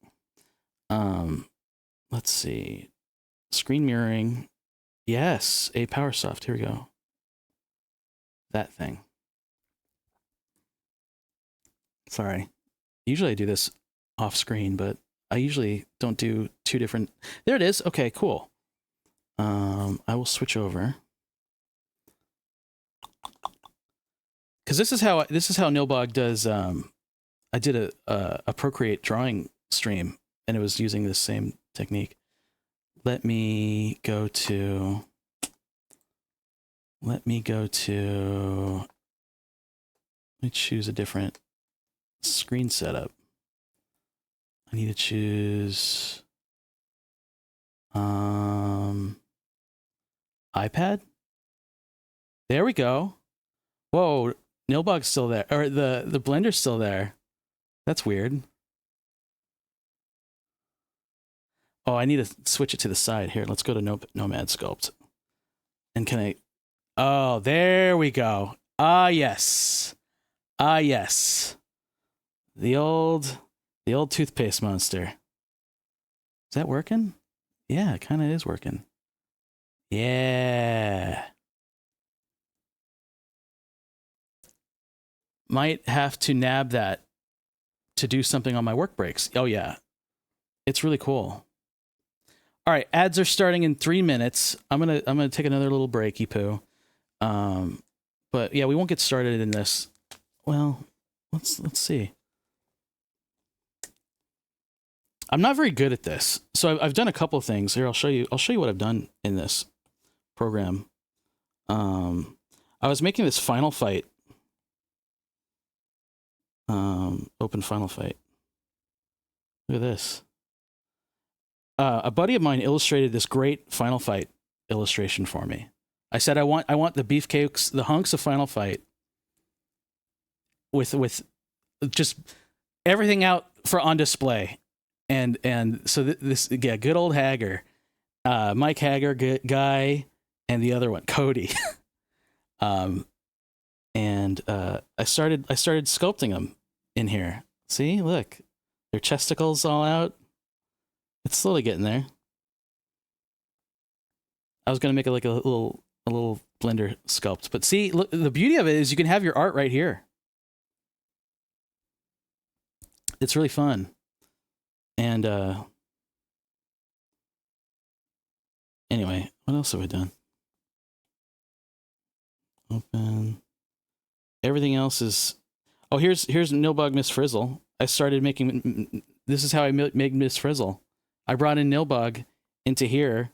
Let's see. Screen mirroring. Yes, a PowerSoft. Here we go. That thing. Sorry. Usually I do this off screen, but I usually don't do two different. There it is. Okay, cool. I will switch over. Because this is how Nilbog does. I did a Procreate drawing stream, and it was using this same technique. Let me go to. Let me choose a different screen setup. I need to choose iPad. There we go. Whoa, Nilbog's still there, or the Blender's still there. That's weird. Oh, I need to switch it to the side here. Let's go to Nomad Sculpt. And can I? Oh, there we go. Ah, yes. Ah, yes. The old toothpaste monster. Is that working? Yeah, it kind of is working. Yeah. Might have to nab that to do something on my work breaks. Oh yeah. It's really cool. All right, ads are starting in 3 minutes. I'm gonna take another little breaky poo. But yeah, we won't get started in this. Well, let's see. I'm not very good at this, so I've done a couple of things here. I'll show you what I've done in this program. I was making this Final Fight. Open Final Fight. Look at this. A buddy of mine illustrated this great Final Fight illustration for me. I said I want the beefcakes, the hunks of Final Fight, with just everything out for on display, and so this good old Hager, Mike Hager guy, and the other one Cody, and I started sculpting them in here. See, look, their chesticles all out. It's slowly getting there. I was gonna make it like a little Blender sculpt, but see, look, the beauty of it is you can have your art right here. It's really fun, and anyway, what else have I done? Open. Everything else is. Oh, here's Nilbog Miss Frizzle. I started making. This is how I make Miss Frizzle. I brought in Nilbog into here,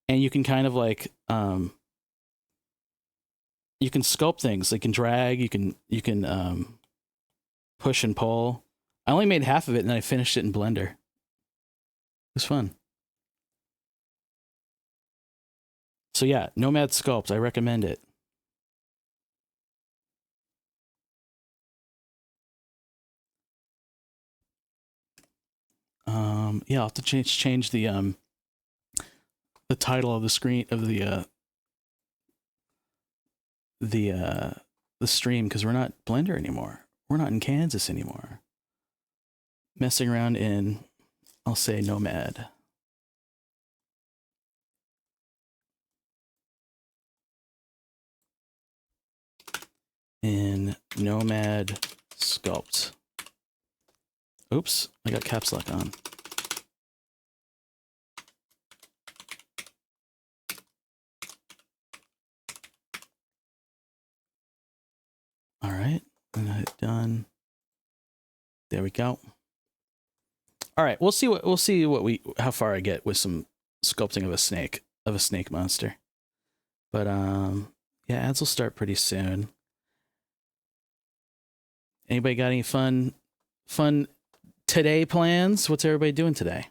and you can kind of like you can sculpt things. You can drag. You can push and pull. I only made half of it, and then I finished it in Blender. It was fun. So yeah, Nomad Sculpt. I recommend it. Yeah, I'll have to change the title of the screen of the stream, because we're not Blender anymore. We're not in Kansas anymore. Messing around in, I'll say Nomad. In Nomad Sculpt. Oops, I got caps lock on. All right, and I Done. There we go. All right, we'll see how far I get with some sculpting of a snake monster. But yeah, ads will start pretty soon. Anybody got any fun today plans? What's everybody doing today?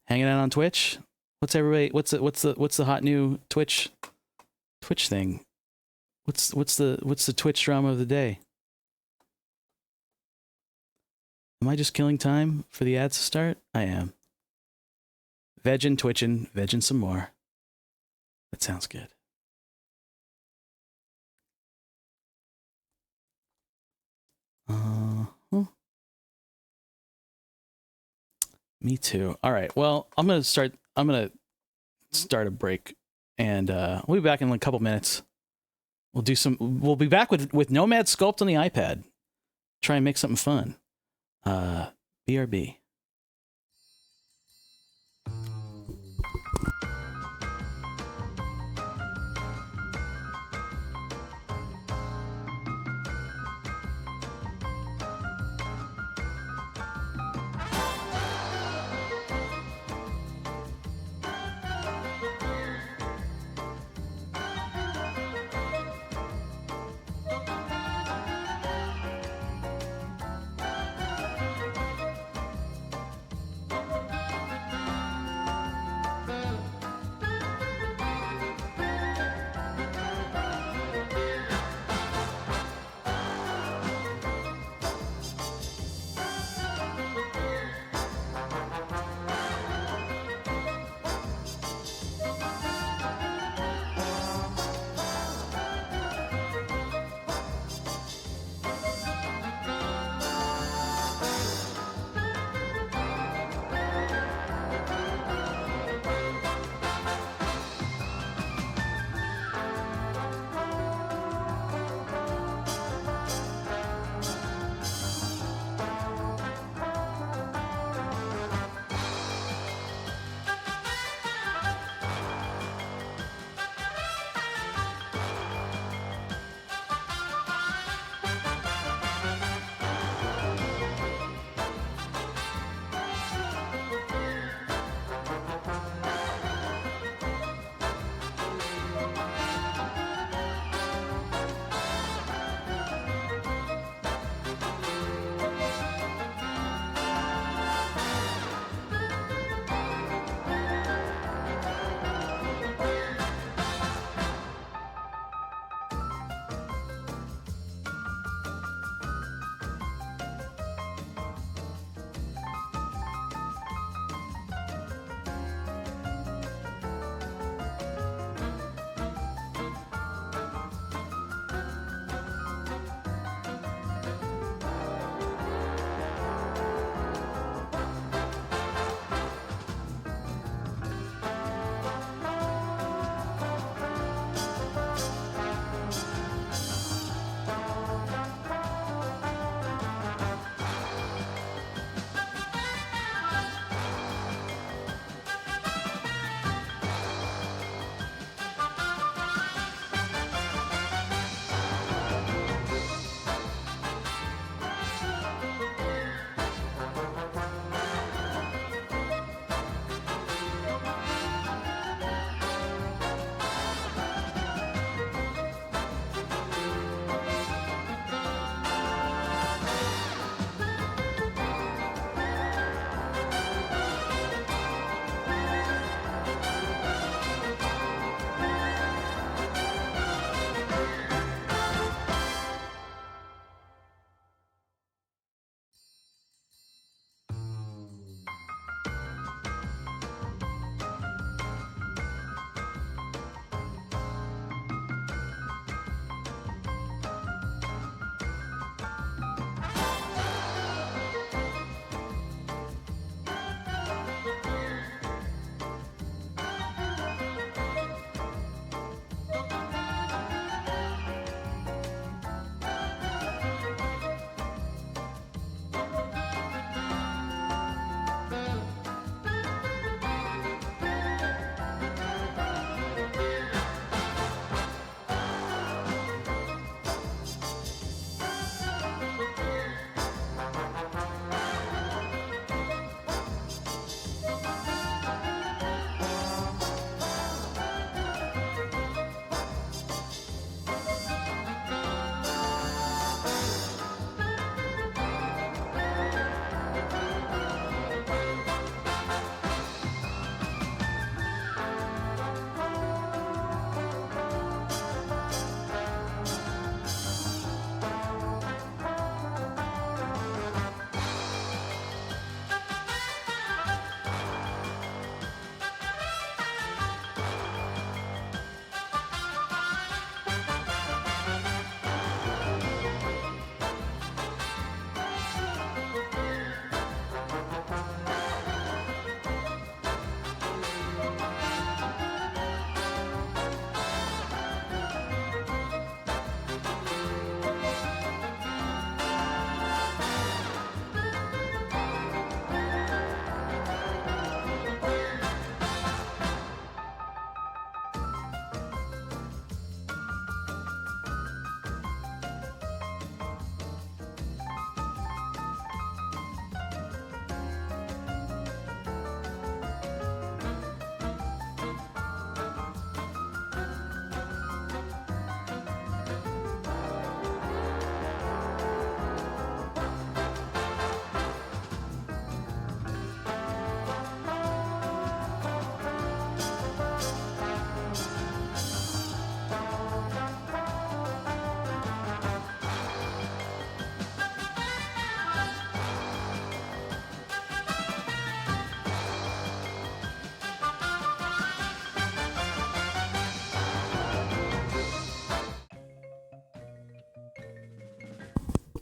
Hanging out on Twitch? What's the hot new Twitch thing? What's the Twitch drama of the day? Am I just killing time for the ads to start? I am. Vegging, twitching, vegging some more. That sounds good. Me too. All right. Well, I'm gonna start a break, and we'll be back in a couple minutes. We'll be back with Nomad Sculpt on the iPad. Try and make something fun. BRB.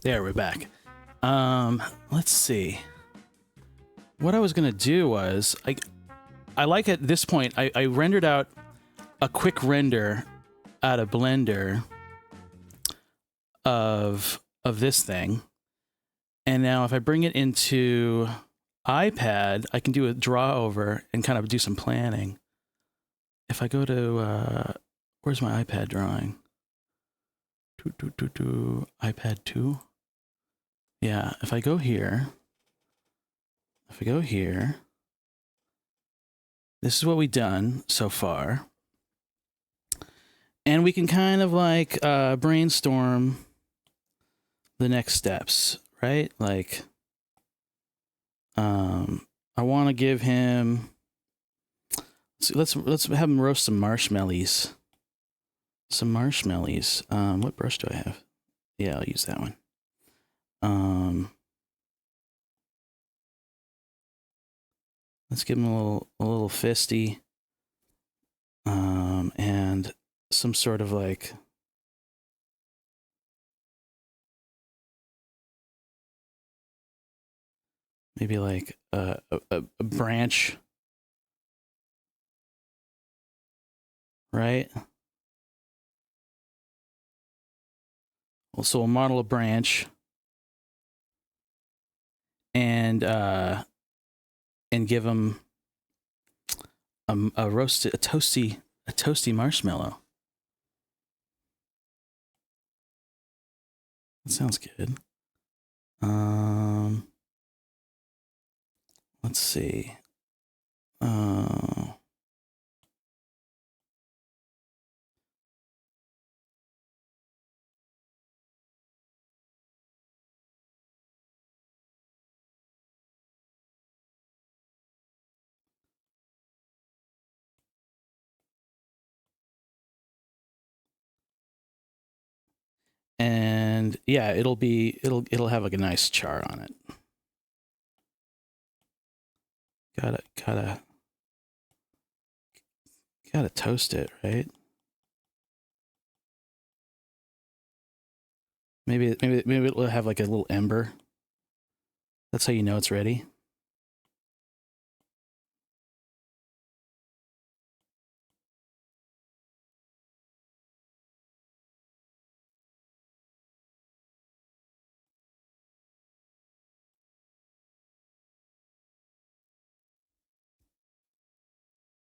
There, we're back. Let's see. What I was gonna do was I like at this point I rendered out a quick render out of Blender of this thing, and now if I bring it into iPad, I can do a draw over and kind of do some planning. If I go to where's my iPad drawing? iPad 2. Yeah, if I go here, this is what we've done so far. And we can kind of like brainstorm the next steps, right? Like, I want to give him. Let's have him roast some marshmallows. What brush do I have? Yeah, I'll use that one. Let's give him a little fisty. And some sort of like maybe like a branch, right? So we'll model a branch and give him a toasty marshmallow. That sounds good. Let's see. And yeah, it'll have like a nice char on it. Gotta toast it, right? Maybe it'll have like a little ember. That's how you know it's ready.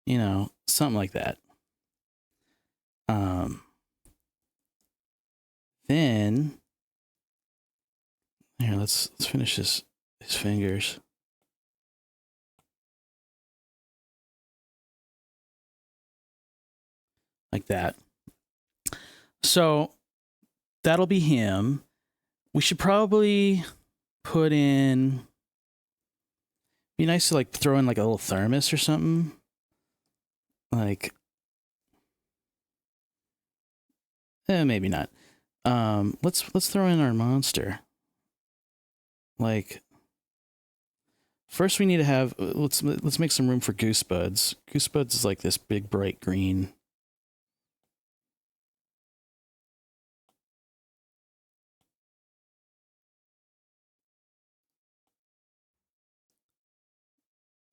You know, something like that. Then here, let's finish his fingers. Like that. So that'll be him. We should probably put in. Be nice to like throw in like a little thermos or something. Like, maybe not. Let's throw in our monster. Like, first we need to have. Let's make some room for Goosebuds. Goosebuds is like this big bright green.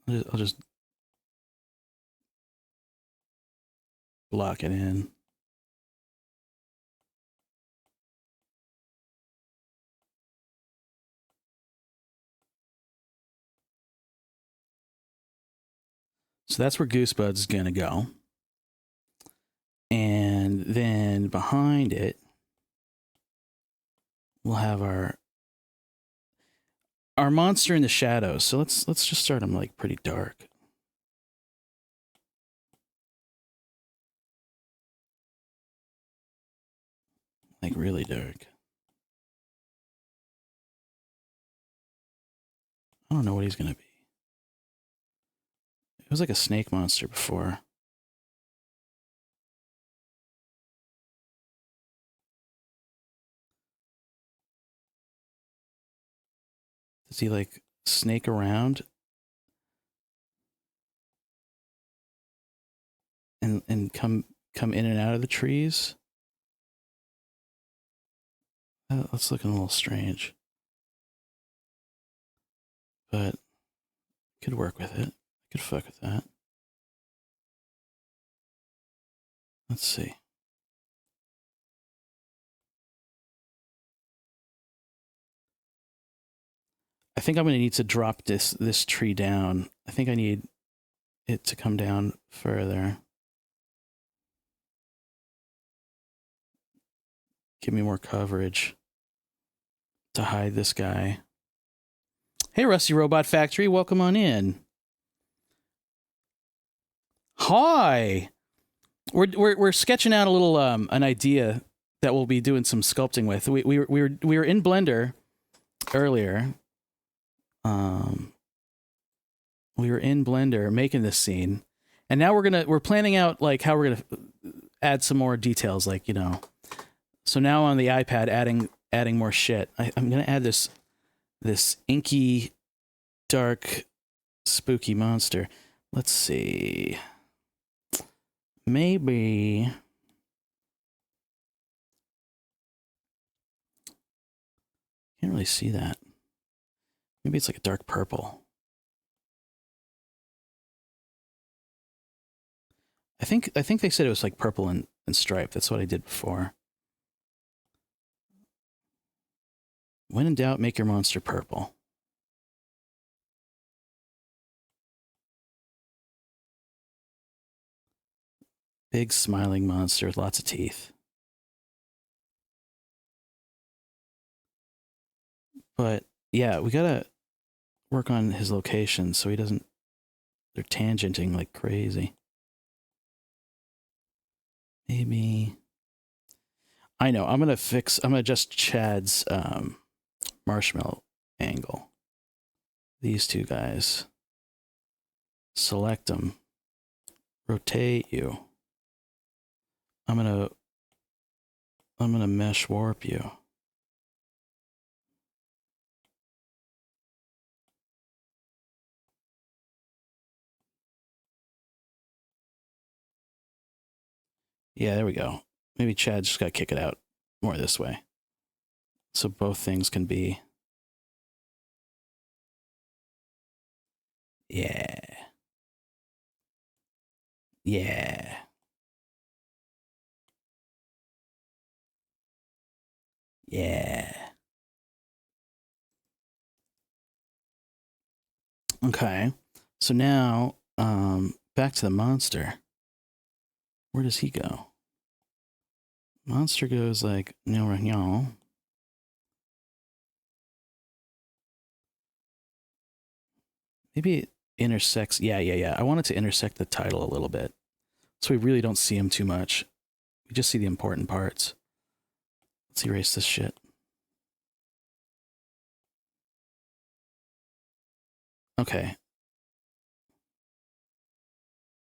I'll just block it in. So that's where Goosebuds is going to go. And then behind it, we'll have our monster in the shadows. So let's just start him like pretty dark. Like really dark. I don't know what he's going to be. It was like a snake monster before. Does he like snake around and come in and out of the trees? That's looking a little strange. But could work with it. Could fuck with that. Let's see. I think I'm going to need to drop this tree down. I think I need it to come down further. Give me more coverage to hide this guy. Hey, Rusty Robot Factory, welcome on in. Hi. We're sketching out a little an idea that we'll be doing some sculpting with. We were in Blender earlier. We were in Blender making this scene, and now we're planning out like how we're gonna add some more details, like, you know. So now on the iPad, adding more shit. I'm gonna add this inky, dark, spooky monster. Let's see. Maybe. Can't really see that. Maybe it's like a dark purple. I think they said it was like purple and striped. That's what I did before. When in doubt, make your monster purple. Big smiling monster with lots of teeth. But yeah, we gotta work on his location so he doesn't. They're tangenting like crazy. Maybe. I know. I'm gonna adjust Chad's marshmallow angle. These two guys. Select them. Rotate you. I'm gonna mesh warp you. Yeah, there we go. Maybe Chad just got to kick it out more this way. So both things can be. Yeah. Yeah. Yeah. Okay. So now, back to the monster. Where does he go? Monster goes like, no. Maybe it intersects. Yeah. I want it to intersect the title a little bit. So we really don't see him too much. We just see the important parts. Let's erase this shit. Okay.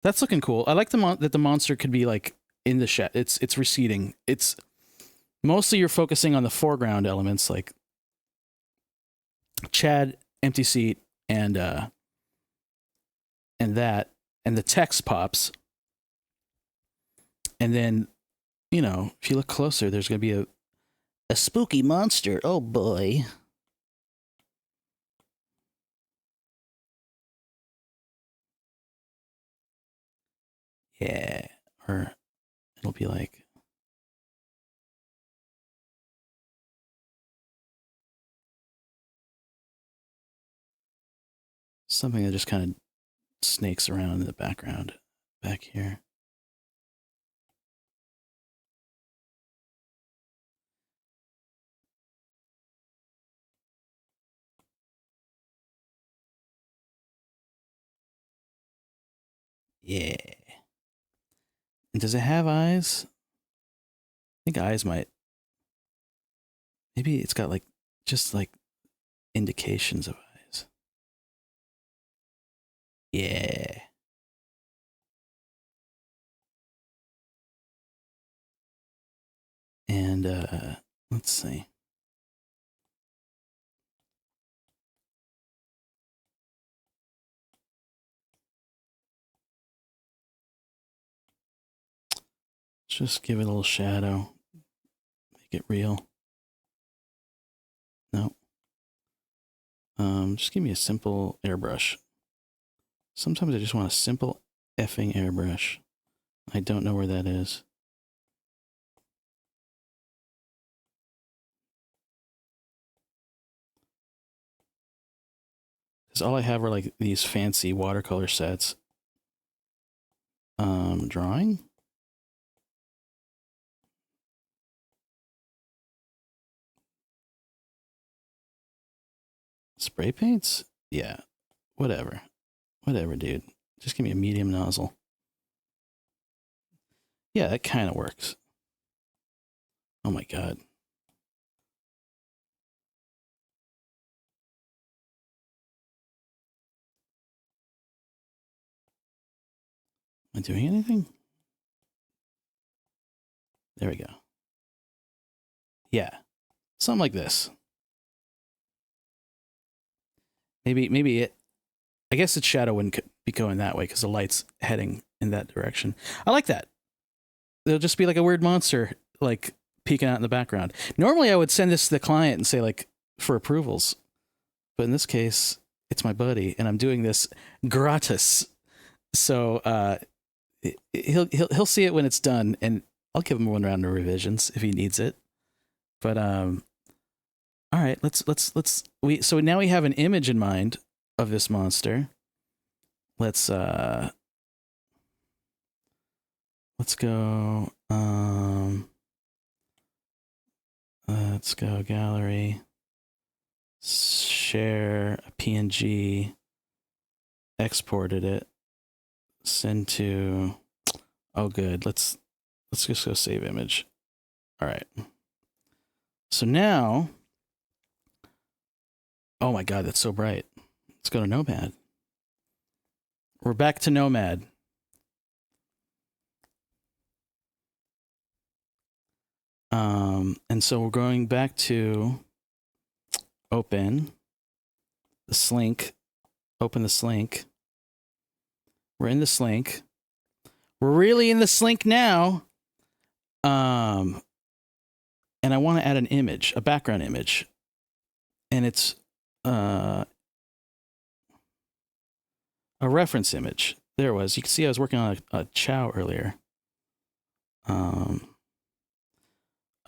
That's looking cool. I like that the monster could be like in the shed. It's receding. It's mostly you're focusing on the foreground elements like Chad, empty seat, and that, and the text pops. And then, you know, if you look closer, there's gonna be a spooky monster. Oh boy. Yeah. Or it'll be like something that just kind of snakes around in the background back here. Yeah. And does it have eyes? I think eyes might. Maybe it's got like just like indications of eyes. Yeah. And let's see. Just give it a little shadow. Make it real. No. Just give me a simple airbrush. Sometimes I just want a simple effing airbrush. I don't know where that is. Because all I have are like these fancy watercolor sets. Drawing? Spray paints? Yeah. Whatever. Whatever, dude. Just give me a medium nozzle. Yeah, that kind of works. Oh my god. Am I doing anything? There we go. Yeah. Something like this. Maybe it, I guess its shadow wouldn't be going that way because the light's heading in that direction. I like that. It'll just be like a weird monster, like peeking out in the background. Normally I would send this to the client and say like for approvals. But in this case, it's my buddy and I'm doing this gratis. So he'll see it when it's done and I'll give him one round of revisions if he needs it. But all right, so now we have an image in mind of this monster. Let's go let's go gallery, share a PNG, exported it, send to, oh good, let's just go save image. All right. So now, oh my god, that's so bright. Let's go to Nomad. We're back to Nomad. And so we're going back to open the Slink. Open the Slink. We're in the Slink. We're really in the Slink now. And I want to add an image, a background image. And it's a reference image. There it was. You can see I was working on a chow earlier.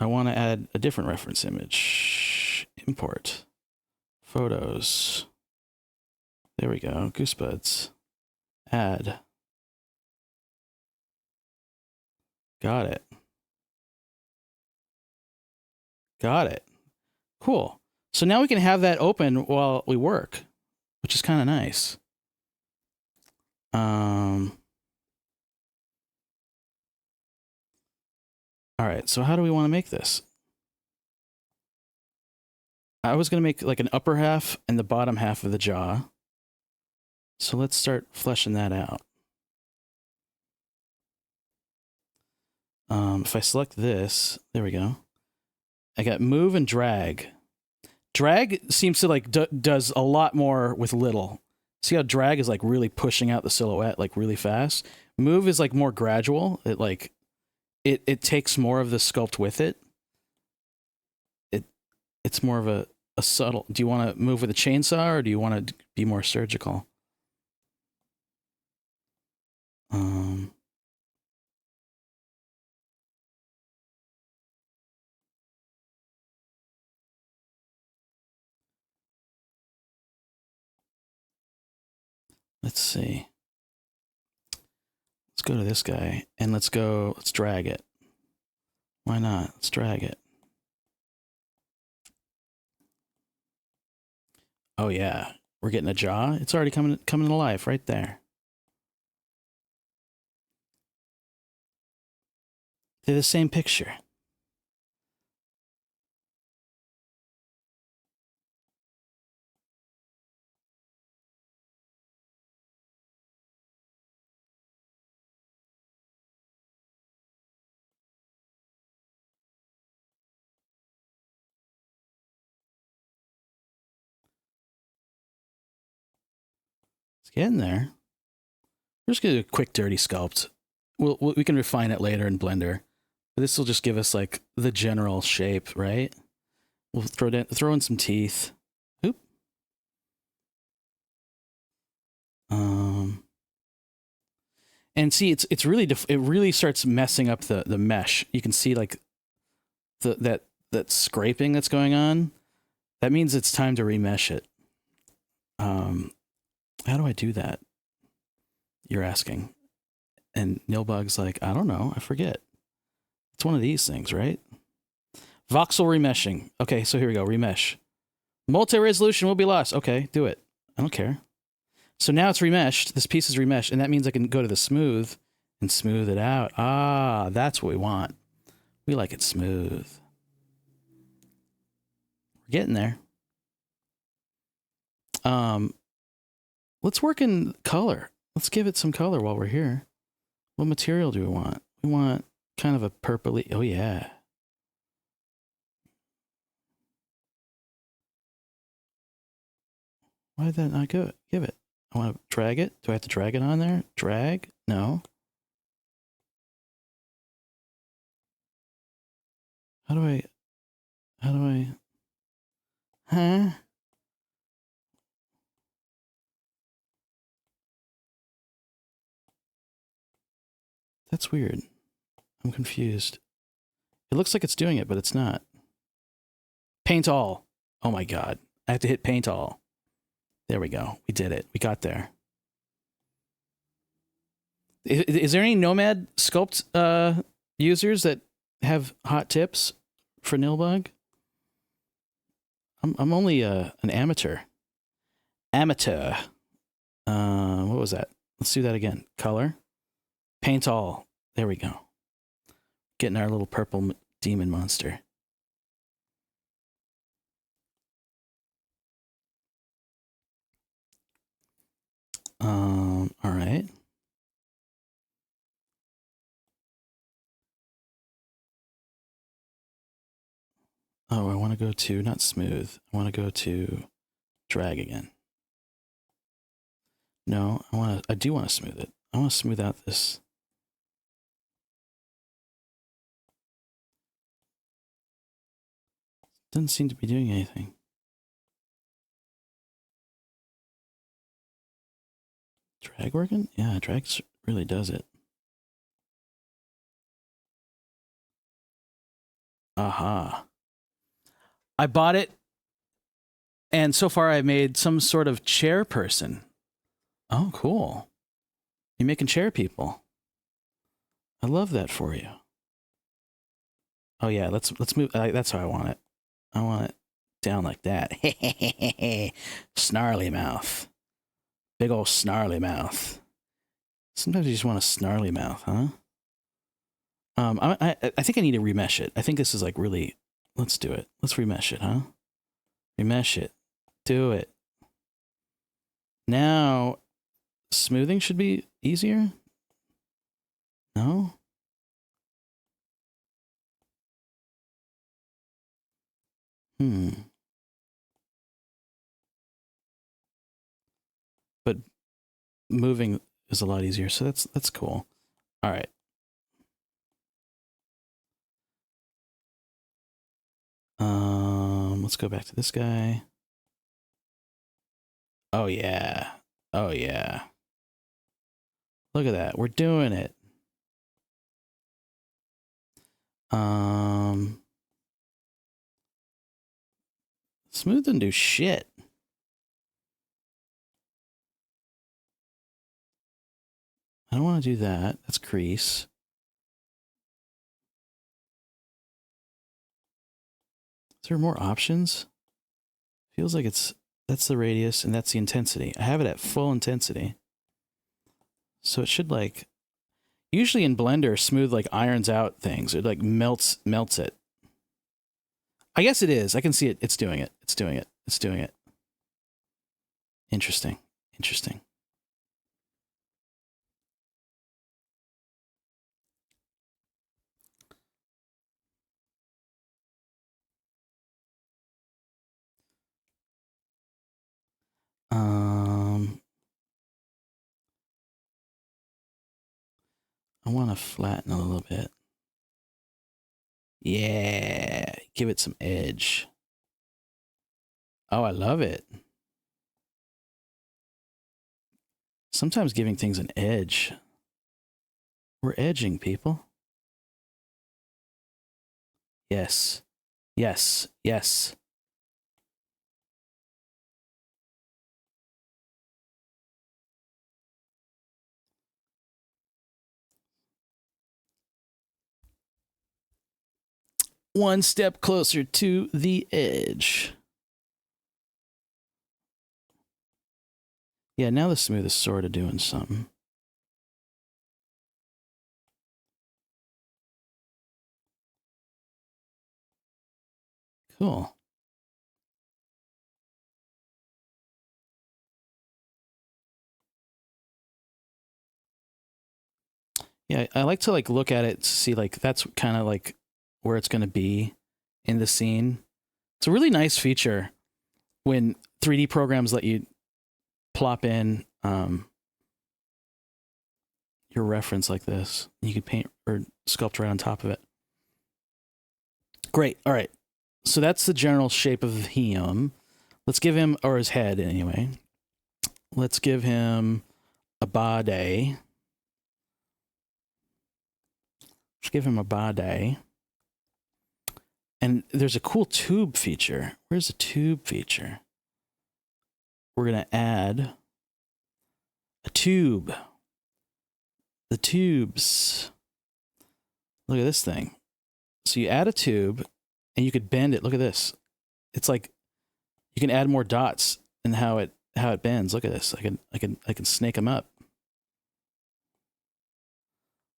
I want to add a different reference image. Import. Photos. There we go. Goosebuds. Add. Got it. Got it. Cool. So now we can have that open while we work, which is kind of nice. All right, so how do we want to make this? I was going to make like an upper half and the bottom half of the jaw. So let's start fleshing that out. If I select this, there we go. I got move and drag. Drag seems to like does a lot more with little. See how drag is like really pushing out the silhouette like really fast? Move is like more gradual. It takes more of the sculpt with it. It's more of a subtle. Do you want to move with a chainsaw or do you want to be more surgical? Let's see. Let's go to this guy and let's drag it. Why not? Let's drag it. Oh yeah, we're getting a jaw. It's already coming to life right there. They're the same picture. It's getting there. We're just gonna do a quick dirty sculpt. We can refine it later in Blender. But this will just give us like the general shape, right? We'll throw in some teeth. Oop. And see, it's really it really starts messing up the mesh. You can see like that scraping that's going on. That means it's time to remesh it. How do I do that? You're asking. And Nilbog's like, I don't know, I forget. It's one of these things, right? Voxel remeshing. Okay, so here we go, remesh. Multi-resolution will be lost. Okay, do it. I don't care. So now it's remeshed. This piece is remeshed, and that means I can go to the smooth and smooth it out. Ah, that's what we want. We like it smooth. We're getting there. Let's work in color. Let's give it some color while we're here. What material do we want? We want kind of a purpley. Oh, yeah. Why did that not go? Give it. I want to drag it. Do I have to drag it on there? Drag? No. How do I? Huh? That's weird. I'm confused. It looks like it's doing it, but it's not. Paint all. Oh my God. I have to hit paint all. There we go. We did it. We got there. Is there any Nomad Sculpt users that have hot tips for Nilbog? I'm only an amateur. Amateur. What was that? Let's do that again. Color. Paint all. There we go. Getting our little purple demon monster. All right. Oh, I want to go to, not smooth. I want to go to drag again. No, I do want to smooth it. I want to smooth out this. Doesn't seem to be doing anything. Drag working? Yeah, drag really does it. Aha. I bought it, and so far I made some sort of chair person. Oh, cool. You're making chair people. I love that for you. Oh yeah, let's move. That's how I want it. I want it down like that. Snarly mouth. Big old snarly mouth. Sometimes you just want a snarly mouth, huh? I think I need to remesh it. I think this is like really. Let's do it. Let's remesh it, huh? Remesh it. Do it. Now, smoothing should be easier. No. But moving is a lot easier, so that's cool. All right. Let's go back to this guy. Oh yeah. Oh yeah. Look at that. We're doing it. Smooth didn't do shit. I don't want to do that. That's crease. Is there more options? Feels like that's the radius and that's the intensity. I have it at full intensity. So it should like, usually in Blender, smooth like irons out things. It like melts it. I guess it is. I can see it. It's doing it. It's doing it. It's doing it. Interesting. Interesting. I want to flatten a little bit. Yeah, give it some edge. Oh, I love it. Sometimes giving things an edge. We're edging, people. Yes. Yes. Yes. One step closer to the edge. Yeah, now the smooth is sort of doing something. Cool. Yeah, I like to like look at it to see like that's kind of like where it's going to be in the scene. It's a really nice feature when 3D programs let you plop in your reference like this. You could paint or sculpt right on top of it. Great. All right. So that's the general shape of him. Let's give him, or his head anyway. Let's give him a body. Let's give him a body. And there's a cool tube feature. Where's the tube feature? We're going to add a tube. The tubes. Look at this thing. So you add a tube and you could bend it. Look at this. It's like you can add more dots in how it bends. Look at this. I can snake them up.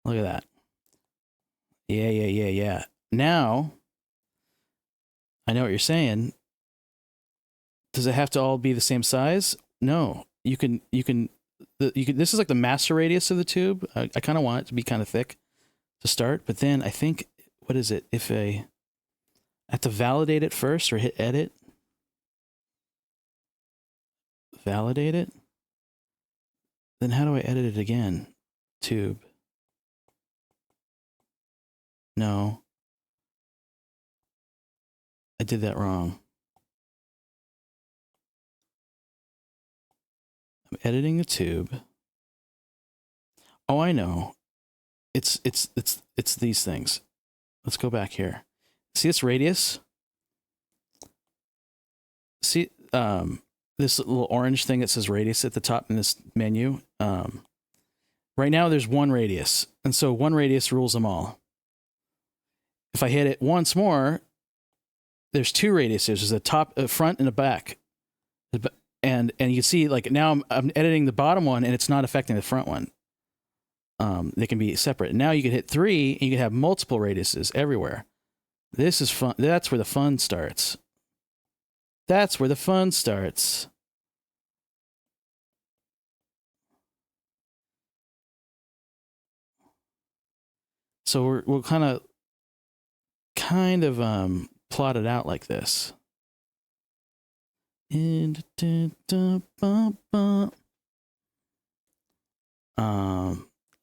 Look at that. Yeah. Now, I know what you're saying. Does it have to all be the same size? No. You can this is like the master radius of the tube. I kind of want it to be kind of thick to start, but then I think, what is it? If I have to validate it first or hit edit, validate it, then how do I edit it again? Tube. No. I did that wrong. I'm editing the tube. Oh, I know. It's these things. Let's go back here. See this radius? See this little orange thing that says radius at the top in this menu? Right now there's one radius, and so one radius rules them all. If I hit it once more, there's two radiuses. There's a top, a front, and a back. And you can see, like, now I'm editing the bottom one, and it's not affecting the front one. They can be separate. Now you can hit 3, and you can have multiple radiuses everywhere. This is fun. That's where the fun starts. That's where the fun starts. So we'll kind of plot it out like this. I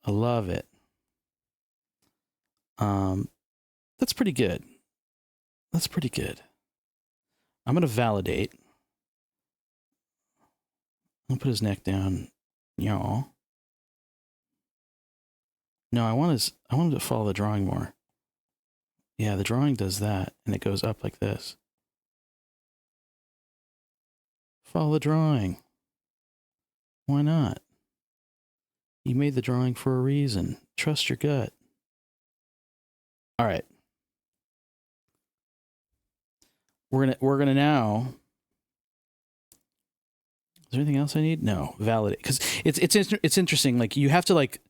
love it. That's pretty good. That's pretty good. I'm gonna validate. I'll put his neck down. Y'all. No, I want him to follow the drawing more. Yeah, the drawing does that, and it goes up like this. Follow the drawing. Why not? You made the drawing for a reason. Trust your gut. All right. We're gonna now. Is there anything else I need? No, validate, because it's interesting. Like, you have to, like,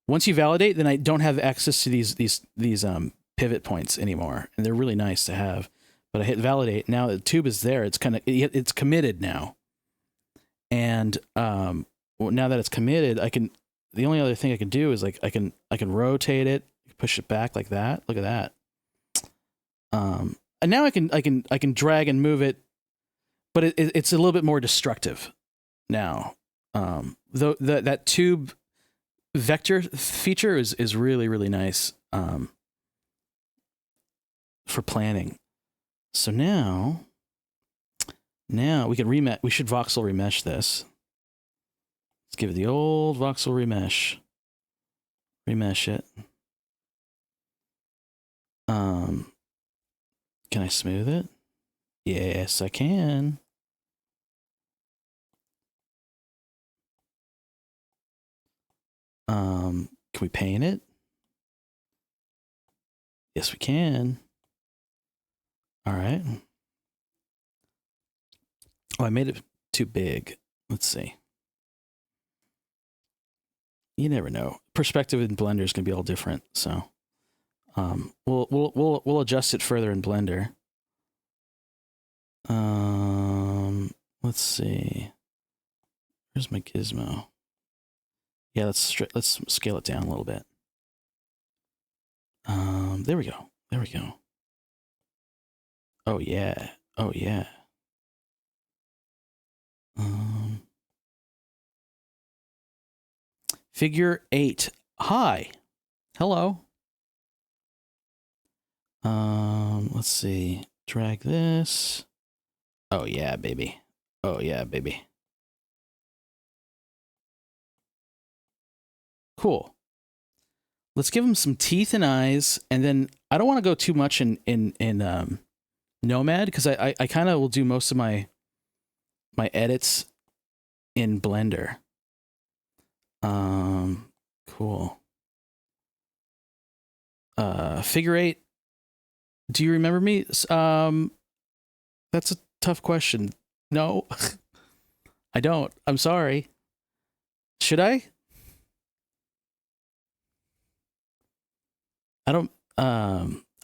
once you validate, then I don't have access to these pivot points anymore, and they're really nice to have. But I hit validate. Now the tube is there. It's committed now. And now that it's committed, the only other thing I can do is, like, I can rotate it, push it back like that. Look at that. And now I can drag and move it, but it's a little bit more destructive now. Though that tube vector feature is really, really nice for planning. So now Now we can remesh. We should voxel remesh this. Let's give it the old voxel remesh. Remesh it. Can I smooth it? Yes, I can. Can we paint it? Yes, we can. All right. Oh, I made it too big. Let's see. You never know. Perspective in Blender is going to be all different, so we'll adjust it further in Blender. Let's see. Where's my gizmo? Yeah, let's scale it down a little bit. There we go. There we go. Oh yeah. Oh yeah. Figure 8. Hi. Hello. Let's see. Drag this. Oh yeah, baby. Oh yeah, baby. Cool. Let's give him some teeth and eyes, and then I don't want to go too much in Nomad because I kind of will do most of my edits in Blender. Cool. Figure 8. Do you remember me? That's a tough question. No, I don't. I'm sorry. Should I? I don't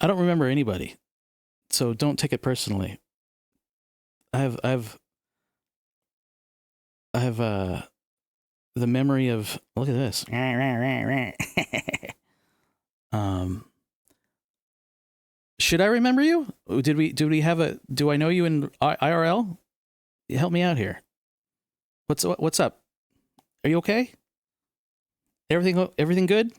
remember anybody. So don't take it personally. I have the memory of, look at this. Should I remember you? Did we have a, do I know you in IRL? Help me out here. What's up? Are you okay? Everything good?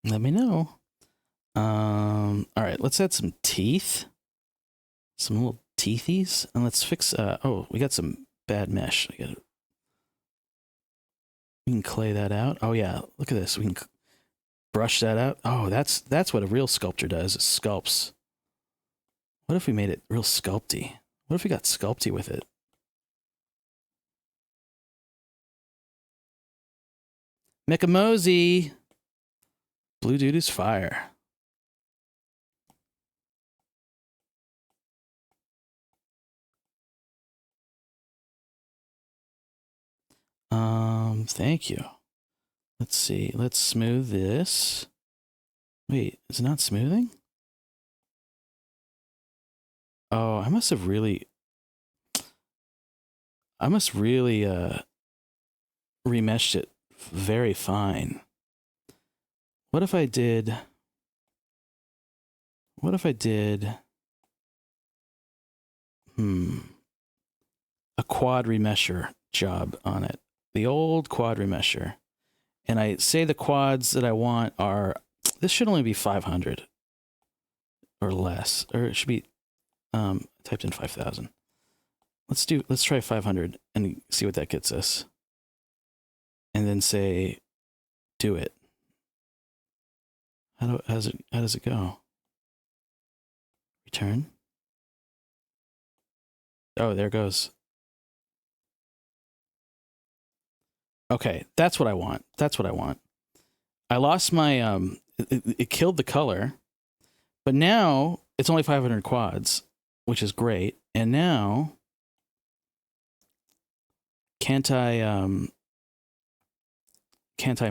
Let me know. All right, let's add some teeth. Some little teethies. And let's fix, oh, we got some bad mesh. We can clay that out. Oh yeah, look at this. We can brush that out. Oh, that's what a real sculptor does, is sculpts. What if we made it real sculpty? What if we got sculpty with it? Mekamozy! Blue dude is fire. Thank you. Let's see. Let's smooth this. Wait, is it not smoothing? Oh, I must really remeshed it very fine. What if I did a quad remesher job on it? The old quad remesher. And I say the quads that I want are, this should only be 500 or less, or it should be typed in 5,000. Let's try 500 and see what that gets us. And then say, do it. How does it go? Return. Oh, there it goes. Okay, that's what I want. That's what I want. I lost my it killed the color, but now it's only 500 quads, which is great. And now can't I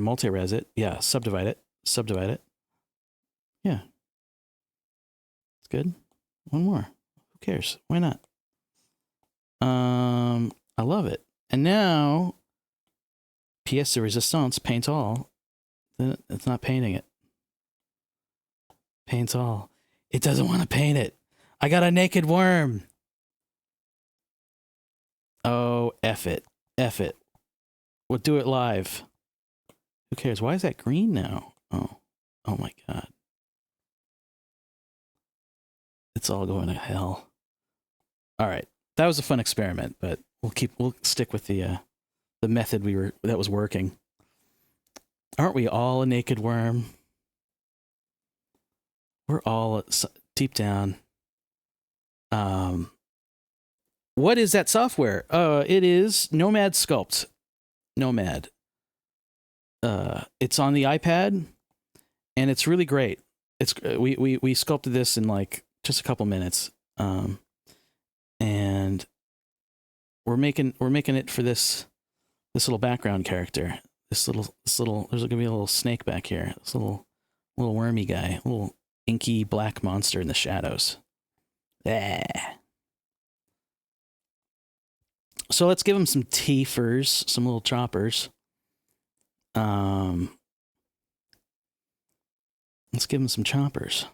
multi-res it? Yeah, subdivide it. Subdivide it. Yeah. It's good. One more. Who cares? Why not? I love it. And now pièce de résistance, paint all. Then it's not painting it. Paint all. It doesn't want to paint it. I got a naked worm. Oh, F it. F it. We'll do it live. Who cares? Why is that green now? Oh my God. It's all going to hell. All right. That was a fun experiment, but we'll stick with the method that was working. Aren't we all a naked worm? We're all deep down. What is that software? It is Nomad Sculpt. Nomad. It's on the iPad, and it's really great. It's we sculpted this in like just a couple minutes, and we're making it for this little background character. This little there's gonna be a little snake back here. This little wormy guy, a little inky black monster in the shadows. Yeah. So let's give him some teethers, some little choppers. Let's give him some choppers.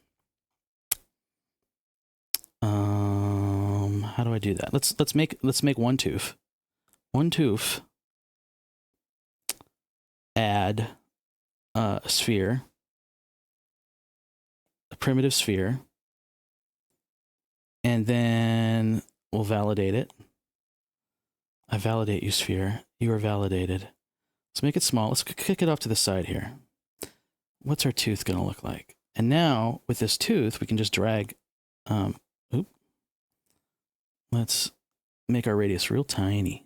How do I do that? Let's make one tooth. One tooth. Add a sphere. A primitive sphere. And then we'll validate it. I validate you, sphere. You are validated. Let's make it small. Let's kick it off to the side here. What's our tooth going to look like? And now, with this tooth, we can just drag... Let's make our radius real tiny.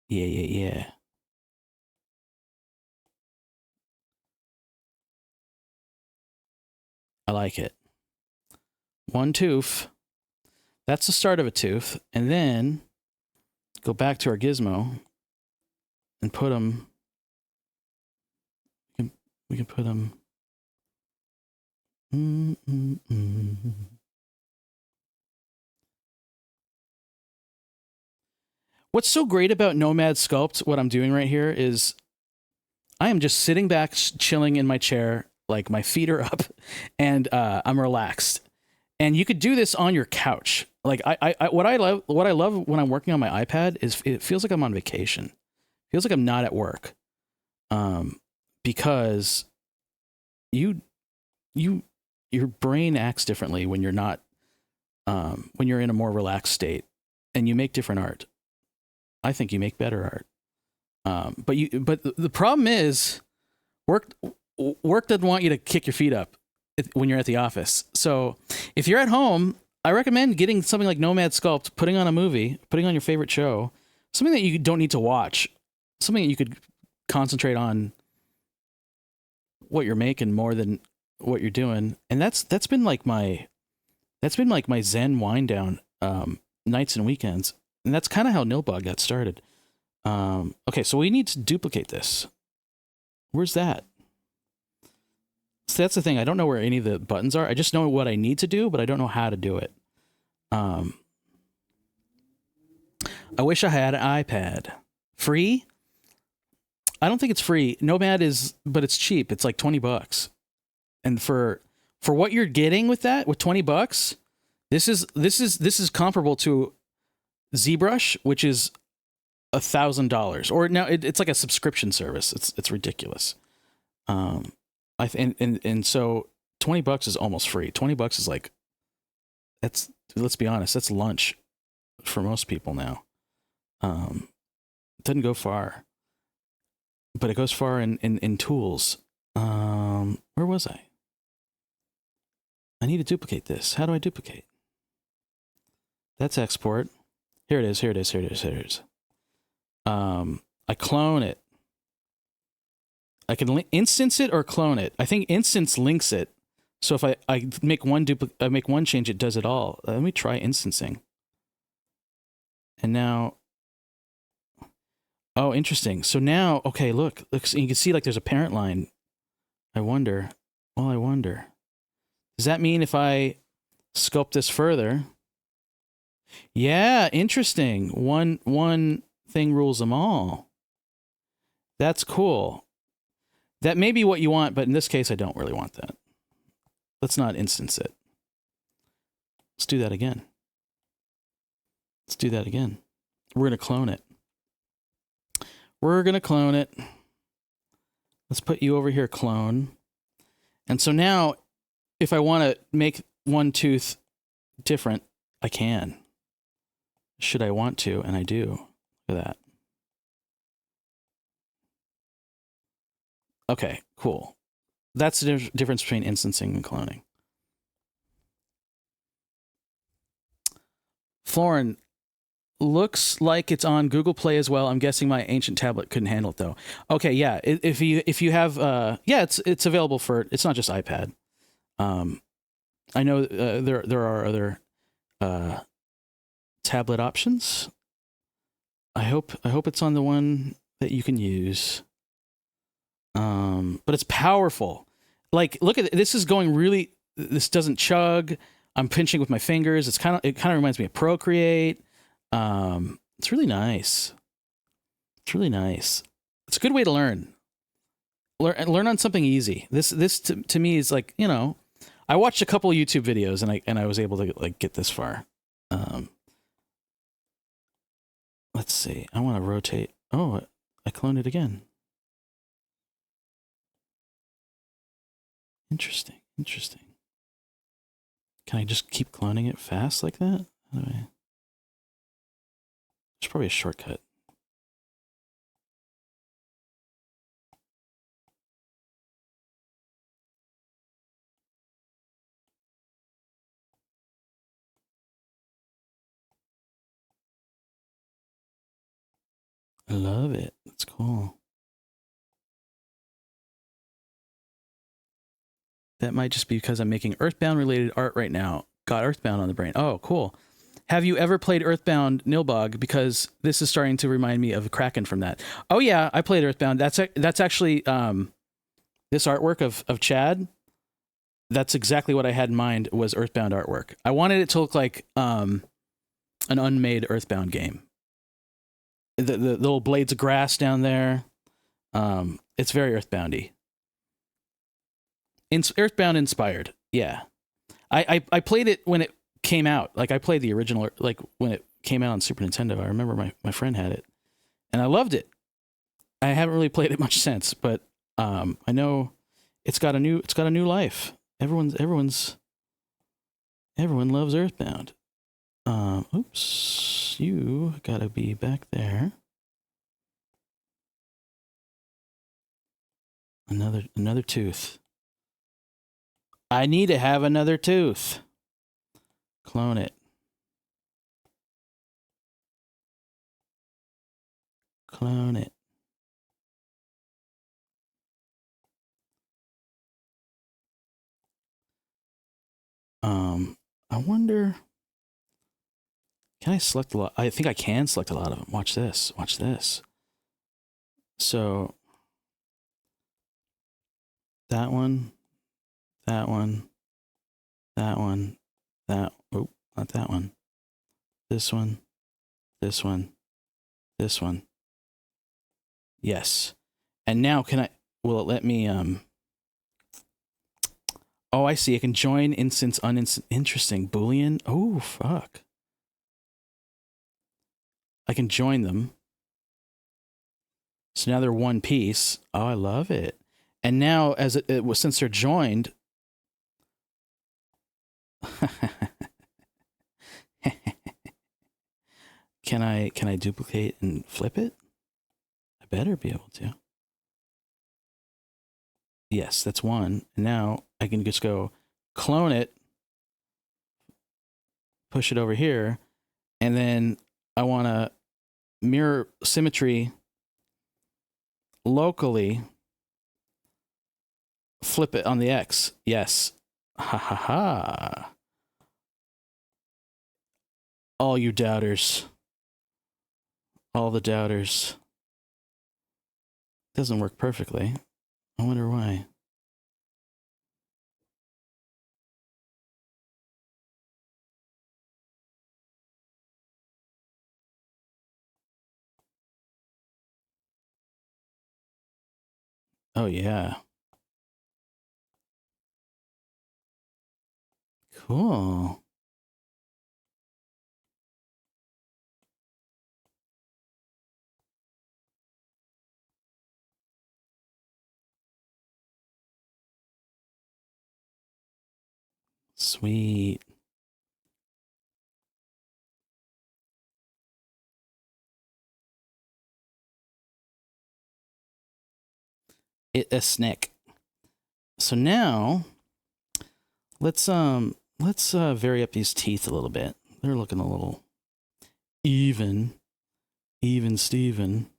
Yeah. I like it. One tooth. That's the start of a tooth. And then go back to our gizmo and put them. We can put them. What's so great about Nomad Sculpt, what I'm doing right here, is I am just sitting back, chilling in my chair, like my feet are up, and I'm relaxed. And you could do this on your couch. Like what I love when I'm working on my iPad is it feels like I'm on vacation. It feels like I'm not at work. Because your brain acts differently when you're not when you're in a more relaxed state, and you make different art. I think you make better art. But the problem is work doesn't want you to kick your feet up when you're at the office. So if you're at home, I recommend getting something like Nomad Sculpt, putting on a movie, putting on your favorite show, something that you don't need to watch, something that you could concentrate on what you're making more than what you're doing. And that's been like my Zen wind down nights and weekends. And that's kind of how Nilbog got started. Okay, so we need to duplicate this. Where's that? So that's the thing. I don't know where any of the buttons are. I just know what I need to do, but I don't know how to do it. I wish I had an iPad. Free? I don't think it's free. Nomad is, but it's cheap. It's like $20. And for what you're getting with that, with $20, this is comparable to ZBrush, which is $1,000. Or now it's like a subscription service. It's ridiculous. And so $20 is almost free. $20 is like, let's be honest, that's lunch for most people now. It doesn't go far, but it goes far in tools. Where was I? I need to duplicate this. How do I duplicate? That's export. Here it is. I clone it. I can instance it or clone it. I think instance links it. So if I make one change, it does it all. Let me try instancing. And now, oh, interesting. So now, okay, look, you can see like there's a parent line. I wonder. Does that mean if I sculpt this further? Yeah, interesting. One thing rules them all. That's cool. That may be what you want, but in this case, I don't really want that. Let's not instance it. Let's do that again. We're going to clone it. Let's put you over here, clone. And so now if I want to make one tooth different, I can. Should I want to? And I do. Look at that. Okay, cool. That's the difference between instancing and cloning. Florin, looks like it's on Google Play as well. I'm guessing my ancient tablet couldn't handle it though. Okay, yeah. If you have yeah, it's available for. It's not just iPad. I know there are other tablet options. I hope it's on the one that you can use. But it's powerful. Like, look at it. This is going really. This doesn't chug. I'm pinching with my fingers. It kind of reminds me of Procreate. It's really nice. It's really nice. It's a good way to learn. Learn on something easy. This to me is like, you know, I watched a couple of YouTube videos and I was able to like get this far. Let's see. I want to rotate. Oh, I cloned it again. Interesting. Can I just keep cloning it fast like that? There's probably a shortcut. I love it. It's cool. That might just be because I'm making Earthbound related art right now. Got Earthbound on the brain. Oh, cool. Have you ever played Earthbound Nilbog? Because this is starting to remind me of Kraken from that. Oh yeah, I played Earthbound. That's actually this artwork of Chad. That's exactly what I had in mind was Earthbound artwork. I wanted it to look like an unmade Earthbound game. The little blades of grass down there. It's very Earthboundy. Earthbound inspired. Yeah. I played it when it came out. Like I played the original, like when it came out on Super Nintendo. I remember my friend had it and I loved it. I haven't really played it much since, but I know it's got a new life. Everyone loves Earthbound. Oops, you gotta be back there. Another tooth. I need to have another tooth. Clone it. Clone it. I wonder. Can I select a lot? I think I can select a lot of them. Watch this. Watch this. So that one, that one, that one, that. Oh, not that one. This one, this one, this one. Yes. And now can I? Will it let me? Oh, I see. I can join instance, uninstance. Interesting. Boolean. Oh, fuck. I can join them. So now they're one piece. Oh, I love it. And now, as it was, since they're joined, can I duplicate and flip it? I better be able to. Yes, that's one. And now I can just go clone it, push it over here, and then I want to mirror symmetry locally. Flip it on the X. Yes. Ha ha ha. All you doubters. All the doubters. Doesn't work perfectly. I wonder why. Oh, yeah. Cool. Sweet. A snack. So now let's vary up these teeth a little bit. They're looking a little even Steven.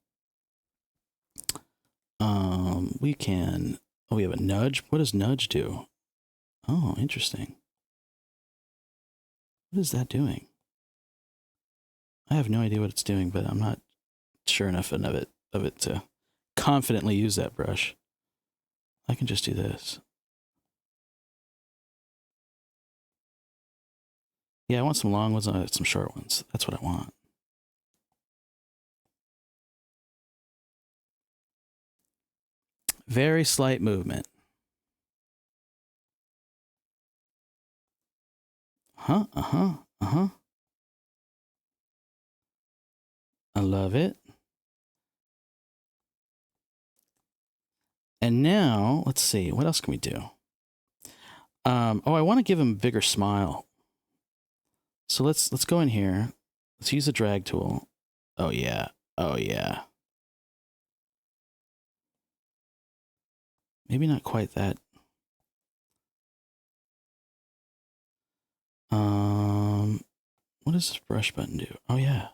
We can. Oh, we have a nudge. What does nudge do? Oh, interesting. What is that doing? I have no idea what it's doing, but I'm not sure enough of it to confidently use that brush. I can just do this. Yeah, I want some long ones and some short ones. That's what I want. Very slight movement. I love it. And now, let's see, what else can we do? I want to give him a bigger smile. So let's go in here. Let's use the drag tool. Oh yeah. Maybe not quite that. What does this brush button do? Oh yeah.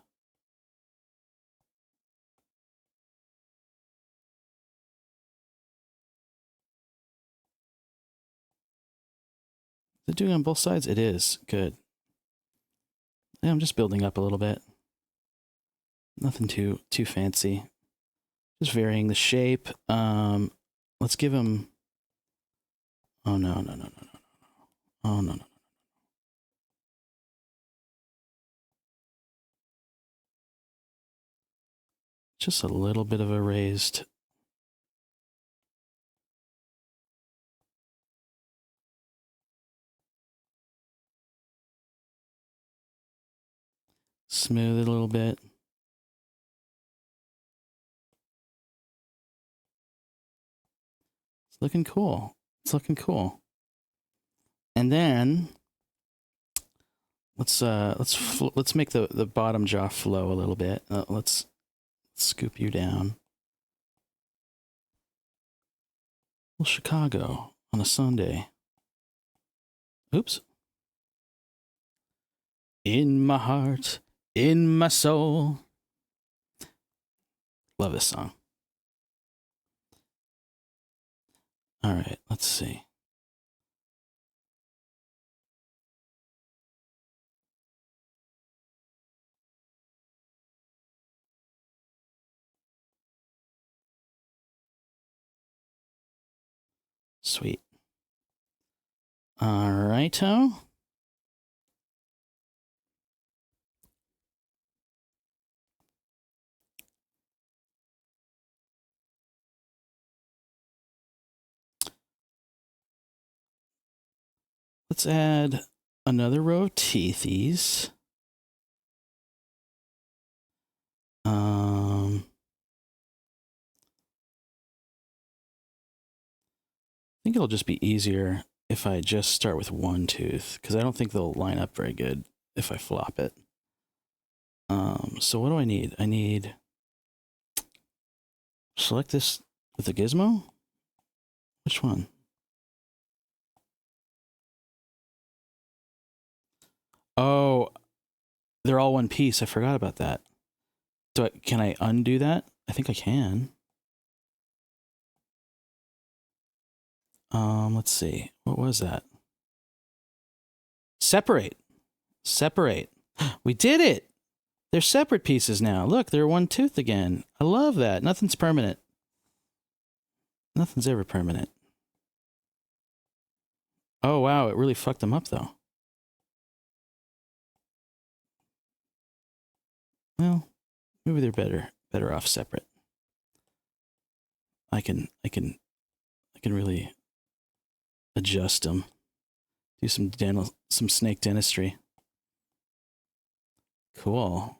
Is it doing on both sides? It is. Good. Yeah, I'm just building up a little bit. Nothing too fancy. Just varying the shape. Let's give him. Oh no. Oh no. Just a little bit of a raised. Smooth it a little bit. It's looking cool. And then let's make the bottom jaw flow a little bit. Let's scoop you down. Well, Chicago on a Sunday. Oops. In my heart, in my soul. Love this song. All right, let's see. Sweet. All righto. Let's add another row of teethies. I think it'll just be easier if I just start with one tooth, because I don't think they'll line up very good if I flop it. So what do I need? I need select this with the gizmo. Which one? Oh, they're all one piece. I forgot about that. Can I undo that? I think I can. Let's see. What was that? Separate. We did it. They're separate pieces now. Look, they're one tooth again. I love that. Nothing's permanent. Nothing's ever permanent. Oh, wow. It really fucked them up, though. Well, maybe they're better off separate. I can really adjust them. Do some snake dentistry. Cool.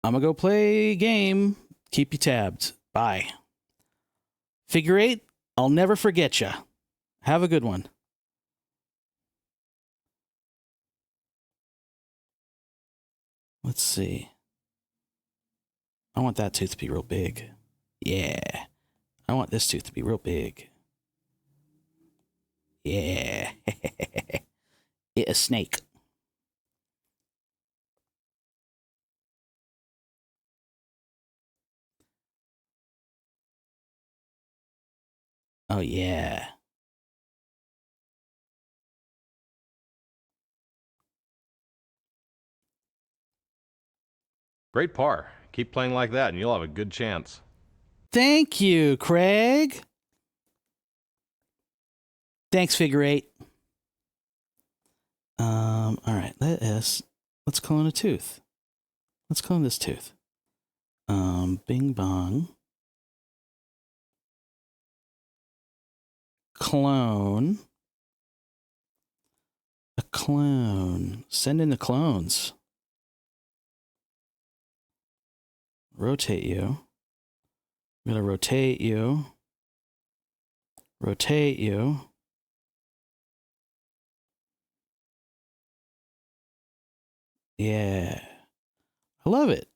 I'm gonna go play a game. Keep you tabbed. Bye. Figure 8, I'll never forget ya. Have a good one. Let's see. I want that tooth to be real big. Yeah. I want this tooth to be real big. Yeah. A snake. Oh, yeah. Great par. Keep playing like that, and you'll have a good chance. Thank you, Craig. Thanks, Figure Eight. All right, let's clone a tooth. Let's clone this tooth. Bing bong. Clone. A clone. Send in the clones. Rotate you. I'm gonna rotate you. Rotate you. Yeah. I love it.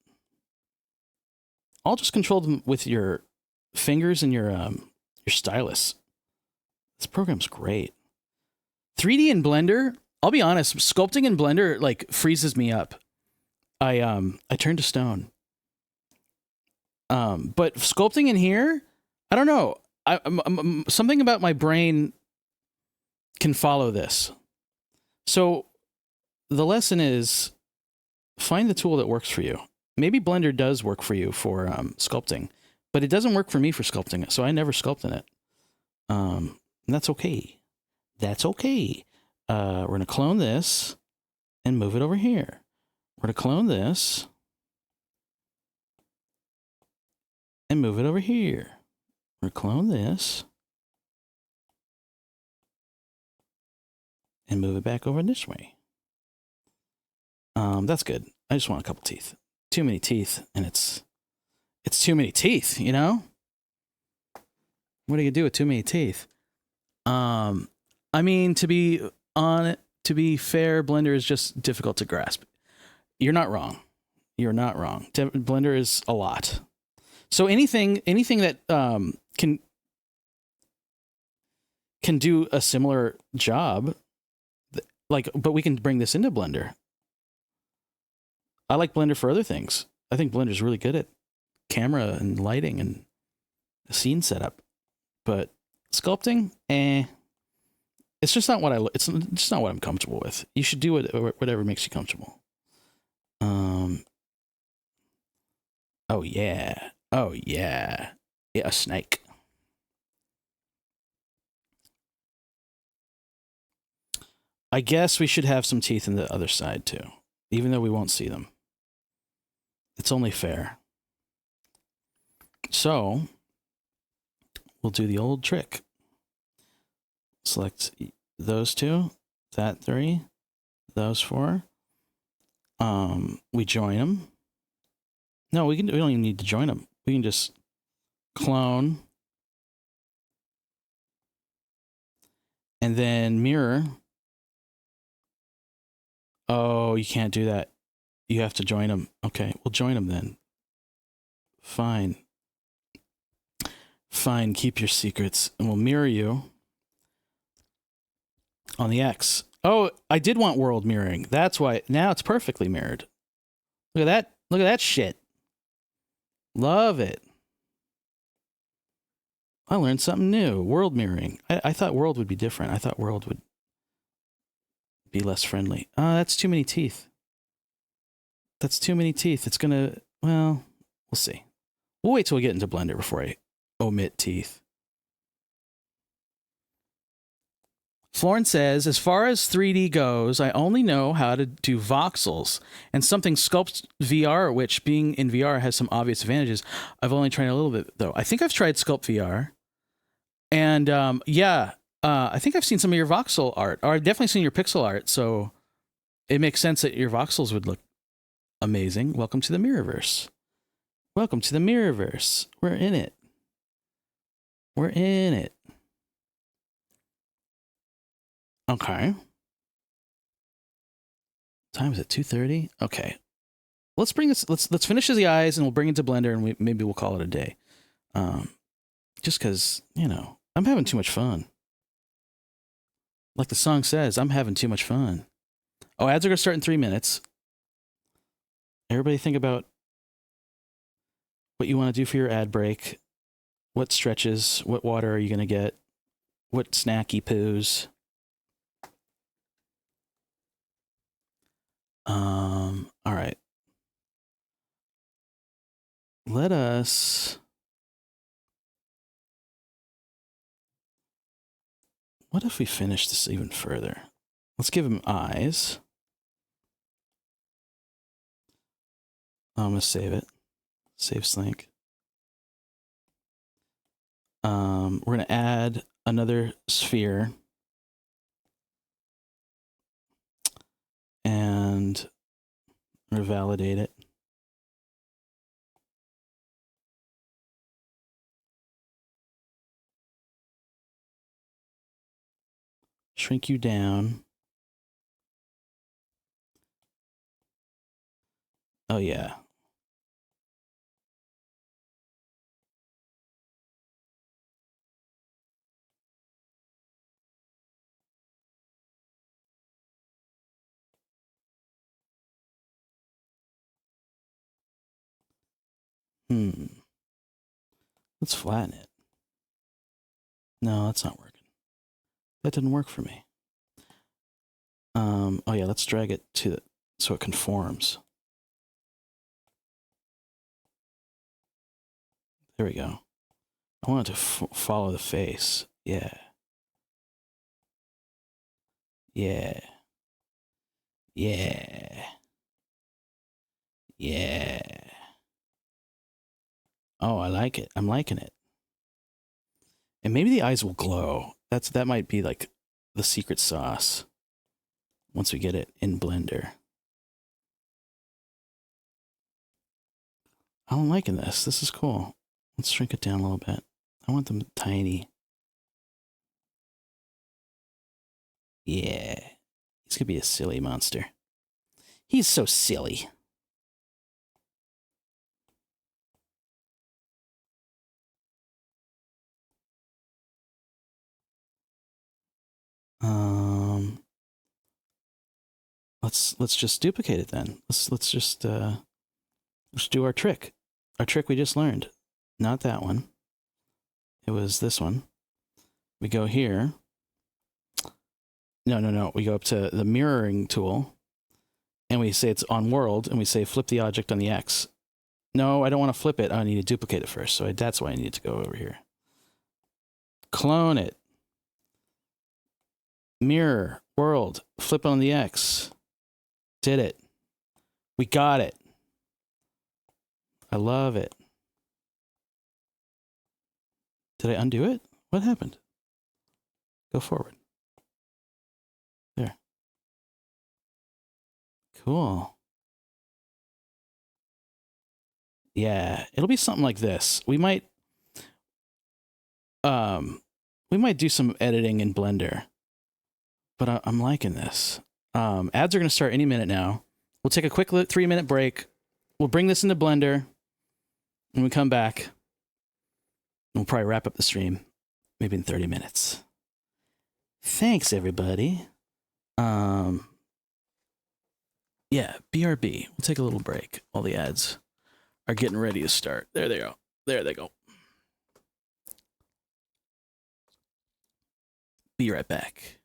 I'll just control them with your fingers and your stylus. This program's great. 3D in Blender, I'll be honest, sculpting in Blender like freezes me up. I turn to stone. But sculpting in here, I don't know. Something about my brain can follow this. So the lesson is find the tool that works for you. Maybe Blender does work for you for sculpting, but it doesn't work for me for sculpting it. So I never sculpt in it. And that's okay. That's okay. We're going to clone this and move it over here. We're going to clone this and move it over here. We're going to clone this and move it back over this way. That's good. I just want a couple teeth. Too many teeth, and it's too many teeth, you know? What do you do with too many teeth? I mean, to be fair, Blender is just difficult to grasp. You're not wrong. You're not wrong. Blender is a lot. So anything that can do a similar job, but we can bring this into Blender. I like Blender for other things. I think Blender's really good at camera and lighting and scene setup, but sculpting, it's just not what it's just not what I'm comfortable with. You should do whatever makes you comfortable. Oh yeah. Oh yeah. Yeah, a snake. I guess we should have some teeth in the other side too, even though we won't see them. It's only fair. So we'll do the old trick. Select those two, that three, those four. We join them. No, we don't even need to join them. We can just clone and then mirror. Oh, you can't do that. You have to join them. Okay, we'll join them then. Fine. Fine, keep your secrets. And we'll mirror you on the X. Oh, I did want world mirroring. That's why. Now it's perfectly mirrored. Look at that. Look at that shit. Love it. I learned something new. World mirroring. I thought world would be different. I thought world would be less friendly. That's too many teeth. That's too many teeth. It's gonna, well, we'll see. We'll wait till we get into Blender before I omit teeth. Florence says, as far as 3D goes, I only know how to do voxels and something Sculpt VR, which being in VR has some obvious advantages. I've only tried a little bit though. I think I've tried Sculpt VR, and I think I've seen some of your voxel art, or I've definitely seen your pixel art. So it makes sense that your voxels would look amazing. Welcome to the Mirrorverse. Welcome to the Mirrorverse. We're in it. We're in it. Okay. Time is at 2:30. Okay. let's bring this. Let's finish the eyes, and we'll bring it to blender, and maybe we'll call it a day. Just because I'm having too much fun. Like the song says, I'm having too much fun. Oh, ads are gonna start in 3 minutes. Everybody, think about what you want to do for your ad break. What stretches? What water are you gonna get? What snacky poos? All right. Let us. What if we finish this even further? Let's give him eyes. I'm gonna save it. Save Slink. We're gonna add another sphere. And we're gonna validate it. Shrink you down. Oh, yeah. Let's flatten it. No, that's not working. That didn't work for me. Oh yeah, let's drag it so it conforms. There we go. I want it to follow the face. Yeah. Yeah. Yeah. Yeah. Oh, I like it. I'm liking it. And maybe the eyes will glow. That might be like the secret sauce once we get it in Blender. I'm liking this. This is cool. Let's shrink it down a little bit. I want them tiny. Yeah. He's gonna be a silly monster. He's so silly. Let's just duplicate it then. Let's just do our trick. Our trick we just learned. Not that one. It was this one. We go here. No. We go up to the mirroring tool, and we say it's on world, and we say flip the object on the X. No, I don't want to flip it. I need to duplicate it first. So that's why I need to go over here. Clone it. Mirror, world, flip on the X. Did it. We got it. I love it. Did I undo it? What happened? Go forward. There. Cool. Yeah, it'll be something like this. We might do some editing in Blender. But I'm liking this. Ads are going to start any minute now. We'll take a quick 3-minute break. We'll bring this into Blender. When we come back, we'll probably wrap up the stream maybe in 30 minutes. Thanks, everybody. Yeah, BRB. We'll take a little break while the ads are getting ready to start. There they go. There they go. Be right back.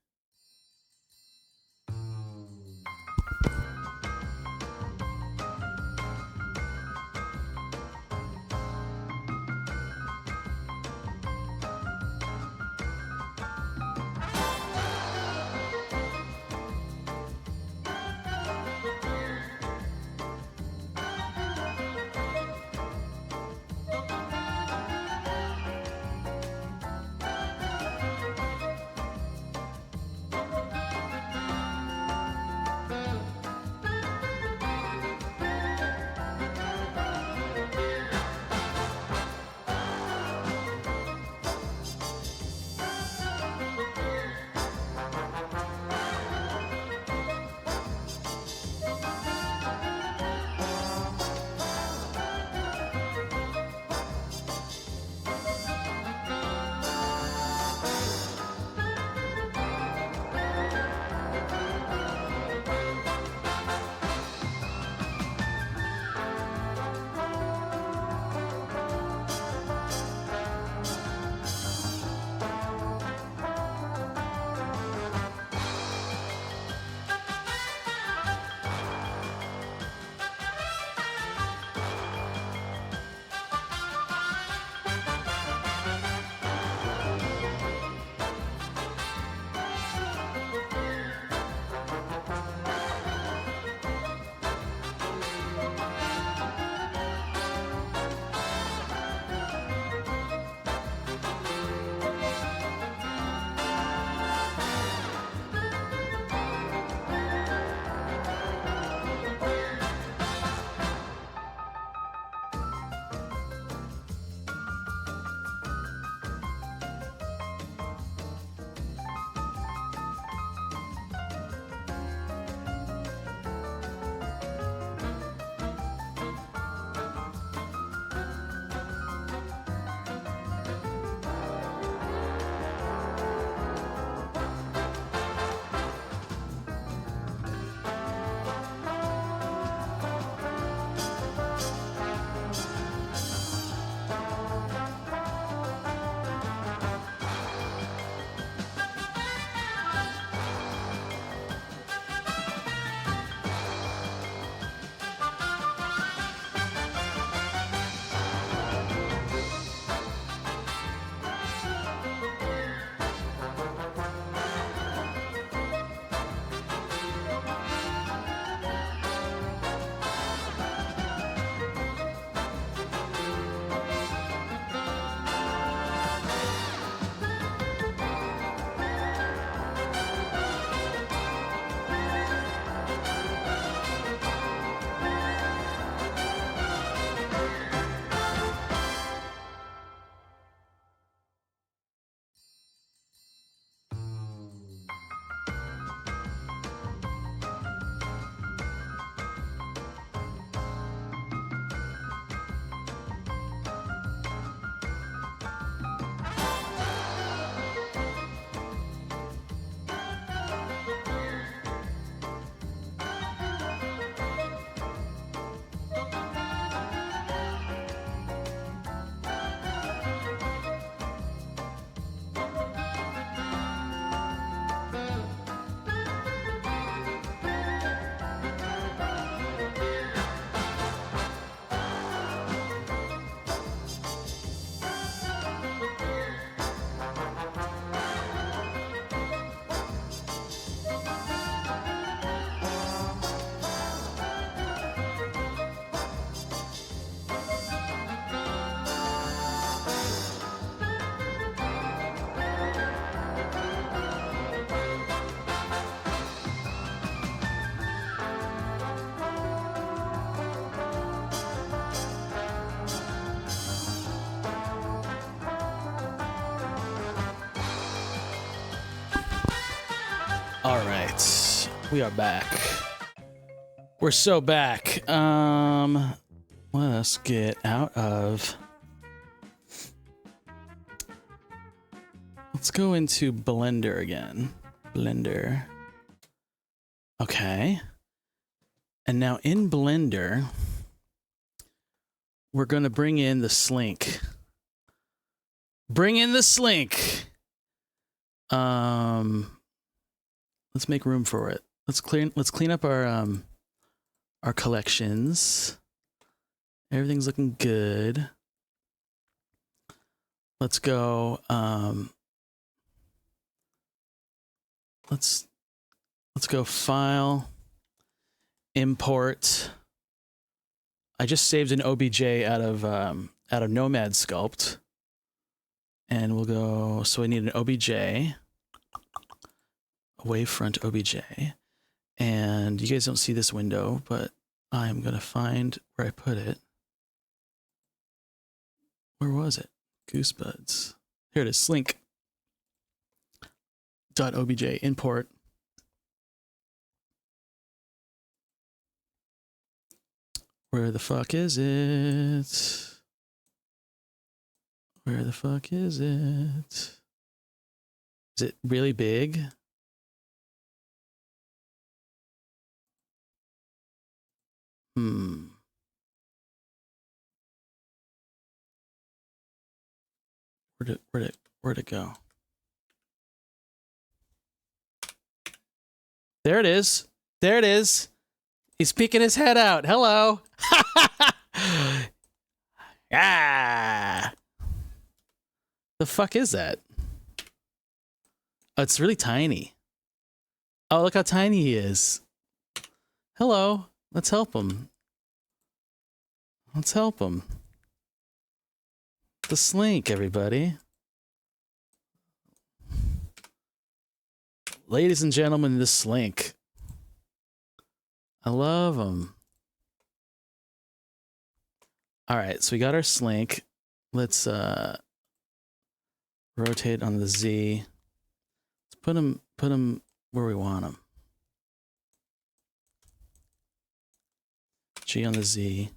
We are back. We're so back. Let us get out of... Let's go into Blender again. Blender. Okay. And now in Blender, we're going to bring in the slink. Bring in the slink. Let's make room for it. Let's clean up our collections. Everything's looking good. Let's go let's go file, import. I just saved an OBJ out of Nomad Sculpt. And we'll go, so I need an OBJ, a wavefront OBJ. And you guys don't see this window, but I'm going to find where I put it. Where was it? Goosebuds. Here it is, slink. .obj import. Where the fuck is it? Where the fuck is it? Is it really big? Where'd it go? There it is. There it is. He's peeking his head out. Hello. Ah. The fuck is that? Oh, it's really tiny. Oh, look how tiny he is. Hello. Let's help him. Let's help him. The slink, everybody. Ladies and gentlemen, the slink. I love him. All right, so we got our slink. Let's rotate on the Z. Let's put him where we want him. G on the Z.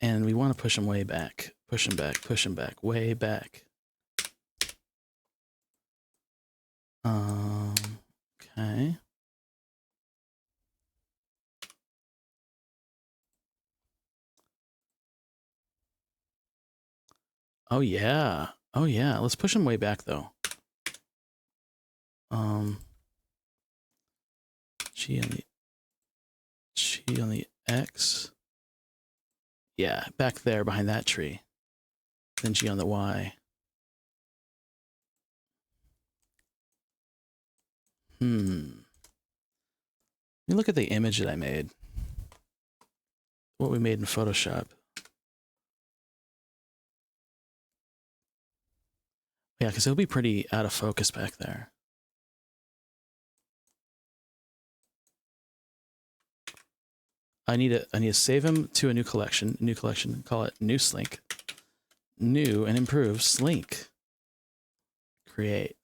And we want to push him way back. Push him back, push him back, way back. Okay. Oh yeah. Oh yeah. Let's push him way back though. G on the X. Yeah, back there behind that tree. Then G on the Y. Let me look at the image that I made. What we made in Photoshop. Yeah, because it'll be pretty out of focus back there. I need to save him to a new collection. Call it new slink. New and improved slink. Create.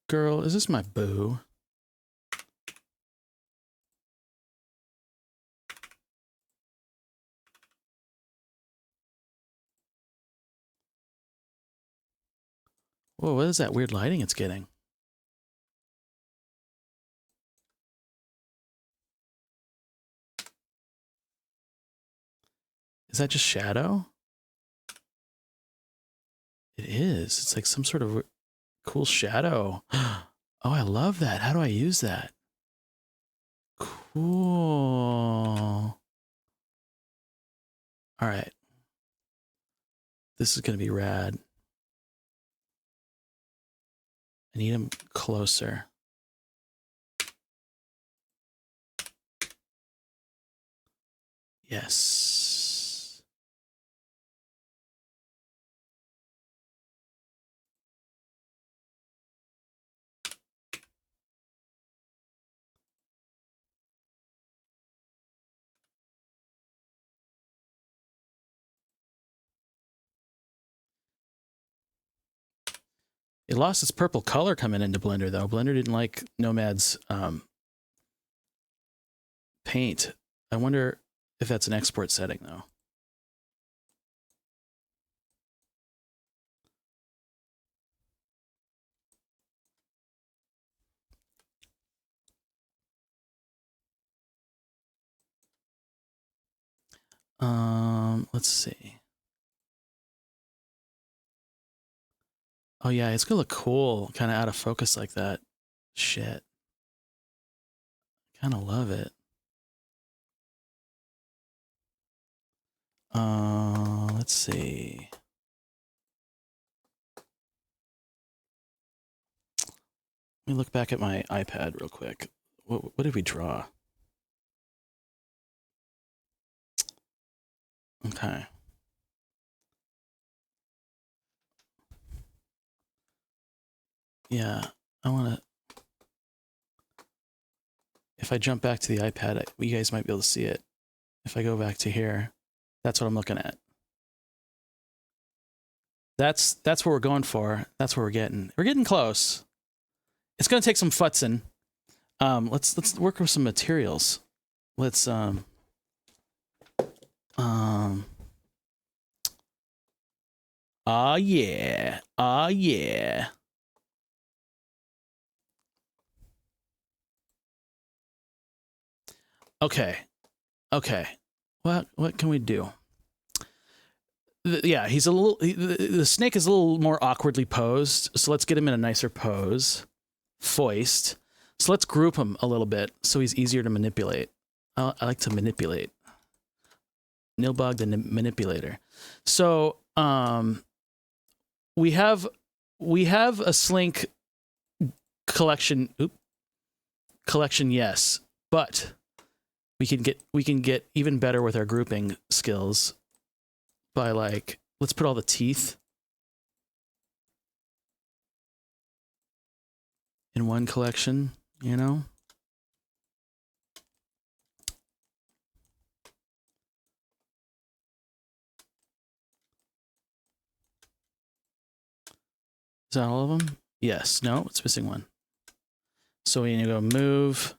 Girl, is this my boo? Whoa, what is that weird lighting it's getting? Is that just shadow? It is. It's like some sort of cool shadow. Oh, I love that. How do I use that? Cool. All right. This is going to be rad. I need him closer. Yes. It lost its purple color coming into Blender though. Blender didn't like Nomad's paint. I wonder if that's an export setting though. Let's see. Oh yeah, it's gonna look cool, kind of out of focus like that. Shit. Kind of love it. Let's see. Let me look back at my iPad real quick. What did we draw? Okay. Yeah, I want to. If I jump back to the iPad, you guys might be able to see it. If I go back to here, that's what I'm looking at. That's what we're going for. That's what we're getting. We're getting close. It's gonna take some futzing. Let's work with some materials. Let's yeah. Yeah. Okay. What can we do? Yeah, he's a little. The snake is a little more awkwardly posed, so let's get him in a nicer pose. Foist. So let's group him a little bit so he's easier to manipulate. I like to manipulate. Nilbog the manipulator. So we have a slink collection. Collection, yes, but we can get even better with our grouping skills by like, let's put all the teeth in one collection, you know? Is that all of them? Yes. No, it's missing one. So we need to go move,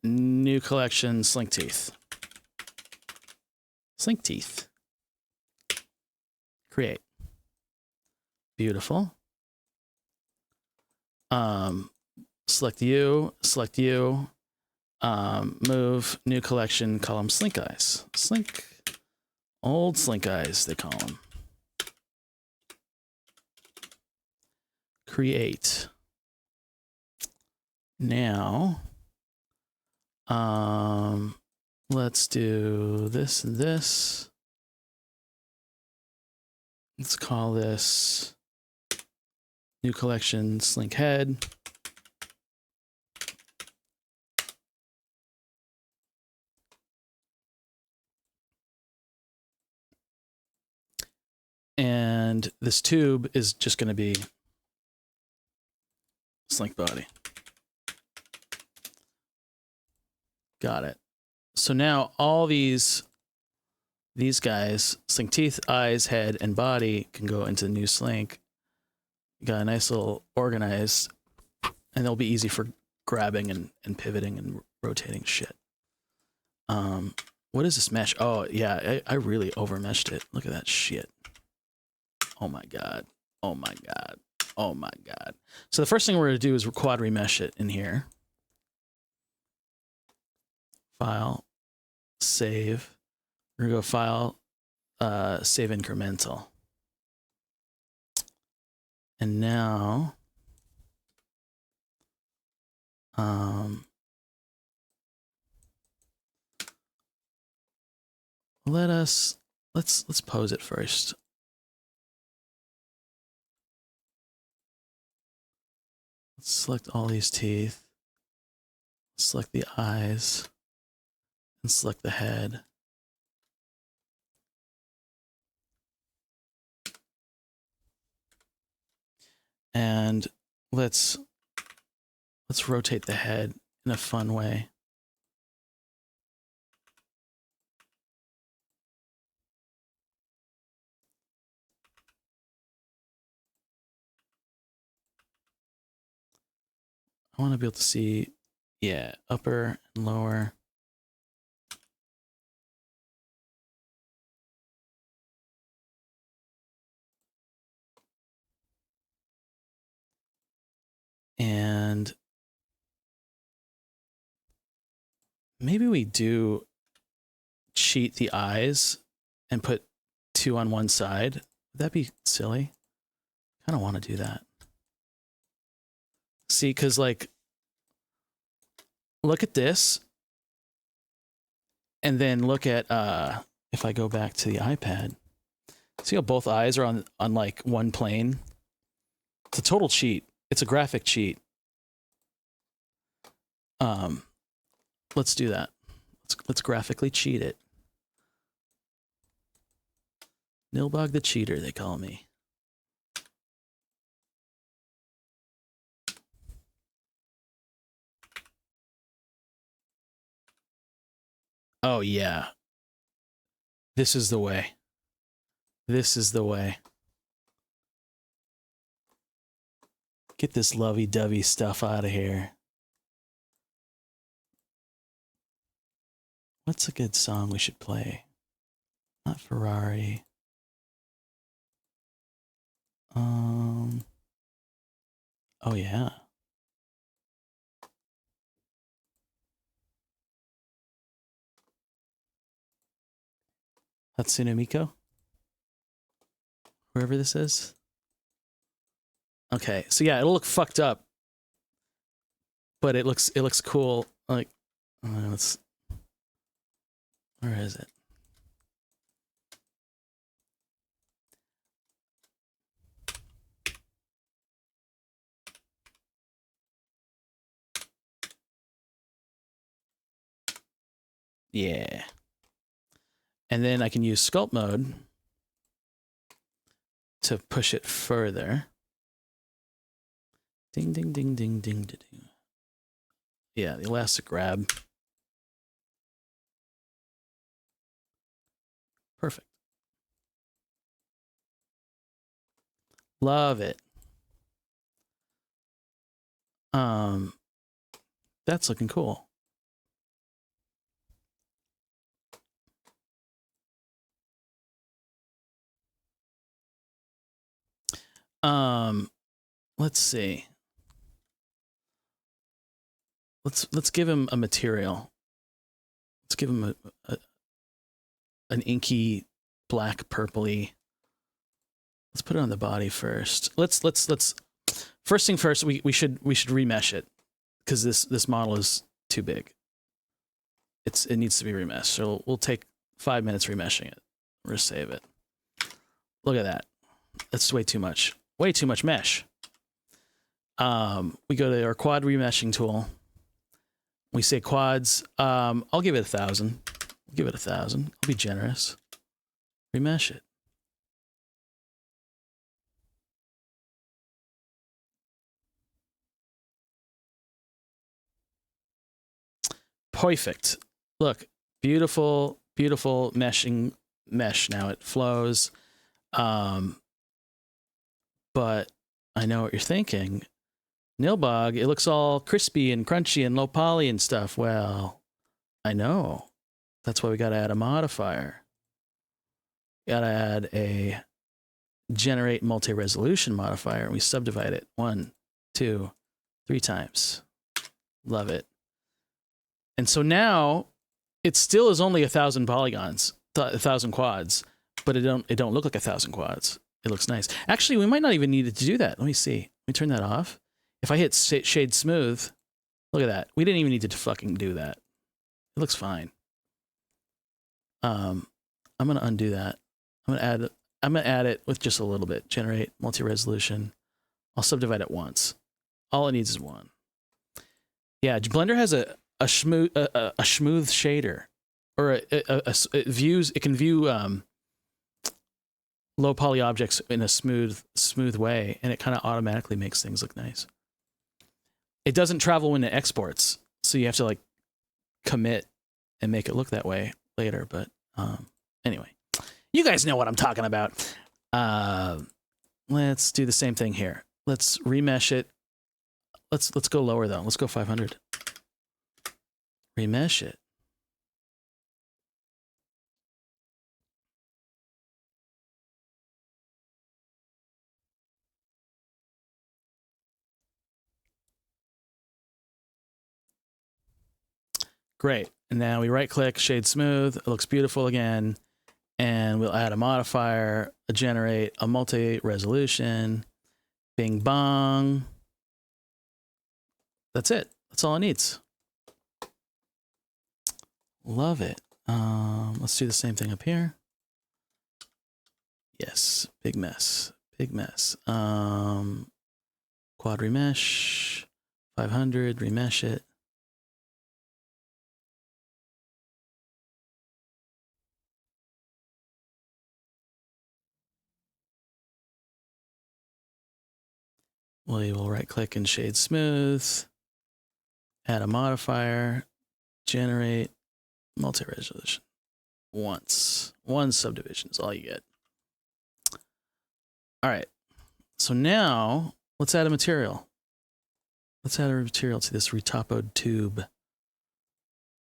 new collection, slink teeth. Slink teeth. Create. Beautiful. Select you, move, new collection, call them slink eyes. Slink, old slink eyes, they call them. Create. Now, let's do this and this. Let's call this new collection, slink head. And this tube is just going to be slink body. Got it. So now all these guys, slink teeth, eyes, head, and body, can go into the new slink. Got a nice little organized, and they'll be easy for grabbing and pivoting and rotating shit. What is this mesh? Oh yeah, I really overmeshed it. Look at that shit. Oh my god. Oh my god. Oh my god. So the first thing we're gonna do is quad remesh it in here. File, save. We're gonna go file, save incremental. And now, let's pose it first. Let's select all these teeth. Select the eyes. And select the head. And let's rotate the head in a fun way. I want to be able to see, yeah, upper and lower. And maybe we do cheat the eyes and put 2 on one side. Would that be silly? I don't want to do that. See, because like, look at this. And then look at, if I go back to the iPad, see how both eyes are on like one plane? It's a total cheat. It's a graphic cheat. Let's do that. Let's graphically cheat it. Nilbog the cheater, they call me. Oh yeah. This is the way. This is the way. Get this lovey-dovey stuff out of here. What's a good song we should play? Not Ferrari. Oh yeah. Hatsune Miku? Wherever this is. Okay, so yeah, it'll look fucked up, but it looks cool. Like, let's. Where is it? Yeah. And then I can use sculpt mode to push it further. Ding, ding, ding, ding, ding, ding, ding. Yeah, the elastic grab. Perfect. Love it. That's looking cool. Let's see. Let's give him a material. Let's give him an inky black purpley. Let's put it on the body first. Let's first thing first, we should remesh it because this model is too big. It needs to be remeshed. So we'll take 5 minutes remeshing it. We're gonna save it. Look at that. That's way too much. Way too much mesh. We go to our quad remeshing tool. We say quads. I'll give it 1,000. I'll give it 1,000. I'll be generous. Remesh it. Perfect. Look, beautiful, beautiful meshing mesh. Now it flows. But I know what you're thinking. Nilbog, it looks all crispy and crunchy and low poly and stuff. Well, I know. That's why we got to add a modifier. Got to add a generate multi-resolution modifier, and we subdivide it 1, 2, 3 times. Love it. And so now it still is only 1,000 polygons, 1,000 quads, but it don't look like 1,000 quads. It looks nice. Actually, we might not even need it to do that. Let me see. Let me turn that off. If I hit shade smooth, look at that. We didn't even need to fucking do that. It looks fine. I'm gonna undo that. I'm gonna add it with just a little bit. Generate multi-resolution. I'll subdivide it once. All it needs is 1. Yeah, Blender has a smooth shader, or it views. It can view low poly objects in a smooth way, and it kind of automatically makes things look nice. It doesn't travel when it exports, so you have to like commit and make it look that way later. But anyway, you guys know what I'm talking about. Let's do the same thing here. Let's remesh it. let's go lower though. Let's go 500. Remesh it. Great. And now we right click, shade smooth. It looks beautiful again. And we'll add a modifier, a generate, a multi-resolution. Bing bong. That's it. That's all it needs. Love it. Let's do the same thing up here. Yes, big mess. Big mess. Quad remesh, 500, remesh it. We will right click and shade smooth, add a modifier, generate, multi-resolution. Once. One subdivision is all you get. All right. So now let's add a material. Let's add a material to this retopoed tube.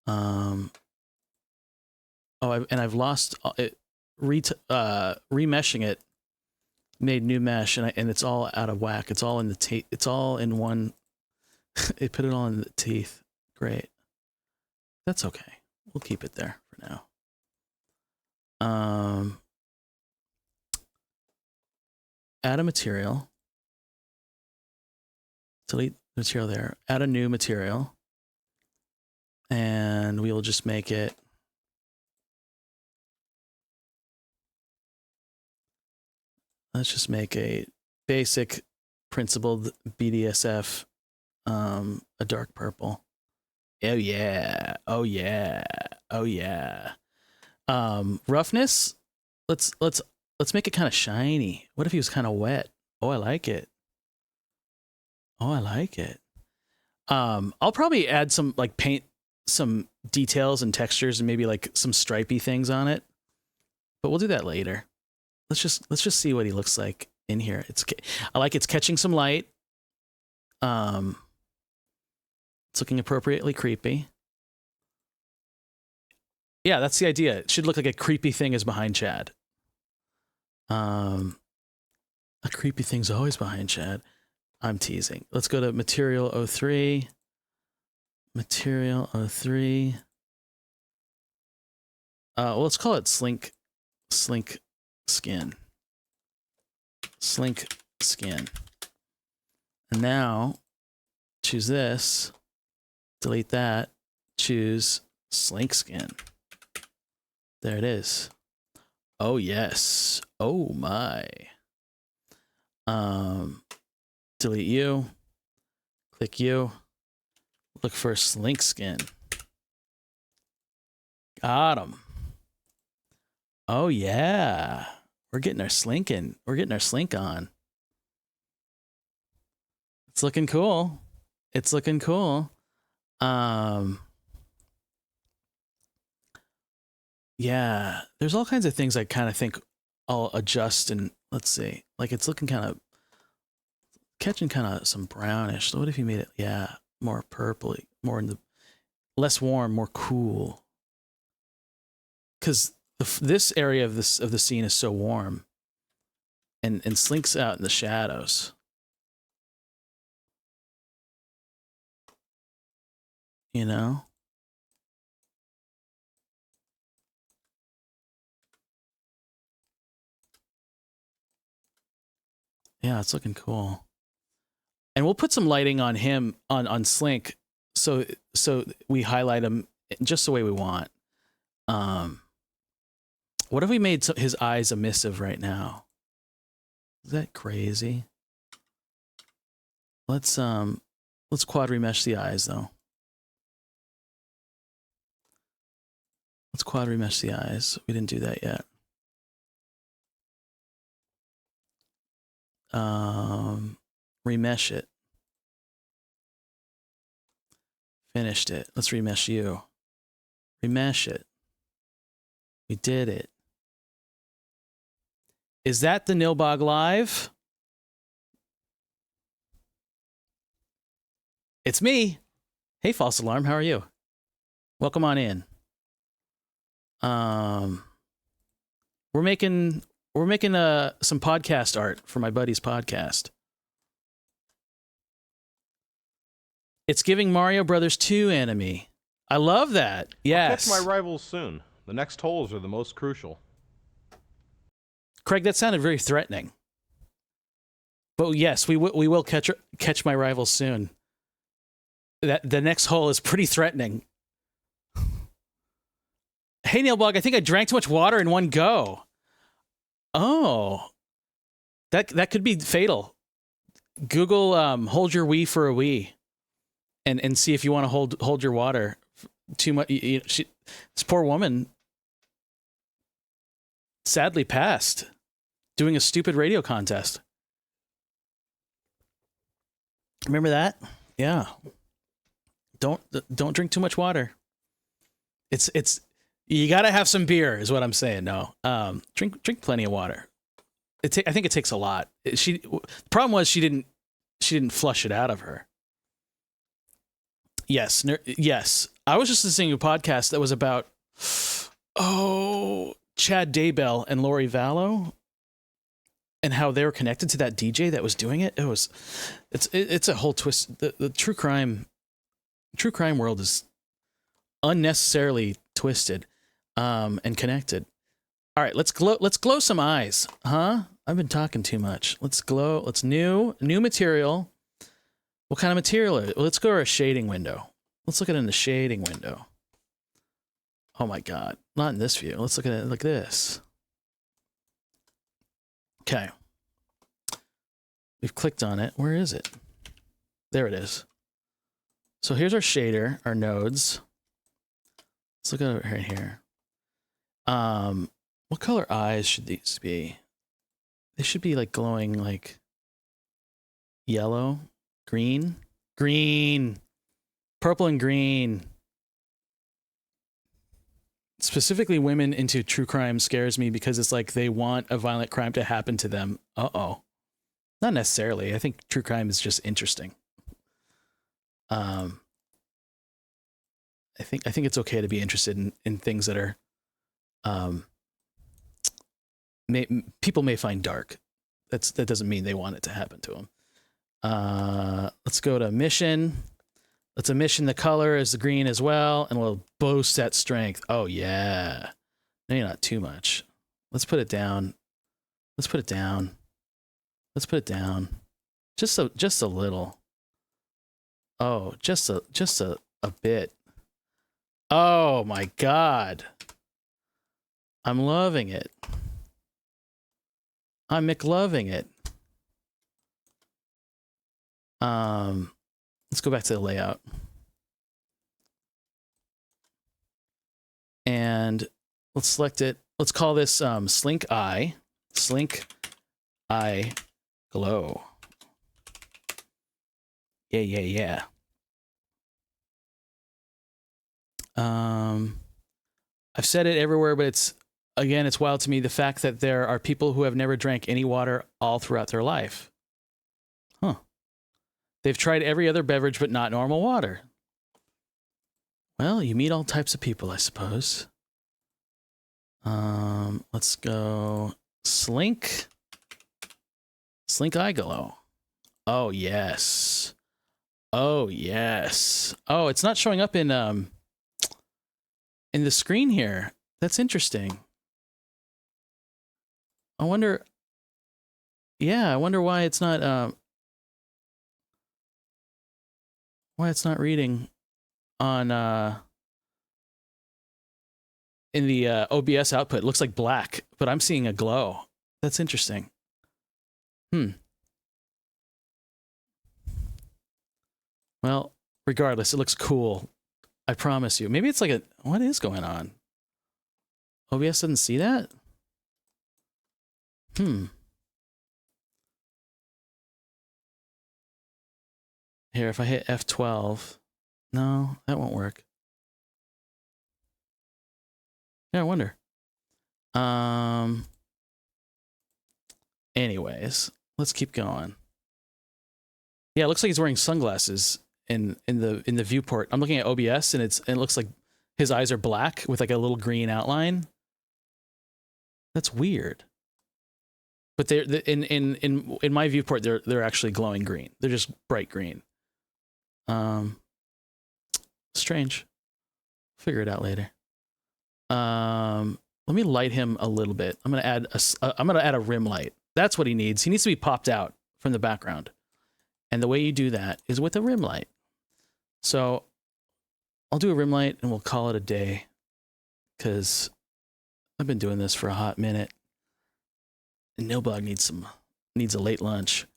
I've lost it. Remeshing it made new mesh, and it's all out of whack. It's all in the it's all in one. It put it all in the teeth. Great. That's okay. We'll keep it there for now. Add a material. Delete material there. Add a new material. And we will just make it let's just make a basic principled BDSF a dark purple. Oh yeah. Oh yeah. Oh yeah. Roughness, let's make it kind of shiny. What if he was kind of wet? Oh, I like it. Oh, I like it. I'll probably add some like paint some details and textures and maybe like some stripy things on it. But we'll do that later. Let's just see what he looks like in here. I like it's catching some light. It's looking appropriately creepy. Yeah, that's the idea. It should look like a creepy thing is behind Chad. A creepy thing's always behind Chad. I'm teasing. Let's go to Material 03. Material 03. Well, let's call it Slink Skin. Slink Skin. And now, choose this. Delete that. Choose Slink Skin. There it is. Oh, yes. Oh, my. Delete you. Click you. Look for Slink Skin. Got him. Oh, yeah. We're getting our slinking. We're getting our slink on. It's looking cool. It's looking cool. Yeah, there's all kinds of things I kind of think I'll adjust and let's see. Like it's looking kind of catching kind of some brownish. So what if you made it, yeah, more purpley, more in the less warm, more cool? Because this area of the scene is so warm, and Slink's out in the shadows. You know. Yeah, it's looking cool. And we'll put some lighting on him on Slink, so we highlight him just the way we want. What if we made his eyes emissive right now? Is that crazy? Let's quad remesh the eyes though. Let's quad remesh the eyes. We didn't do that yet. Remesh it. Finished it. Let's remesh you. Remesh it. We did it. Is that the Nilbog Live? It's me. Hey, false alarm. How are you? Welcome on in. We're making some podcast art for my buddy's podcast. It's giving Mario Brothers 2 anime. I love that. Yes. I'll catch my rivals soon. The next holes are the most crucial. Craig, that sounded very threatening. But yes, we will catch my rivals soon. That the next hole is pretty threatening. Hey, Nilbog, I think I drank too much water in one go. Oh, that could be fatal. Google hold your wee for a wee, and see if you want to hold your water too much. This poor woman sadly passed doing a stupid radio contest. Remember that? Yeah. Don't drink too much water. It's you gotta have some beer, is what I'm saying. No, drink plenty of water. I think it takes a lot. The problem was she didn't flush it out of her. Yes, yes. I was just listening to a podcast that was about Chad Daybell and Lori Vallow, and how they were connected to that DJ that was doing it. It's a whole twist. The true crime world is unnecessarily twisted and connected. All right, let's glow some eyes. Huh? I've been talking too much. Let's glow. Let's new material. What kind of material is it? Well, let's go to a shading window. Let's look at it in the shading window. Oh my God. Not in this view. Let's look at it like this. Okay. We've clicked on it. Where is it? There it is. So here's our shader, our nodes. Let's look at it right here. What color eyes should these be? They should be like glowing like yellow, green, purple and green. Specifically, women into true crime scares me because it's like they want a violent crime to happen to them. Uh-oh. Not necessarily. I think true crime is just interesting. I think it's okay to be interested in things that are people may find dark. That doesn't mean they want it to happen to them. Let's go to mission. Let's emission the color as the green as well, and we'll boost that strength. Oh yeah. Maybe not too much. Let's put it down. Let's put it down. Let's put it down. Just a little. Oh, just a bit. Oh my God. I'm loving it. I'm McLoving it. Let's go back to the layout. And let's select it. Let's call this Slink Eye. Slink Eye Glow. Yeah. I've said it everywhere, but it's wild to me the fact that there are people who have never drank any water all throughout their life. Huh. They've tried every other beverage, but not normal water. Well, you meet all types of people, I suppose. Let's go Slink Eye Glow. Oh, yes. Oh, yes. Oh, it's not showing up in the screen here. That's interesting. I wonder why it's not reading on in the OBS output. It looks like black, but I'm seeing a glow. That's interesting. Well, regardless, it looks cool. I promise you. Maybe it's like what is going on? OBS doesn't see that? Here, if I hit F12, no, that won't work. Yeah, I wonder. Anyways, let's keep going. Yeah, it looks like he's wearing sunglasses in the viewport. I'm looking at OBS and it looks like his eyes are black with like a little green outline. That's weird. But they're in my viewport they're actually glowing green. They're just bright green. Strange. Figure it out later. Let me light him a little bit. I'm gonna add a rim light. That's what he needs. He needs to be popped out from the background. And the way you do that is with a rim light. So I'll do a rim light and we'll call it a day, because I've been doing this for a hot minute. And Nilbog needs a late lunch.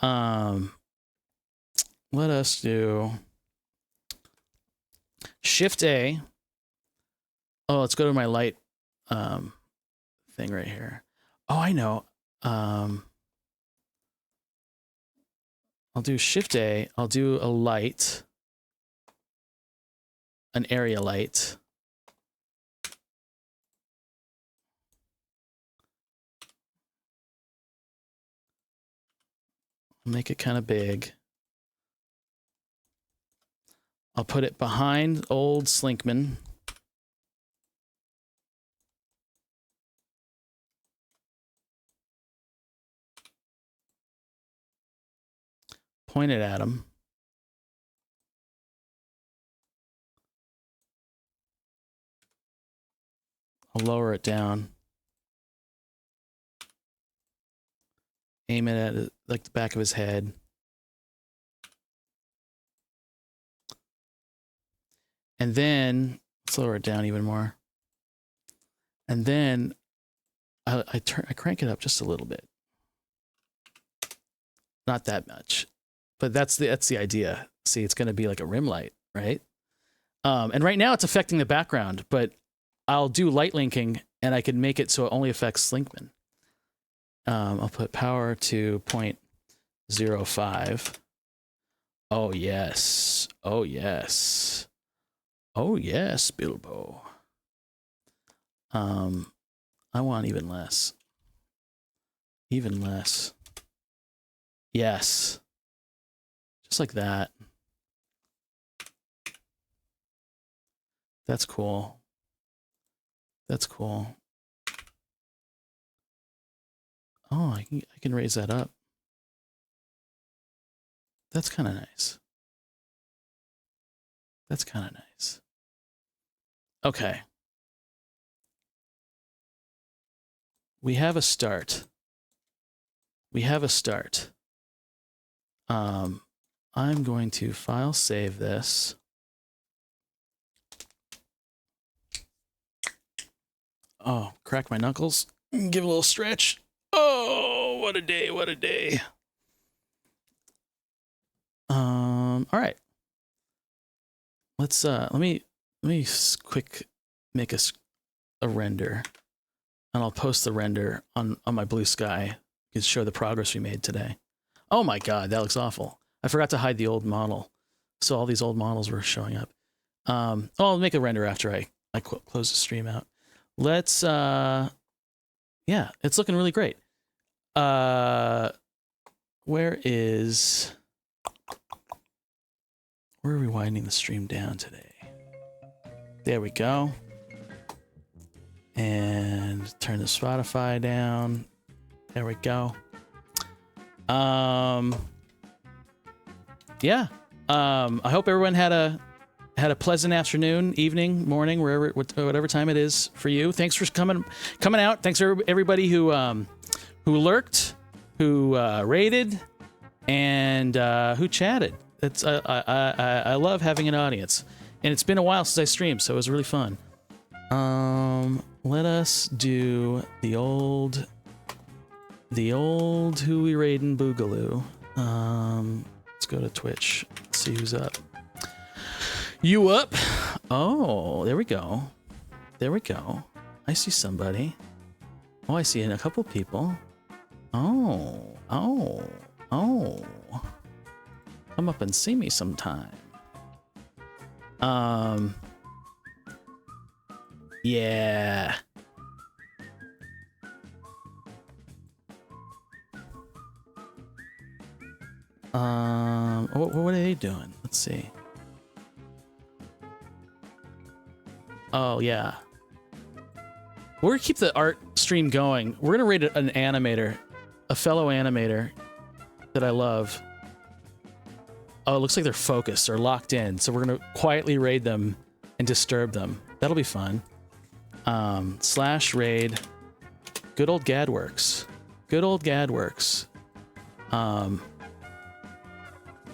Let us do Shift A. Oh, let's go to my light thing right here. Oh, I know. I'll do Shift A. I'll do a light, an area light. Make it kind of big. I'll put it behind old Slinkman. Point it at him. I'll lower it down. Aim it at like the back of his head. And then let's lower it down even more. And then I crank it up just a little bit. Not that much. But that's the idea. See, it's going to be like a rim light, right? And right now it's affecting the background, but I'll do light linking and I can make it so it only affects Slinkman. I'll put power to 0.05. Oh, yes. Oh, yes. Oh, yes, Bilbo. I want even less. Even less. Yes. Just like that. That's cool. That's cool. Oh, I can raise that up. That's kind of nice. That's kind of nice. Okay. We have a start. We have a start. I'm going to file save this. Oh, crack my knuckles. Give a little stretch. Oh, what a day, what a day. All right. Let's let me quick make a render, and I'll post the render on my blue sky to show the progress we made today. Oh my god, that looks awful. I forgot to hide the old model. So all these old models were showing up. I'll make a render after I close the stream out. Let's yeah, it's looking really great. Where are we winding the stream down today? There we go. And turn the Spotify down. There we go. Yeah. I hope everyone had a pleasant afternoon, evening, morning, whatever time it is for you. Thanks for coming out. Thanks for everybody who lurked, who rated, and who chatted. It's I love having an audience, and it's been a while since I streamed, so it was really fun. Let us do the old who we raiding Boogaloo. Let's go to Twitch. Let's see who's up. You up? Oh, there we go. There we go. I see somebody. Oh, I see a couple people. Oh. Come up and see me sometime. Yeah. What are they doing? Let's see. Oh yeah. We're gonna keep the art stream going. We're gonna raid an animator, a fellow animator that I love. Oh, it looks like they're focused or locked in. So we're gonna quietly raid them and disturb them. That'll be fun. Slash raid. Good old Gadworks. Good old Gadworks.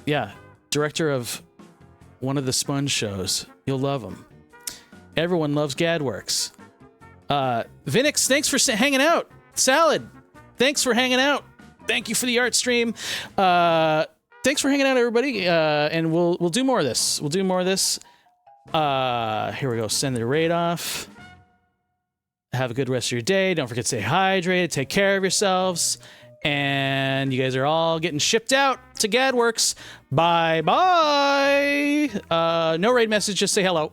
Yeah, director of one of the Sponge shows. You'll love him. Everyone loves Gadworks. Vinix, thanks for hanging out. Salad, thanks for hanging out. Thank you for the art stream. Thanks for hanging out, everybody. And we'll do more of this. We'll do more of this. Here we go. Send the raid off. Have a good rest of your day. Don't forget to stay hydrated. Take care of yourselves. And you guys are all getting shipped out to Gadworks. Bye-bye. No raid message. Just say hello.